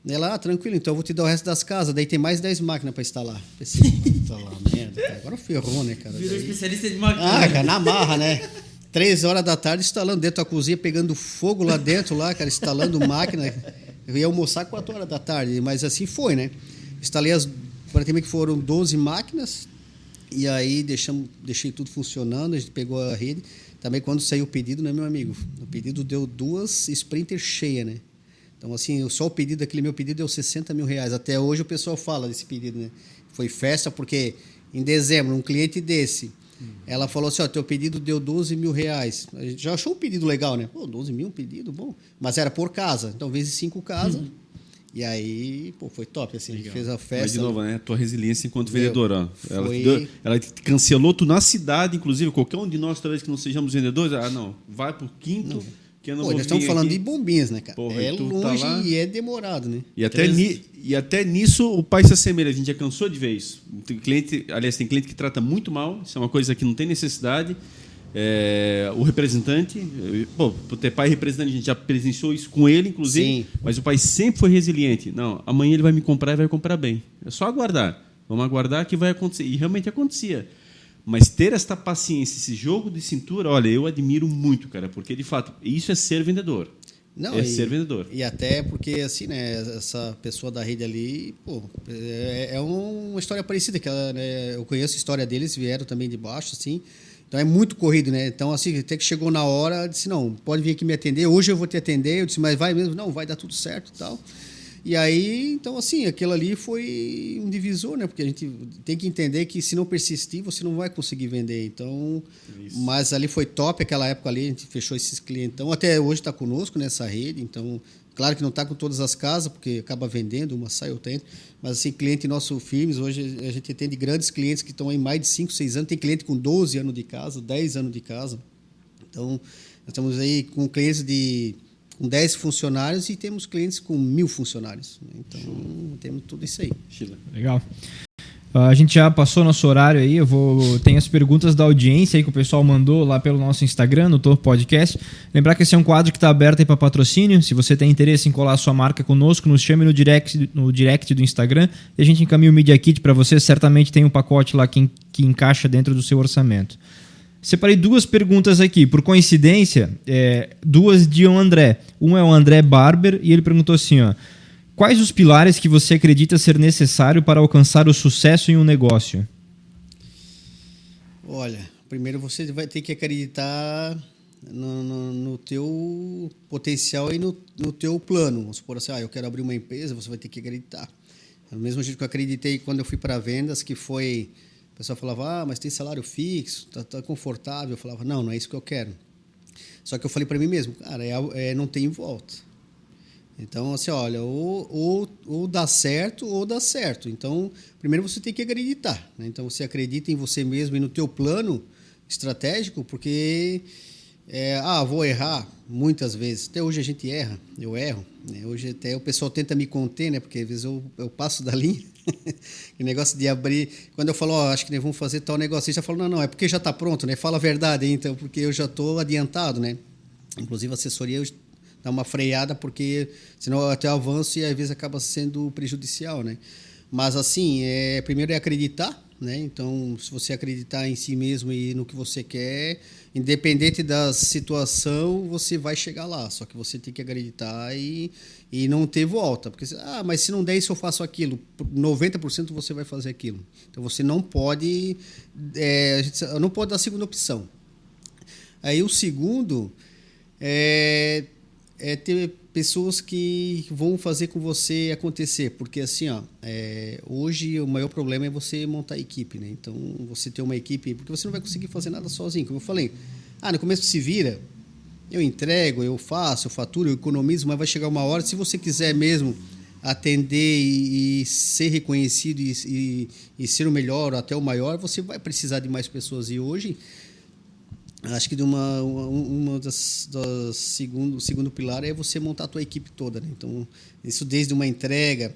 Speaker 5: Ela, tranquilo, então eu vou te dar o resto das casas, daí tem mais 10 máquinas para instalar. Pensei, puta lá, merda, cara. Agora ferrou, né, cara?
Speaker 2: Virou especialista de máquina.
Speaker 5: Cara, na marra, né? 3 horas da tarde instalando dentro da cozinha, pegando fogo lá dentro, lá, cara, instalando máquina. Eu ia almoçar 4 horas da tarde, mas assim foi, né? Instalei praticamente foram 12 máquinas, e aí deixei tudo funcionando, a gente pegou a rede. Também quando saiu o pedido, né, meu amigo? O pedido deu 2 Sprinter cheias, né? Então, assim, só o pedido, aquele meu pedido deu R$60 mil. Até hoje o pessoal fala desse pedido, né? Foi festa, porque em dezembro, um cliente desse, ela falou assim, ó, teu pedido deu R$12 mil. A gente já achou um pedido legal, né? Pô, 12 mil, um pedido bom. Mas era por casa, então vezes 5 casas. E aí, pô, foi top, assim, legal. A gente fez a festa.
Speaker 1: Mas de novo, né? Tua resiliência enquanto vendedora.
Speaker 5: Foi...
Speaker 1: Ela cancelou tu na cidade, inclusive, qualquer um de nós, talvez que não sejamos vendedores, não, vai pro quinto...
Speaker 5: Não. Pô, nós estamos falando de bombinhas, né, cara?
Speaker 1: Porra,
Speaker 5: é longe tá e é demorado, né?
Speaker 1: E até nisso o pai se assemelha. A gente já cansou de ver isso. Tem cliente que trata muito mal. Isso é uma coisa que não tem necessidade. O representante... Pô, por ter pai representante, a gente já presenciou isso com ele, inclusive.
Speaker 5: Sim.
Speaker 1: Mas o pai sempre foi resiliente. Não, amanhã ele vai me comprar e vai comprar bem. É só aguardar. Vamos aguardar que vai acontecer. E realmente acontecia. Mas ter esta paciência, esse jogo de cintura, olha, eu admiro muito, cara, porque de fato isso é ser vendedor. Ser vendedor.
Speaker 5: E até porque, assim, né, essa pessoa da rede ali, pô, é uma história parecida, que ela, né, eu conheço a história deles, vieram também de baixo, assim, então é muito corrido, né? Então, assim, até que chegou na hora, disse, não, pode vir aqui me atender, hoje eu vou te atender, eu disse, mas vai mesmo? Não, vai dar tudo certo e tal. E aí, então, assim, aquilo ali foi um divisor, né? Porque a gente tem que entender que se não persistir, você não vai conseguir vender. Então, mas ali foi top, aquela época ali, a gente fechou esses clientes. Então, até hoje está conosco nessa rede. Então, claro que não está com todas as casas, porque acaba vendendo, uma sai, outra entra. Mas, assim, cliente nosso firmes, hoje a gente atende grandes clientes que estão aí mais de 5, 6 anos. Tem cliente com 12 anos de casa, 10 anos de casa. Então, nós estamos aí com clientes com 10 funcionários e temos clientes com 1.000 funcionários. Então, temos tudo isso aí.
Speaker 4: Legal. A gente já passou nosso horário aí, tem as perguntas da audiência aí que o pessoal mandou lá pelo nosso Instagram, no Topo Podcast. Lembrar que esse é um quadro que está aberto aí para patrocínio. Se você tem interesse em colar a sua marca conosco, nos chame no direct do Instagram e a gente encaminha o Media Kit para você. Certamente tem um pacote lá que encaixa dentro do seu orçamento. Separei 2 perguntas aqui, por coincidência, 2 de um André. Um é o André Barber e ele perguntou assim, ó, quais os pilares que você acredita ser necessário para alcançar o sucesso em um negócio?
Speaker 5: Olha, primeiro você vai ter que acreditar no teu potencial e no teu plano. Vamos supor assim, eu quero abrir uma empresa, você vai ter que acreditar. Do mesmo jeito que eu acreditei quando eu fui para vendas, que foi... O pessoal falava, mas tem salário fixo, tá confortável. Eu falava, não é isso que eu quero. Só que eu falei para mim mesmo, cara, não tem volta. Então, assim, olha, ou dá certo ou dá certo. Então, primeiro você tem que acreditar, né? Então, você acredita em você mesmo e no teu plano estratégico, porque... vou errar muitas vezes. Até hoje a gente erra, eu erro. Né? Hoje até o pessoal tenta me conter, né? Porque às vezes eu passo da linha. O negócio de abrir... Quando eu falo, acho que nós vamos fazer tal negócio, você já falou, não, é porque já está pronto, né? Fala a verdade, então, porque eu já estou adiantado, né? Inclusive a assessoria dá uma freada, porque senão eu até avanço e às vezes acaba sendo prejudicial, né? Mas assim, primeiro é acreditar, né? Então, se você acreditar em si mesmo e no que você quer, independente da situação, você vai chegar lá. Só que você tem que acreditar e não ter volta. Porque, mas se não der isso, eu faço aquilo. 90% você vai fazer aquilo. Então, você não pode... não pode dar a segunda opção. Aí, o segundo é ter pessoas que vão fazer com você acontecer, porque assim, hoje o maior problema é você montar a equipe, né? Então, você ter uma equipe, porque você não vai conseguir fazer nada sozinho, como eu falei. No começo se vira, eu entrego, eu faço, eu faturo, eu economizo, mas vai chegar uma hora, se você quiser mesmo atender e ser reconhecido e ser o melhor, até o maior, você vai precisar de mais pessoas. E hoje, acho que uma das segundo pilar é você montar a tua equipe toda, né? Então, isso desde uma entrega,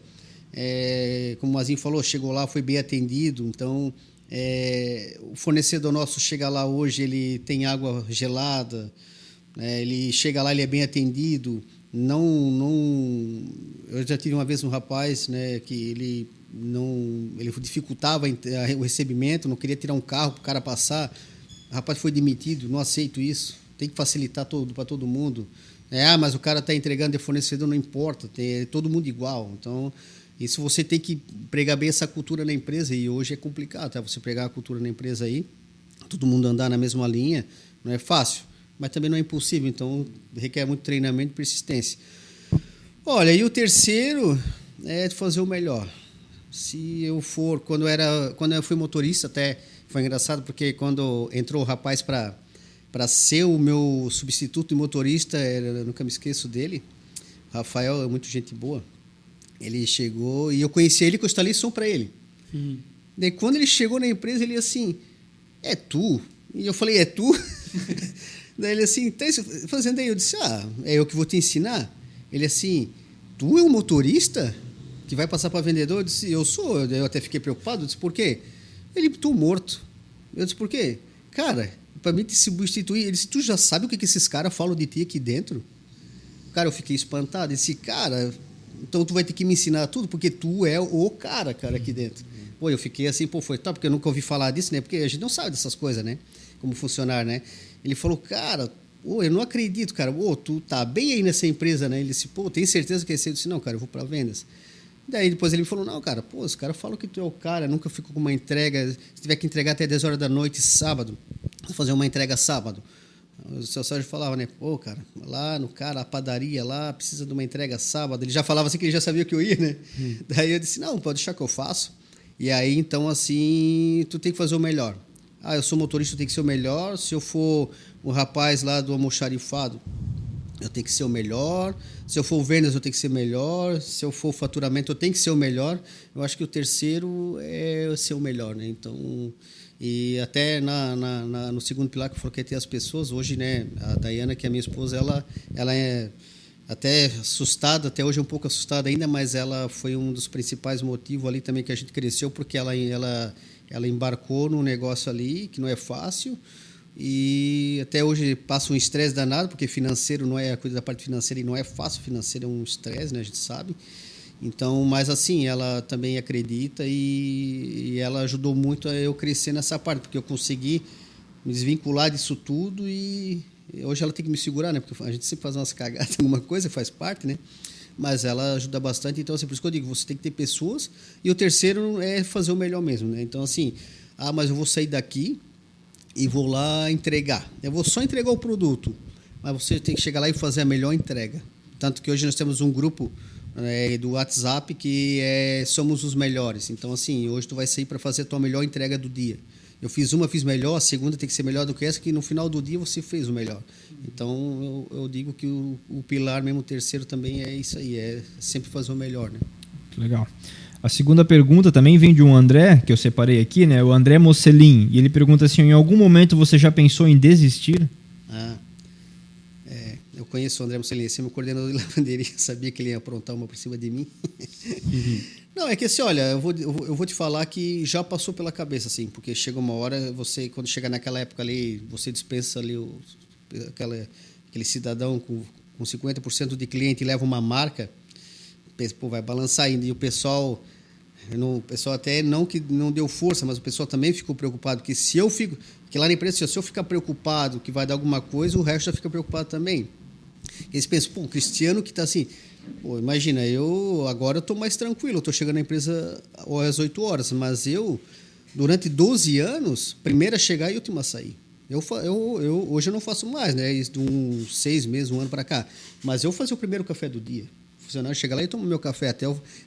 Speaker 5: como o Mazinho falou, chegou lá, foi bem atendido. Então, o fornecedor nosso chega lá hoje, ele tem água gelada, ele chega lá, ele é bem atendido. Eu já tive uma vez um rapaz, né, que ele dificultava o recebimento, não queria tirar um carro para o cara passar. O rapaz foi demitido, não aceito isso. Tem que facilitar para todo mundo. Mas o cara está entregando de fornecedor, não importa, é todo mundo igual. Então, isso você tem que pregar bem essa cultura na empresa, e hoje é complicado, tá? Você pregar a cultura na empresa aí, todo mundo andar na mesma linha, não é fácil, mas também não é impossível, então requer muito treinamento e persistência. Olha, e o terceiro é fazer o melhor. Se eu for, quando eu fui motorista, até foi engraçado, porque quando entrou o rapaz para ser o meu substituto de motorista, nunca me esqueço dele, Rafael é muito gente boa. Ele chegou e eu conheci ele, que eu instalei som para ele. Daí, quando ele chegou na empresa, ele assim, é tu? E eu falei, é tu? Daí ele assim, tá fazendo aí? Eu disse, é eu que vou te ensinar. Ele assim, tu é um motorista que vai passar para vendedor? Eu disse, eu sou. Eu até fiquei preocupado. Eu disse, por quê? Ele, tu morto. Eu disse, por quê? Cara, para mim te substituir. Ele disse, tu já sabe o que esses caras falam de ti aqui dentro? Cara, eu fiquei espantado. Ele disse, cara, então tu vai ter que me ensinar tudo, porque tu é o cara aqui dentro. Pô, eu fiquei assim, foi top, porque eu nunca ouvi falar disso, né? Porque a gente não sabe dessas coisas, né? Como funcionar, né? Ele falou, cara, eu não acredito, cara. Tu tá bem aí nessa empresa, né? Ele disse, tem certeza que é esse? Eu disse, não, cara, eu vou para vendas. Daí depois ele me falou, não, cara, os caras falam que tu é o cara, nunca fico com uma entrega, se tiver que entregar até 10 horas da noite, sábado, vou fazer uma entrega sábado. O seu Sérgio falava, né? Cara, lá no cara, a padaria lá, precisa de uma entrega sábado. Ele já falava assim que ele já sabia que eu ia, né? Daí eu disse, não, pode deixar que eu faço. E aí, então, assim, tu tem que fazer o melhor. Eu sou motorista, eu tenho que ser o melhor. Se eu for o rapaz lá do almoxarifado, eu tenho que ser o melhor. Se eu for o vendas, eu tenho que ser melhor. Se eu for o faturamento, eu tenho que ser o melhor. Eu acho que o terceiro é ser o melhor, né? Então, e até no segundo pilar que eu falei que é ter as pessoas, hoje, né, a Dayana, que é a minha esposa, ela é até assustada, até hoje é um pouco assustada ainda, mas ela foi um dos principais motivos ali também que a gente cresceu, porque ela embarcou num negócio ali que não é fácil, e até hoje passa um estresse danado, porque financeiro não é a coisa da parte financeira, e não é fácil, financeiro é um estresse, né, a gente sabe. Então, mas assim, ela também acredita e ela ajudou muito a eu crescer nessa parte, porque eu consegui me desvincular disso tudo, e hoje ela tem que me segurar, né? Porque a gente sempre faz umas cagadas, alguma coisa, faz parte, né? Mas ela ajuda bastante. Então, assim, por isso que eu digo, você tem que ter pessoas. E o terceiro é fazer o melhor mesmo, né? Então, assim, mas eu vou sair daqui e vou lá entregar. Eu vou só entregar o produto, mas você tem que chegar lá e fazer a melhor entrega. Tanto que hoje nós temos um grupo do WhatsApp que somos os melhores. Então, assim, hoje tu vai sair para fazer a tua melhor entrega do dia. Eu fiz melhor, a segunda tem que ser melhor do que essa, que no final do dia você fez o melhor. Então, eu digo que o pilar mesmo, o terceiro também é isso aí, é sempre fazer o melhor, né?
Speaker 4: Legal. A segunda pergunta também vem de um André, que eu separei aqui, né? O André Mocelin. E ele pergunta assim, em algum momento você já pensou em desistir?
Speaker 5: Eu conheço o André Mocelin, esse é meu coordenador de lavanderia, sabia que ele ia aprontar uma por cima de mim. Não, é que assim, olha, eu vou te falar que já passou pela cabeça, assim, porque chega uma hora, quando chega naquela época ali, você dispensa ali aquele cidadão com 50% de cliente e leva uma marca, vai balançar ainda, e o pessoal até não que não deu força, mas o pessoal também ficou preocupado, que lá na empresa, se eu ficar preocupado que vai dar alguma coisa, o resto já fica preocupado também. Eles pensam, o Cristiano que está assim, imagina, agora eu estou mais tranquilo, eu estou chegando na empresa às 8 horas, mas durante 12 anos, primeiro a chegar e última a sair. Hoje eu não faço mais, né? De uns 6 meses, um ano para cá, mas eu fazia o primeiro café do dia. O funcionário chega lá e toma meu café.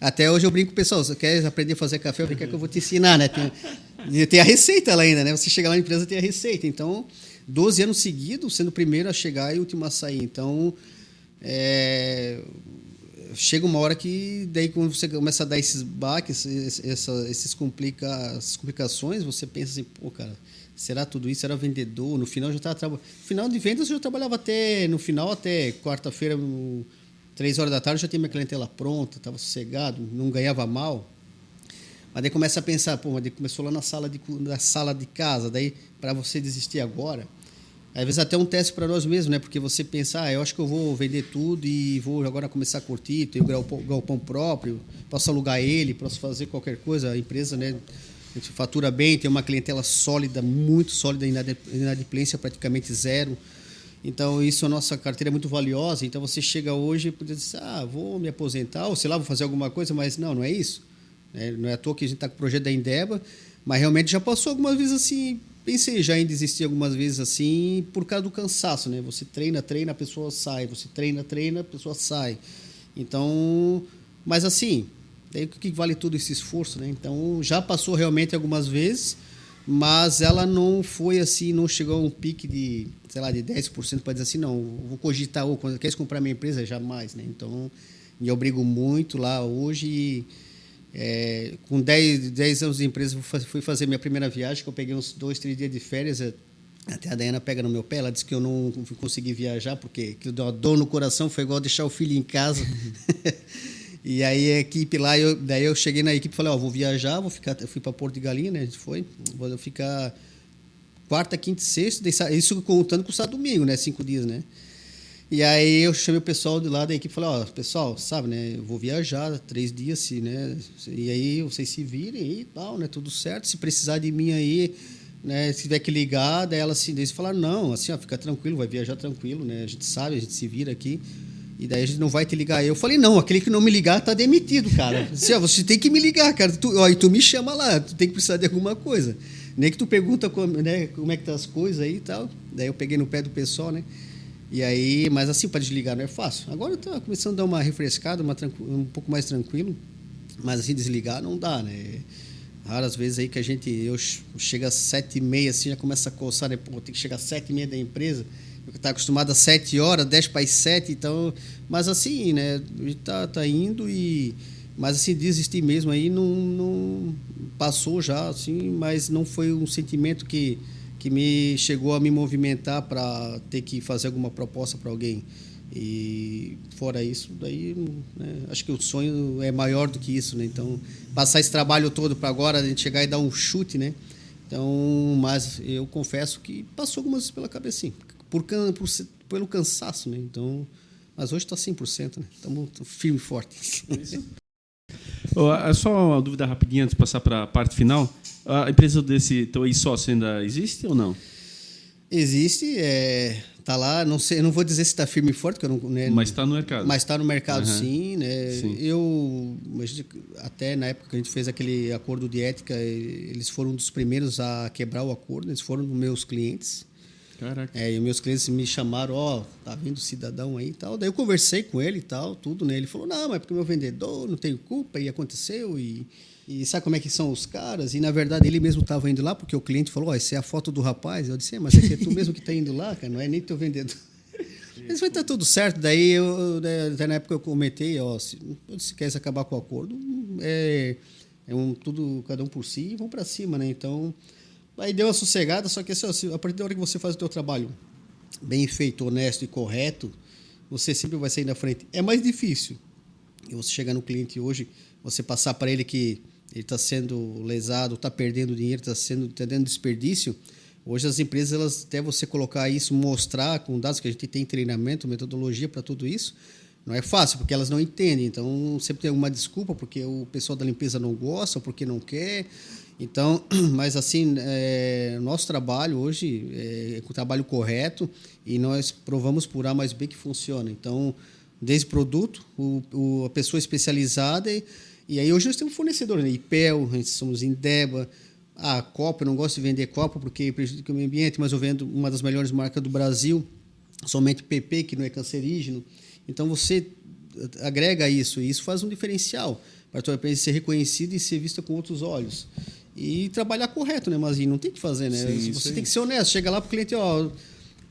Speaker 5: Até hoje eu brinco com o pessoal, você quer aprender a fazer café, eu vou te ensinar, né? Tem a receita lá ainda, né? Você chega lá na empresa, tem a receita. Então, 12 anos seguidos, sendo o primeiro a chegar e o último a sair. Então, chega uma hora que daí quando você começa a dar esses baques, essas complicações, você pensa assim, pô, cara, será tudo isso? Era vendedor? No final já estava final de vendas eu já trabalhava até quarta-feira, 3 horas da tarde, já tinha minha clientela pronta, estava sossegado, não ganhava mal. Mas daí começa a pensar, pô, mas daí começou lá na sala de casa, daí para você desistir agora, às vezes até um teste para nós mesmos, né? Porque você pensa, eu acho que eu vou vender tudo e vou agora começar a curtir, tenho o galpão próprio, posso alugar ele, posso fazer qualquer coisa, a empresa, né? A gente fatura bem, tem uma clientela sólida, muito sólida, inadimplência praticamente zero. Então, isso, a nossa carteira é muito valiosa. Então, você chega hoje e pode dizer, vou me aposentar, ou sei lá, vou fazer alguma coisa, mas não é isso. Não é à toa que a gente está com o projeto da Indeba, mas realmente já passou algumas vezes assim, pensei já em desistir algumas vezes assim, por causa do cansaço, né? Você treina, a pessoa sai, você treina, a pessoa sai. Então, mas assim, daí o que vale todo esse esforço, né? Então, já passou realmente algumas vezes, mas ela não foi assim, não chegou a um pique de, sei lá, de 10% para dizer assim, não, vou cogitar, ou quando queres comprar minha empresa, jamais, né? Então, eu brigo muito lá hoje. Com 10 anos de empresa, fui fazer minha primeira viagem, que eu peguei uns 2, 3 dias de férias. Até a Dayana pega no meu pé, ela disse que eu não consegui viajar, porque que deu uma dor no coração, foi igual deixar o filho em casa. E aí a equipe lá, daí eu cheguei na equipe e falei, vou viajar, eu fui para Porto de Galinha, né? A gente foi, vou ficar quarta, quinta e sexta, isso contando com o sábado e domingo, né? 5 dias, né? E aí eu chamei o pessoal de lá da equipe e falei, pessoal, sabe, né? Eu vou viajar 3 dias, né? E aí vocês se virem aí e tal, né? Tudo certo. Se precisar de mim aí, né? Se tiver que ligar, daí eles falaram, não, assim, fica tranquilo, vai viajar tranquilo, né? A gente sabe, a gente se vira aqui. E daí a gente não vai te ligar. Eu falei, não, aquele que não me ligar tá demitido, cara. Assim, você tem que me ligar, cara. E tu me chama lá, tu tem que precisar de alguma coisa. Nem que tu pergunta como é que tá as coisas aí e tal. Daí eu peguei no pé do pessoal, né? E aí, mas assim, para desligar não é fácil. Agora tá começando a dar uma refrescada, um pouco mais tranquilo, mas assim, desligar não dá, né? Raras vezes aí que eu chego às 7h30, assim, já começa a coçar, né? Pô, tem que chegar às 7h30 da empresa, eu estava acostumado às 7 horas, 10 para as 7, então... Mas assim, né? A gente tá indo e... Mas assim, desistir mesmo aí não passou já, assim, mas não foi um sentimento que me chegou a me movimentar para ter que fazer alguma proposta para alguém. E fora isso, daí, né, acho que o sonho é maior do que isso, né? Então, passar esse trabalho todo para agora, a gente chegar e dar um chute, né? Então, mas eu confesso que passou algumas vezes pela cabeça, sim, pelo cansaço, né? Então, mas hoje está 100%, né? Estamos firme e forte.
Speaker 1: Só uma dúvida rapidinha antes de passar para a parte final. A empresa desse teu ex-sócio ainda existe ou não?
Speaker 5: Existe, tá lá, não sei, eu não vou dizer se está firme e forte, porque eu não, né,
Speaker 1: mas está no mercado.
Speaker 5: Mas está no mercado, sim, né?
Speaker 1: Sim.
Speaker 5: Até na época que a gente fez aquele acordo de ética, eles foram um dos primeiros a quebrar o acordo, eles foram meus clientes.
Speaker 1: Caraca.
Speaker 5: E os meus clientes me chamaram, tá vindo cidadão aí e tal. Daí eu conversei com ele e tal, tudo, né? Ele falou, não, mas é porque o meu vendedor, não tenho culpa, e aconteceu, e sabe como é que são os caras? E, na verdade, ele mesmo estava indo lá, porque o cliente falou, essa é a foto do rapaz. Eu disse, mas é tu mesmo que está indo lá, cara, não é nem teu vendedor. Mas vai estar tudo certo. Daí, até na época eu comentei, se queres acabar com o acordo, tudo, cada um por si, e vão para cima, né? Então, aí deu uma sossegada, só que assim, a partir da hora que você faz o teu trabalho bem feito, honesto e correto, você sempre vai sair na frente. É mais difícil. E você chegar no cliente hoje, você passar para ele que ele está sendo lesado, está perdendo dinheiro, está tendo desperdício. Hoje as empresas, elas, até você colocar isso, mostrar com dados que a gente tem treinamento, metodologia para tudo isso, não é fácil, porque elas não entendem. Então, sempre tem alguma desculpa, porque o pessoal da limpeza não gosta, ou porque não quer. Então, mas assim, nosso trabalho hoje é o trabalho correto e nós provamos por A mais B que funciona. Então, desde produto, a pessoa especializada e aí hoje nós temos fornecedores, né? IPEL, nós somos Indeba, copo, eu não gosto de vender copo porque prejudica o meio ambiente, mas eu vendo uma das melhores marcas do Brasil, somente PP, que não é cancerígeno. Então, você agrega isso, e isso faz um diferencial para a tua empresa ser reconhecida e ser vista com outros olhos. E trabalhar correto, né, Mazinho? Não tem o que fazer, né?
Speaker 1: Sim,
Speaker 5: você tem que ser honesto. Chega lá para o cliente,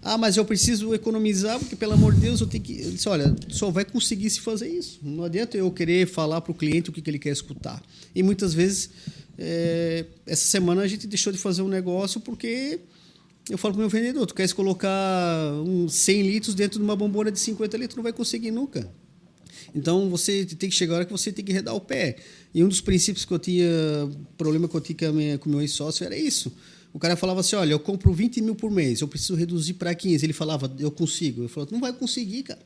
Speaker 5: Ah, mas eu preciso economizar, porque, pelo amor de Deus, eu tenho que... Eu disse, olha, só vai conseguir se fazer isso. Não adianta eu querer falar para o cliente o que ele quer escutar. E muitas vezes, essa semana a gente deixou de fazer um negócio porque eu falo para o meu vendedor, tu queres colocar 100 litros dentro de uma bombona de 50 litros, não vai conseguir nunca. Então, você tem que chegar a hora que você tem que redar o pé. E um dos princípios que eu tinha, problema que eu tinha com o meu ex-sócio era isso. O cara falava assim, olha, eu compro 20 mil por mês, eu preciso reduzir para 15. Ele falava, eu consigo. Eu falava, não vai conseguir, cara.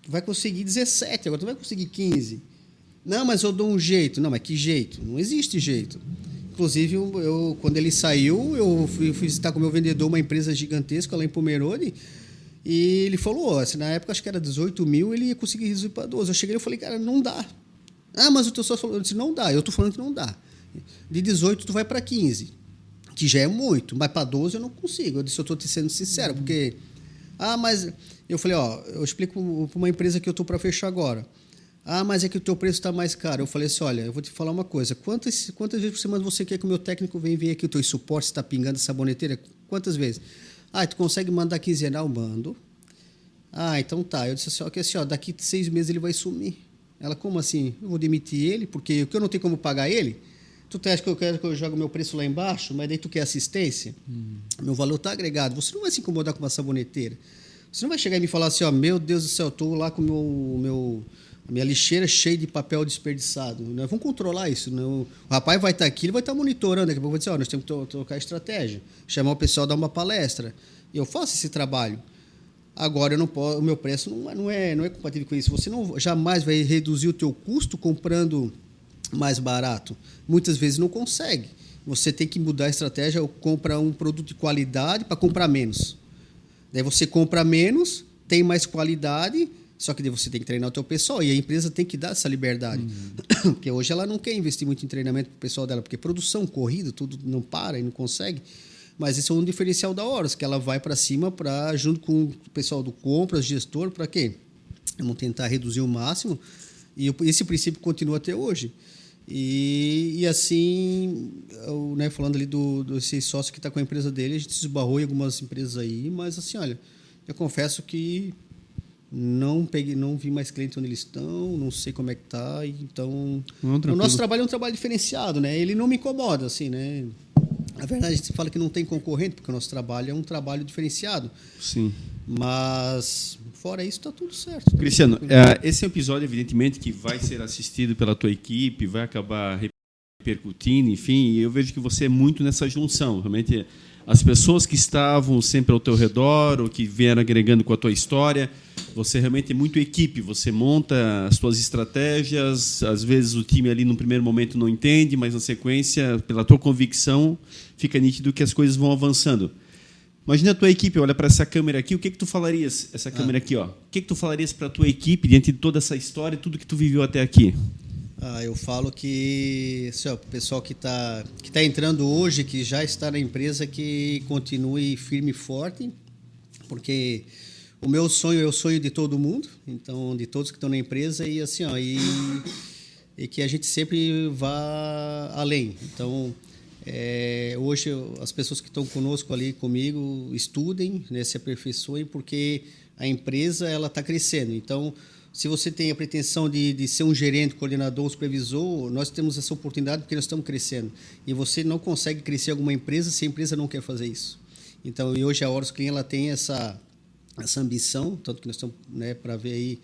Speaker 5: Tu vai conseguir 17, agora tu vai conseguir 15. Não, mas eu dou um jeito. Não, mas que jeito? Não existe jeito. Inclusive, quando ele saiu, eu fui visitar com o meu vendedor uma empresa gigantesca lá em Pomerode, e ele falou, assim, na época acho que era 18 mil, ele ia conseguir reduzir para 12. Eu cheguei e falei, cara, não dá. Ah, mas o teu sócio falou, eu disse, não dá, eu estou falando que não dá. De 18 tu vai para 15. Que já é muito, mas para 12 eu não consigo. Eu disse, eu estou te sendo sincero, porque... Ah, mas... Eu falei, eu explico para uma empresa que eu estou para fechar agora. Ah, mas é que o teu preço está mais caro. Eu falei assim, olha, eu vou te falar uma coisa. Quantas vezes por semana você quer que o meu técnico venha ver aqui o teu suporte, se está pingando essa saboneteira? Quantas vezes? Ah, tu consegue mandar quinzenal? Mando. Ah, então tá. Eu disse assim, daqui 6 meses ele vai sumir. Ela, como assim? Eu vou demitir ele, porque eu não tenho como pagar ele? Tu acha que eu quero que eu jogue meu preço lá embaixo, mas daí tu quer assistência? Meu valor está agregado. Você não vai se incomodar com uma saboneteira. Você não vai chegar e me falar assim, meu Deus do céu, eu estou lá com a minha lixeira cheia de papel desperdiçado. Nós vamos controlar isso. Não? O rapaz vai estar aqui, ele vai estar monitorando. Daqui a pouco vai dizer, nós temos que trocar estratégia. Chamar o pessoal a dar uma palestra. E eu faço esse trabalho. Agora, eu não posso, o meu preço não é compatível com isso. Você jamais vai reduzir o teu custo comprando mais barato. Muitas vezes não consegue. Você tem que mudar a estratégia ou comprar um produto de qualidade para comprar menos. Daí você compra menos, tem mais qualidade, só que daí você tem que treinar o teu pessoal e a empresa tem que dar essa liberdade. Porque hoje ela não quer investir muito em treinamento para o pessoal dela, porque produção, corrida, tudo não para e não consegue. Mas esse é um diferencial da Horus, que ela vai para cima junto com o pessoal do compras, gestor, para quê? Vamos tentar reduzir o máximo e esse princípio continua até hoje. E assim, falando ali desse sócio que está com a empresa dele, a gente se esbarrou em algumas empresas aí, mas assim, olha, eu confesso que não vi mais clientes onde eles estão, não sei como é que tá, então o nosso trabalho é um trabalho diferenciado, né? Ele não me incomoda, assim, né? Na verdade, a gente fala que não tem concorrente, porque o nosso trabalho é um trabalho diferenciado.
Speaker 1: Sim.
Speaker 5: Mas, fora isso, está tudo certo.
Speaker 1: Cristiano, esse é um episódio, evidentemente, que vai ser assistido pela tua equipe, vai acabar repercutindo, enfim, e eu vejo que você é muito nessa junção. Realmente, as pessoas que estavam sempre ao teu redor, ou que vieram agregando com a tua história, você realmente é muito equipe, você monta as tuas estratégias, às vezes o time ali no primeiro momento não entende, mas na sequência, pela tua convicção, fica nítido que as coisas vão avançando. Imagina a tua equipe, olha para essa câmera aqui, o que tu falarias, essa câmera aqui, ó, o que tu falarias para a tua equipe diante de toda essa história e tudo que tu viveu até aqui?
Speaker 5: Eu falo que o pessoal que tá entrando hoje, que já está na empresa, que continue firme e forte, porque o meu sonho é o sonho de todo mundo, então de todos que estão na empresa, e assim, e que a gente sempre vá além. Então, hoje as pessoas que estão conosco ali comigo estudem, né, se aperfeiçoem, porque a empresa ela está crescendo. Então, se você tem a pretensão de ser um gerente, coordenador, supervisor, nós temos essa oportunidade porque nós estamos crescendo. E você não consegue crescer alguma empresa se a empresa não quer fazer isso. Então, e hoje a Horus Clean ela tem essa ambição, tanto que nós estamos, né, para ver aí,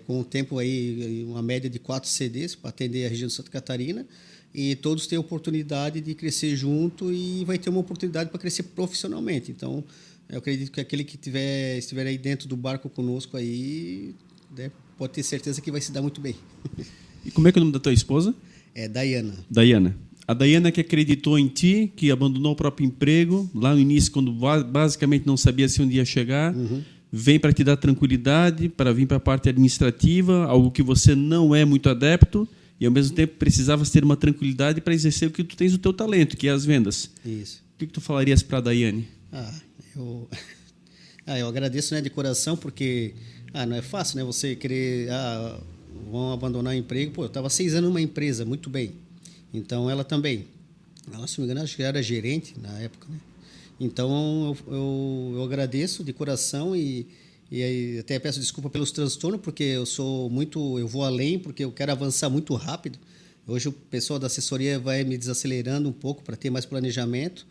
Speaker 5: com o tempo aí, uma média de 4 CDs para atender a região de Santa Catarina, e todos têm a oportunidade de crescer junto e vai ter uma oportunidade para crescer profissionalmente. Então, eu acredito que aquele que estiver aí dentro do barco conosco aí, né, pode ter certeza que vai se dar muito bem.
Speaker 1: E como é que é o nome da tua esposa?
Speaker 5: É Dayana.
Speaker 1: Dayana. A Dayana que acreditou em ti, que abandonou o próprio emprego, lá no início, quando basicamente não sabia se um dia ia chegar, vem para te dar tranquilidade, para vir para a parte administrativa, algo que você não é muito adepto, e ao mesmo tempo precisavas ter uma tranquilidade para exercer o que tu tens, o teu talento, que é as vendas.
Speaker 5: Isso.
Speaker 1: O que tu falarias para a Dayane?
Speaker 5: Eu agradeço, né, de coração, porque não é fácil, né, você querer vão abandonar o emprego. Pô, eu estava 6 anos numa empresa, muito bem. Então, ela também. Ela, se não me engano, acho que era gerente na época, né? Então, eu agradeço de coração e aí até peço desculpa pelos transtornos, porque eu vou além, porque eu quero avançar muito rápido. Hoje o pessoal da assessoria vai me desacelerando um pouco para ter mais planejamento.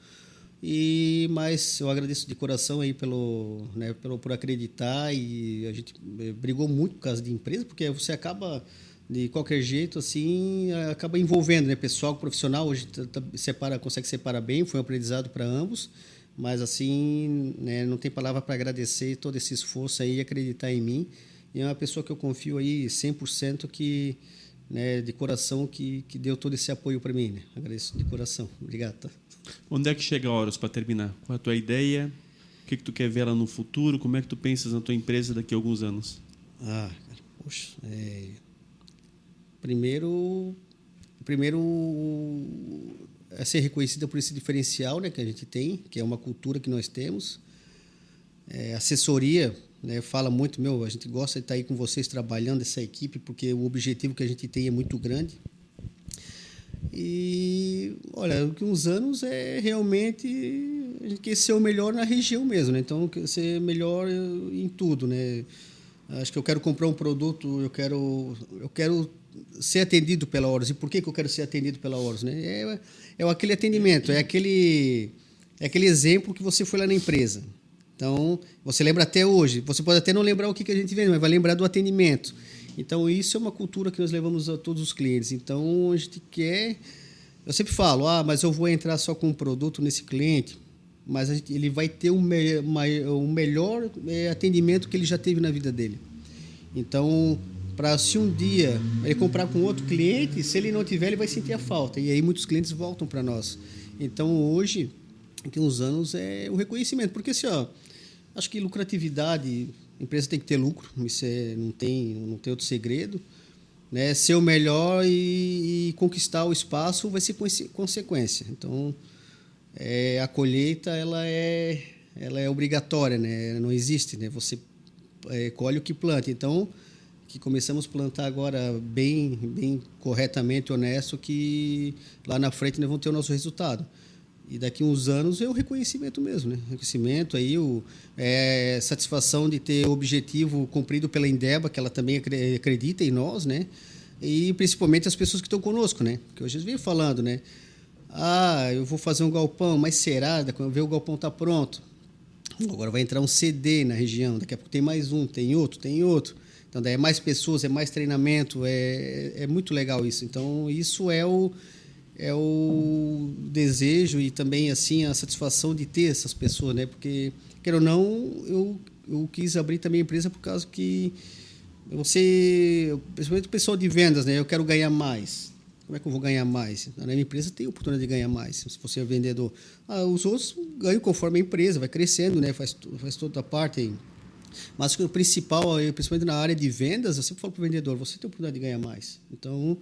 Speaker 5: Mas eu agradeço de coração aí por acreditar, e a gente brigou muito por causa de empresa, porque você acaba de qualquer jeito assim, acaba envolvendo, né, pessoal, profissional. Hoje consegue separar bem, foi um aprendizado para ambos, mas assim, né, não tem palavra para agradecer todo esse esforço aí e acreditar em mim. E é uma pessoa que eu confio aí 100% que, né, de coração, que deu todo esse apoio para mim, né? Agradeço de coração. Obrigado. Tá?
Speaker 1: Onde é que chega a Horus, para terminar? Qual é a tua ideia? O que tu quer ver lá no futuro? Como é que tu pensas na tua empresa daqui a alguns anos?
Speaker 5: Cara, poxa, primeiro é ser reconhecida por esse diferencial, né, que a gente tem, que é uma cultura que nós temos. Assessoria, né, fala muito, a gente gosta de estar aí com vocês trabalhando, essa equipe, porque o objetivo que a gente tem é muito grande. E, olha, daqui a uns anos realmente a gente quer ser o melhor na região mesmo, né? Então, ser melhor em tudo, né? Acho que eu quero comprar um produto, eu quero ser atendido pela Horus. E por que eu quero ser atendido pela Horus, né? É aquele atendimento, é aquele exemplo que você foi lá na empresa. Então, você lembra até hoje. Você pode até não lembrar o que a gente vende, mas vai lembrar do atendimento. Então, isso é uma cultura que nós levamos a todos os clientes. Então, a gente quer... Eu sempre falo, mas eu vou entrar só com um produto nesse cliente, mas ele vai ter um melhor atendimento que ele já teve na vida dele. Então, se um dia ele comprar com outro cliente, se ele não tiver, ele vai sentir a falta. E aí muitos clientes voltam para nós. Então, hoje, daqui a uns anos, é o reconhecimento. Porque, assim, acho que lucratividade... A empresa tem que ter lucro, isso não tem outro segredo, né? Ser o melhor e conquistar o espaço vai ser consequência. Então, a colheita ela é obrigatória, né? Não existe, né? Você colhe o que planta. Então, que começamos a plantar agora bem corretamente, honesto, que lá na frente nós vamos ter o nosso resultado. E daqui a uns anos é o reconhecimento mesmo, né? Reconhecimento, aí satisfação de ter o objetivo cumprido pela Indeba, que ela também acredita em nós, né? E principalmente as pessoas que estão conosco, né? Porque hoje eles vêm falando, né? Eu vou fazer um galpão, mas será? Quando ver o galpão tá pronto. Agora vai entrar um CD na região, daqui a pouco tem mais um, tem outro. Então, daí é mais pessoas, é mais treinamento, é muito legal isso. Então, isso é o desejo e também assim a satisfação de ter essas pessoas, né? Porque, quer ou não, eu quis abrir também a empresa por causa que principalmente o pessoal de vendas, né? Eu quero ganhar mais. Como é que eu vou ganhar mais? Na minha empresa tem a oportunidade de ganhar mais, se você é vendedor. Os outros ganham conforme a empresa, vai crescendo, né? Faz toda a parte aí. Mas o principal, principalmente na área de vendas, eu sempre falo para o vendedor, você tem a oportunidade de ganhar mais. Então,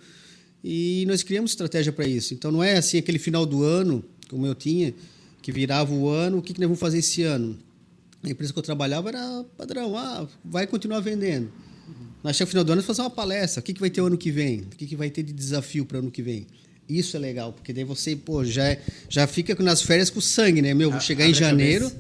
Speaker 5: e nós criamos estratégia para isso. Então, não é assim aquele final do ano, como eu tinha, que virava o ano, o que nós vamos fazer esse ano? A empresa que eu trabalhava era padrão, vai continuar vendendo. Nós chegamos no final do ano e fazer uma palestra, o que vai ter o ano que vem? O que vai ter de desafio para o ano que vem? Isso é legal, porque daí você já fica nas férias com sangue, né? Vou chegar em janeiro...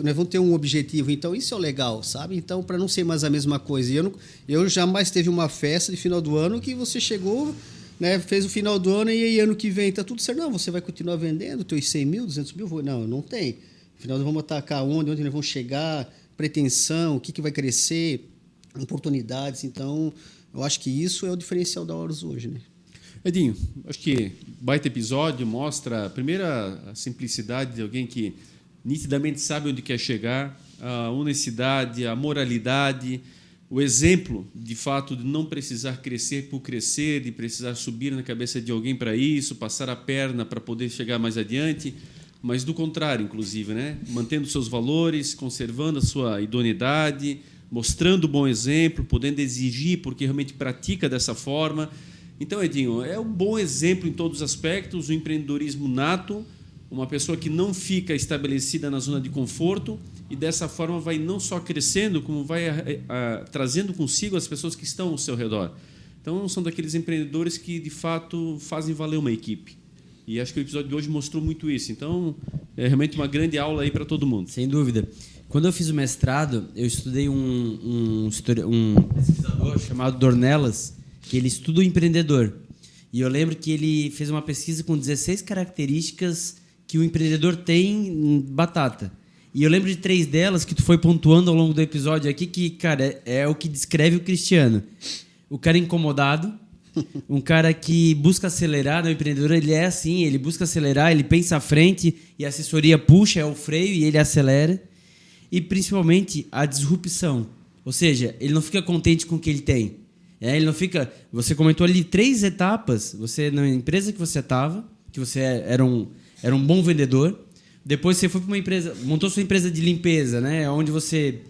Speaker 5: nós vamos ter um objetivo, então isso é o legal, sabe? Então, para não ser mais a mesma coisa. Eu jamais teve uma festa de final do ano que você chegou, né, fez o final do ano e aí ano que vem está tudo certo. Não, você vai continuar vendendo teus 100 mil, 200 mil? Não tem. Afinal, nós vamos atacar onde nós vamos chegar, pretensão, o que vai crescer, oportunidades. Então, eu acho que isso é o diferencial da Horus hoje, né?
Speaker 1: Edinho, acho que baita episódio, mostra primeiro a simplicidade de alguém que nitidamente sabe onde quer chegar, a honestidade, a moralidade, o exemplo, de fato, de não precisar crescer por crescer, de precisar subir na cabeça de alguém para isso, passar a perna para poder chegar mais adiante, mas do contrário, inclusive, né? Mantendo seus valores, conservando a sua idoneidade, mostrando bom exemplo, podendo exigir porque realmente pratica dessa forma. Então, Edinho, é um bom exemplo em todos os aspectos, o empreendedorismo nato, uma pessoa que não fica estabelecida na zona de conforto e, dessa forma, vai não só crescendo, como vai trazendo consigo as pessoas que estão ao seu redor. Então, são daqueles empreendedores que, de fato, fazem valer uma equipe. E acho que o episódio de hoje mostrou muito isso. Então, é realmente uma grande aula aí para todo mundo.
Speaker 2: Sem dúvida. Quando eu fiz o mestrado, eu estudei um pesquisador chamado Dornelas, que ele estuda o empreendedor. E eu lembro que ele fez uma pesquisa com 16 características que o empreendedor tem em batata. E eu lembro de 3 delas que tu foi pontuando ao longo do episódio aqui, que, cara, é o que descreve o Cristiano. O cara incomodado, um cara que busca acelerar, né? O empreendedor, ele é assim, ele busca acelerar, ele pensa à frente e a assessoria puxa, é o freio e ele acelera. E, principalmente, a disrupção. Ou seja, ele não fica contente com o que ele tem. Ele não fica... Você comentou ali 3 etapas. Você, na empresa que você estava, que você era um bom vendedor. Depois você foi para uma empresa, montou sua empresa de limpeza, né? Onde você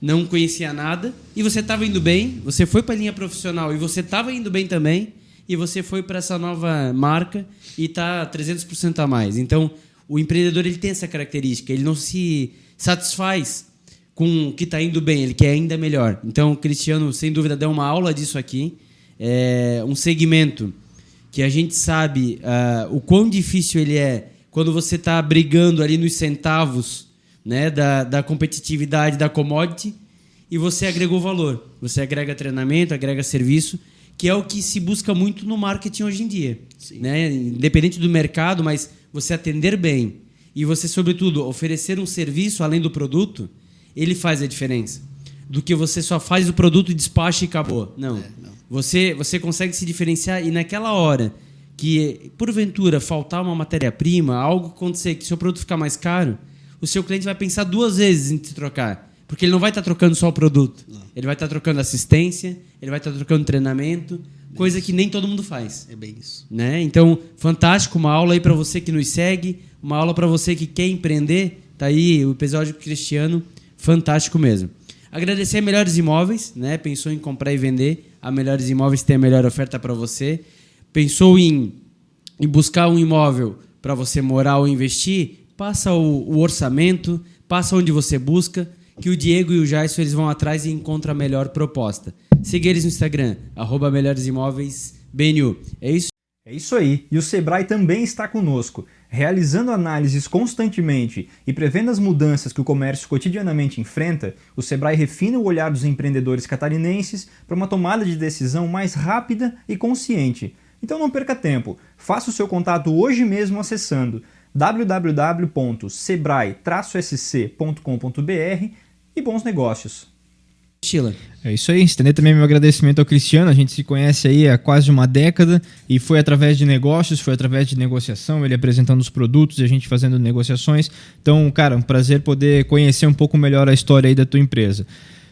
Speaker 2: não conhecia nada e você estava indo bem. Você foi para a linha profissional e você estava indo bem também. E você foi para essa nova marca e está 300% a mais. Então, o empreendedor, ele tem essa característica. Ele não se satisfaz com o que está indo bem, ele quer ainda melhor. Então, o Cristiano, sem dúvida, deu uma aula disso aqui. É um segmento que a gente sabe o quão difícil ele é quando você está brigando ali nos centavos, né, da competitividade da commodity, e você agregou valor. Você agrega treinamento, agrega serviço, que é o que se busca muito no marketing hoje em dia. Né? Independente do mercado, mas você atender bem e você, sobretudo, oferecer um serviço além do produto, ele faz a diferença. Do que você só faz o produto e despacha e acabou. Não. Você consegue se diferenciar e naquela hora que, porventura, faltar uma matéria-prima, algo acontecer que seu produto ficar mais caro, o seu cliente vai pensar 2 vezes em te trocar. Porque ele não vai estar trocando só o produto. Não. Ele vai estar trocando assistência, ele vai estar trocando treinamento, coisa que nem todo mundo faz.
Speaker 5: É bem isso.
Speaker 2: Né? Então, fantástico, uma aula aí para você que nos segue, uma aula para você que quer empreender. Tá aí o episódio com o Cristiano, fantástico mesmo. Agradecer a Melhores Imóveis, né? Pensou em comprar e vender, a Melhores Imóveis tem a melhor oferta para você. Pensou em buscar um imóvel para você morar ou investir, passa o orçamento, passa onde você busca, que o Diego e o Jaisso, eles vão atrás e encontram a melhor proposta. Siga eles no Instagram, @melhoresimóveisbnu. É isso?
Speaker 3: É isso aí. E o Sebrae também está conosco, realizando análises constantemente e prevendo as mudanças que o comércio cotidianamente enfrenta. O Sebrae refina o olhar dos empreendedores catarinenses para uma tomada de decisão mais rápida e consciente. Então não perca tempo. Faça o seu contato hoje mesmo acessando www.sebrae-sc.com.br e bons negócios.
Speaker 2: Sheila.
Speaker 4: É isso aí, estender também meu agradecimento ao Cristiano, a gente se conhece aí há quase uma década e foi através de negócios, foi através de negociação, ele apresentando os produtos e a gente fazendo negociações. Então, cara, um prazer poder conhecer um pouco melhor a história aí da tua empresa.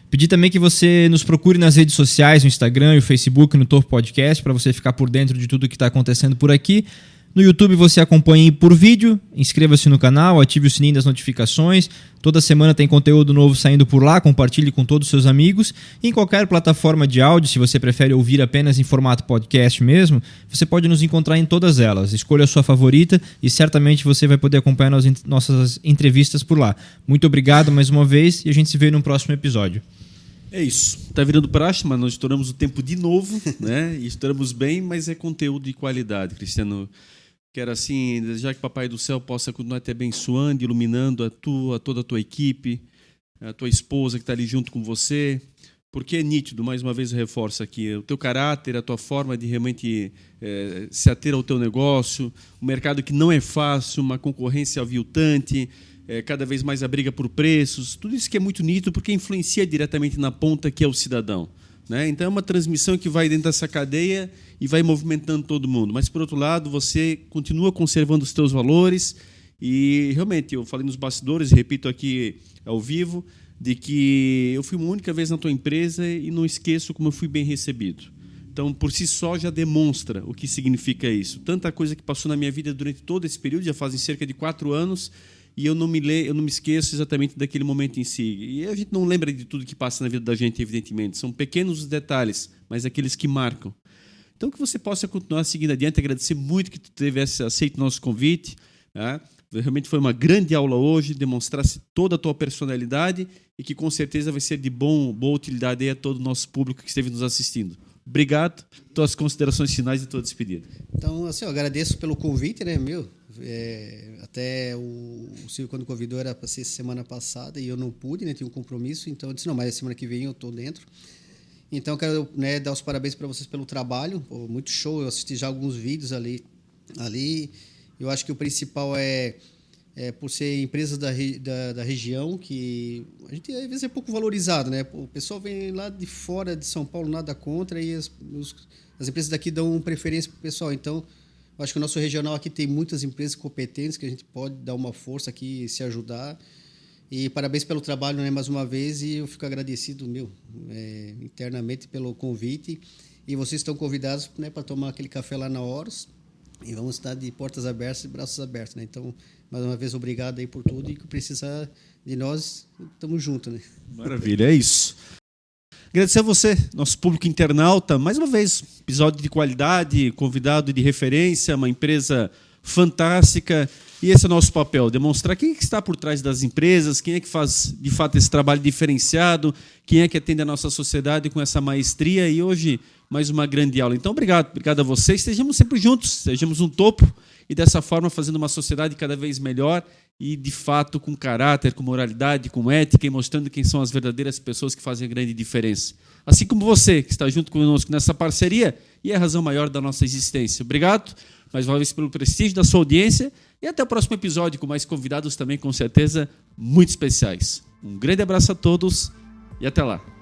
Speaker 4: Pedir também que você nos procure nas redes sociais, no Instagram e o Facebook, no Topo Podcast, para você ficar por dentro de tudo que está acontecendo por aqui. No YouTube você acompanhe por vídeo, inscreva-se no canal, ative o sininho das notificações. Toda semana tem conteúdo novo saindo por lá, compartilhe com todos os seus amigos. E em qualquer plataforma de áudio, se você prefere ouvir apenas em formato podcast mesmo, você pode nos encontrar em todas elas. Escolha a sua favorita e certamente você vai poder acompanhar nossas entrevistas por lá. Muito obrigado mais uma vez e a gente se vê no próximo episódio.
Speaker 1: É isso. Está virando praxe, mas nós estouramos o tempo de novo, né? E estouramos bem, mas é conteúdo de qualidade, Cristiano. Quero assim, desejar que o Papai do Céu possa continuar te abençoando, iluminando toda a tua equipe, a tua esposa que está ali junto com você, porque é nítido, mais uma vez eu reforço aqui, o teu caráter, a tua forma de realmente se ater ao teu negócio, um mercado que não é fácil, uma concorrência aviltante, cada vez mais a briga por preços, tudo isso que é muito nítido porque influencia diretamente na ponta que é o cidadão. Né? Então é uma transmissão que vai dentro dessa cadeia e vai movimentando todo mundo. Mas, por outro lado, você continua conservando os teus valores e, realmente, eu falei nos bastidores, repito aqui ao vivo, de que eu fui uma única vez na tua empresa e não esqueço como eu fui bem recebido. Então, por si só, já demonstra o que significa isso. Tanta coisa que passou na minha vida durante todo esse período, já fazem cerca de 4 anos, e eu não me esqueço exatamente daquele momento em si. E a gente não lembra de tudo que passa na vida da gente, evidentemente. São pequenos os detalhes, mas aqueles que marcam. Então, que você possa continuar seguindo adiante. Agradecer muito que tu tivesse aceito o nosso convite. Tá? Realmente foi uma grande aula hoje, demonstrasse toda a tua personalidade e que, com certeza, vai ser de boa utilidade a todo o nosso público que esteve nos assistindo. Obrigado. Tuas considerações finais e tua despedida.
Speaker 5: Então, assim, eu agradeço pelo convite, né, até o Silvio, quando convidou, era para ser semana passada e eu não pude, né, tinha um compromisso, então eu disse, não, mas semana que vem eu estou dentro. Então, eu quero, né, dar os parabéns para vocês pelo trabalho, pô, muito show, eu assisti já alguns vídeos ali. Eu acho que o principal é por ser empresas da região, que a gente às vezes é pouco valorizado, né? O pessoal vem lá de fora de São Paulo, nada contra, e as empresas daqui dão preferência para o pessoal. Então, eu acho que o nosso regional aqui tem muitas empresas competentes que a gente pode dar uma força aqui e se ajudar. E parabéns pelo trabalho, né, mais uma vez, e eu fico agradecido, internamente pelo convite. E vocês estão convidados, né, para tomar aquele café lá na Horus. E vamos estar de portas abertas e braços abertos, né? Então, mais uma vez, obrigado aí por tudo, e que precisar de nós, estamos juntos, né?
Speaker 1: Maravilha, é isso. Agradecer a você, nosso público internauta, mais uma vez, episódio de qualidade, convidado de referência, uma empresa fantástica, e esse é o nosso papel, demonstrar quem é que está por trás das empresas, quem é que faz, de fato, esse trabalho diferenciado, quem é que atende a nossa sociedade com essa maestria, e hoje, mais uma grande aula. Então, obrigado a vocês, estejamos sempre juntos, sejamos um topo, e dessa forma fazendo uma sociedade cada vez melhor e, de fato, com caráter, com moralidade, com ética, e mostrando quem são as verdadeiras pessoas que fazem a grande diferença. Assim como você, que está junto conosco nessa parceria, e é a razão maior da nossa existência. Obrigado, mais uma vez, pelo prestígio da sua audiência, e até o próximo episódio, com mais convidados também, com certeza, muito especiais. Um grande abraço a todos e até lá.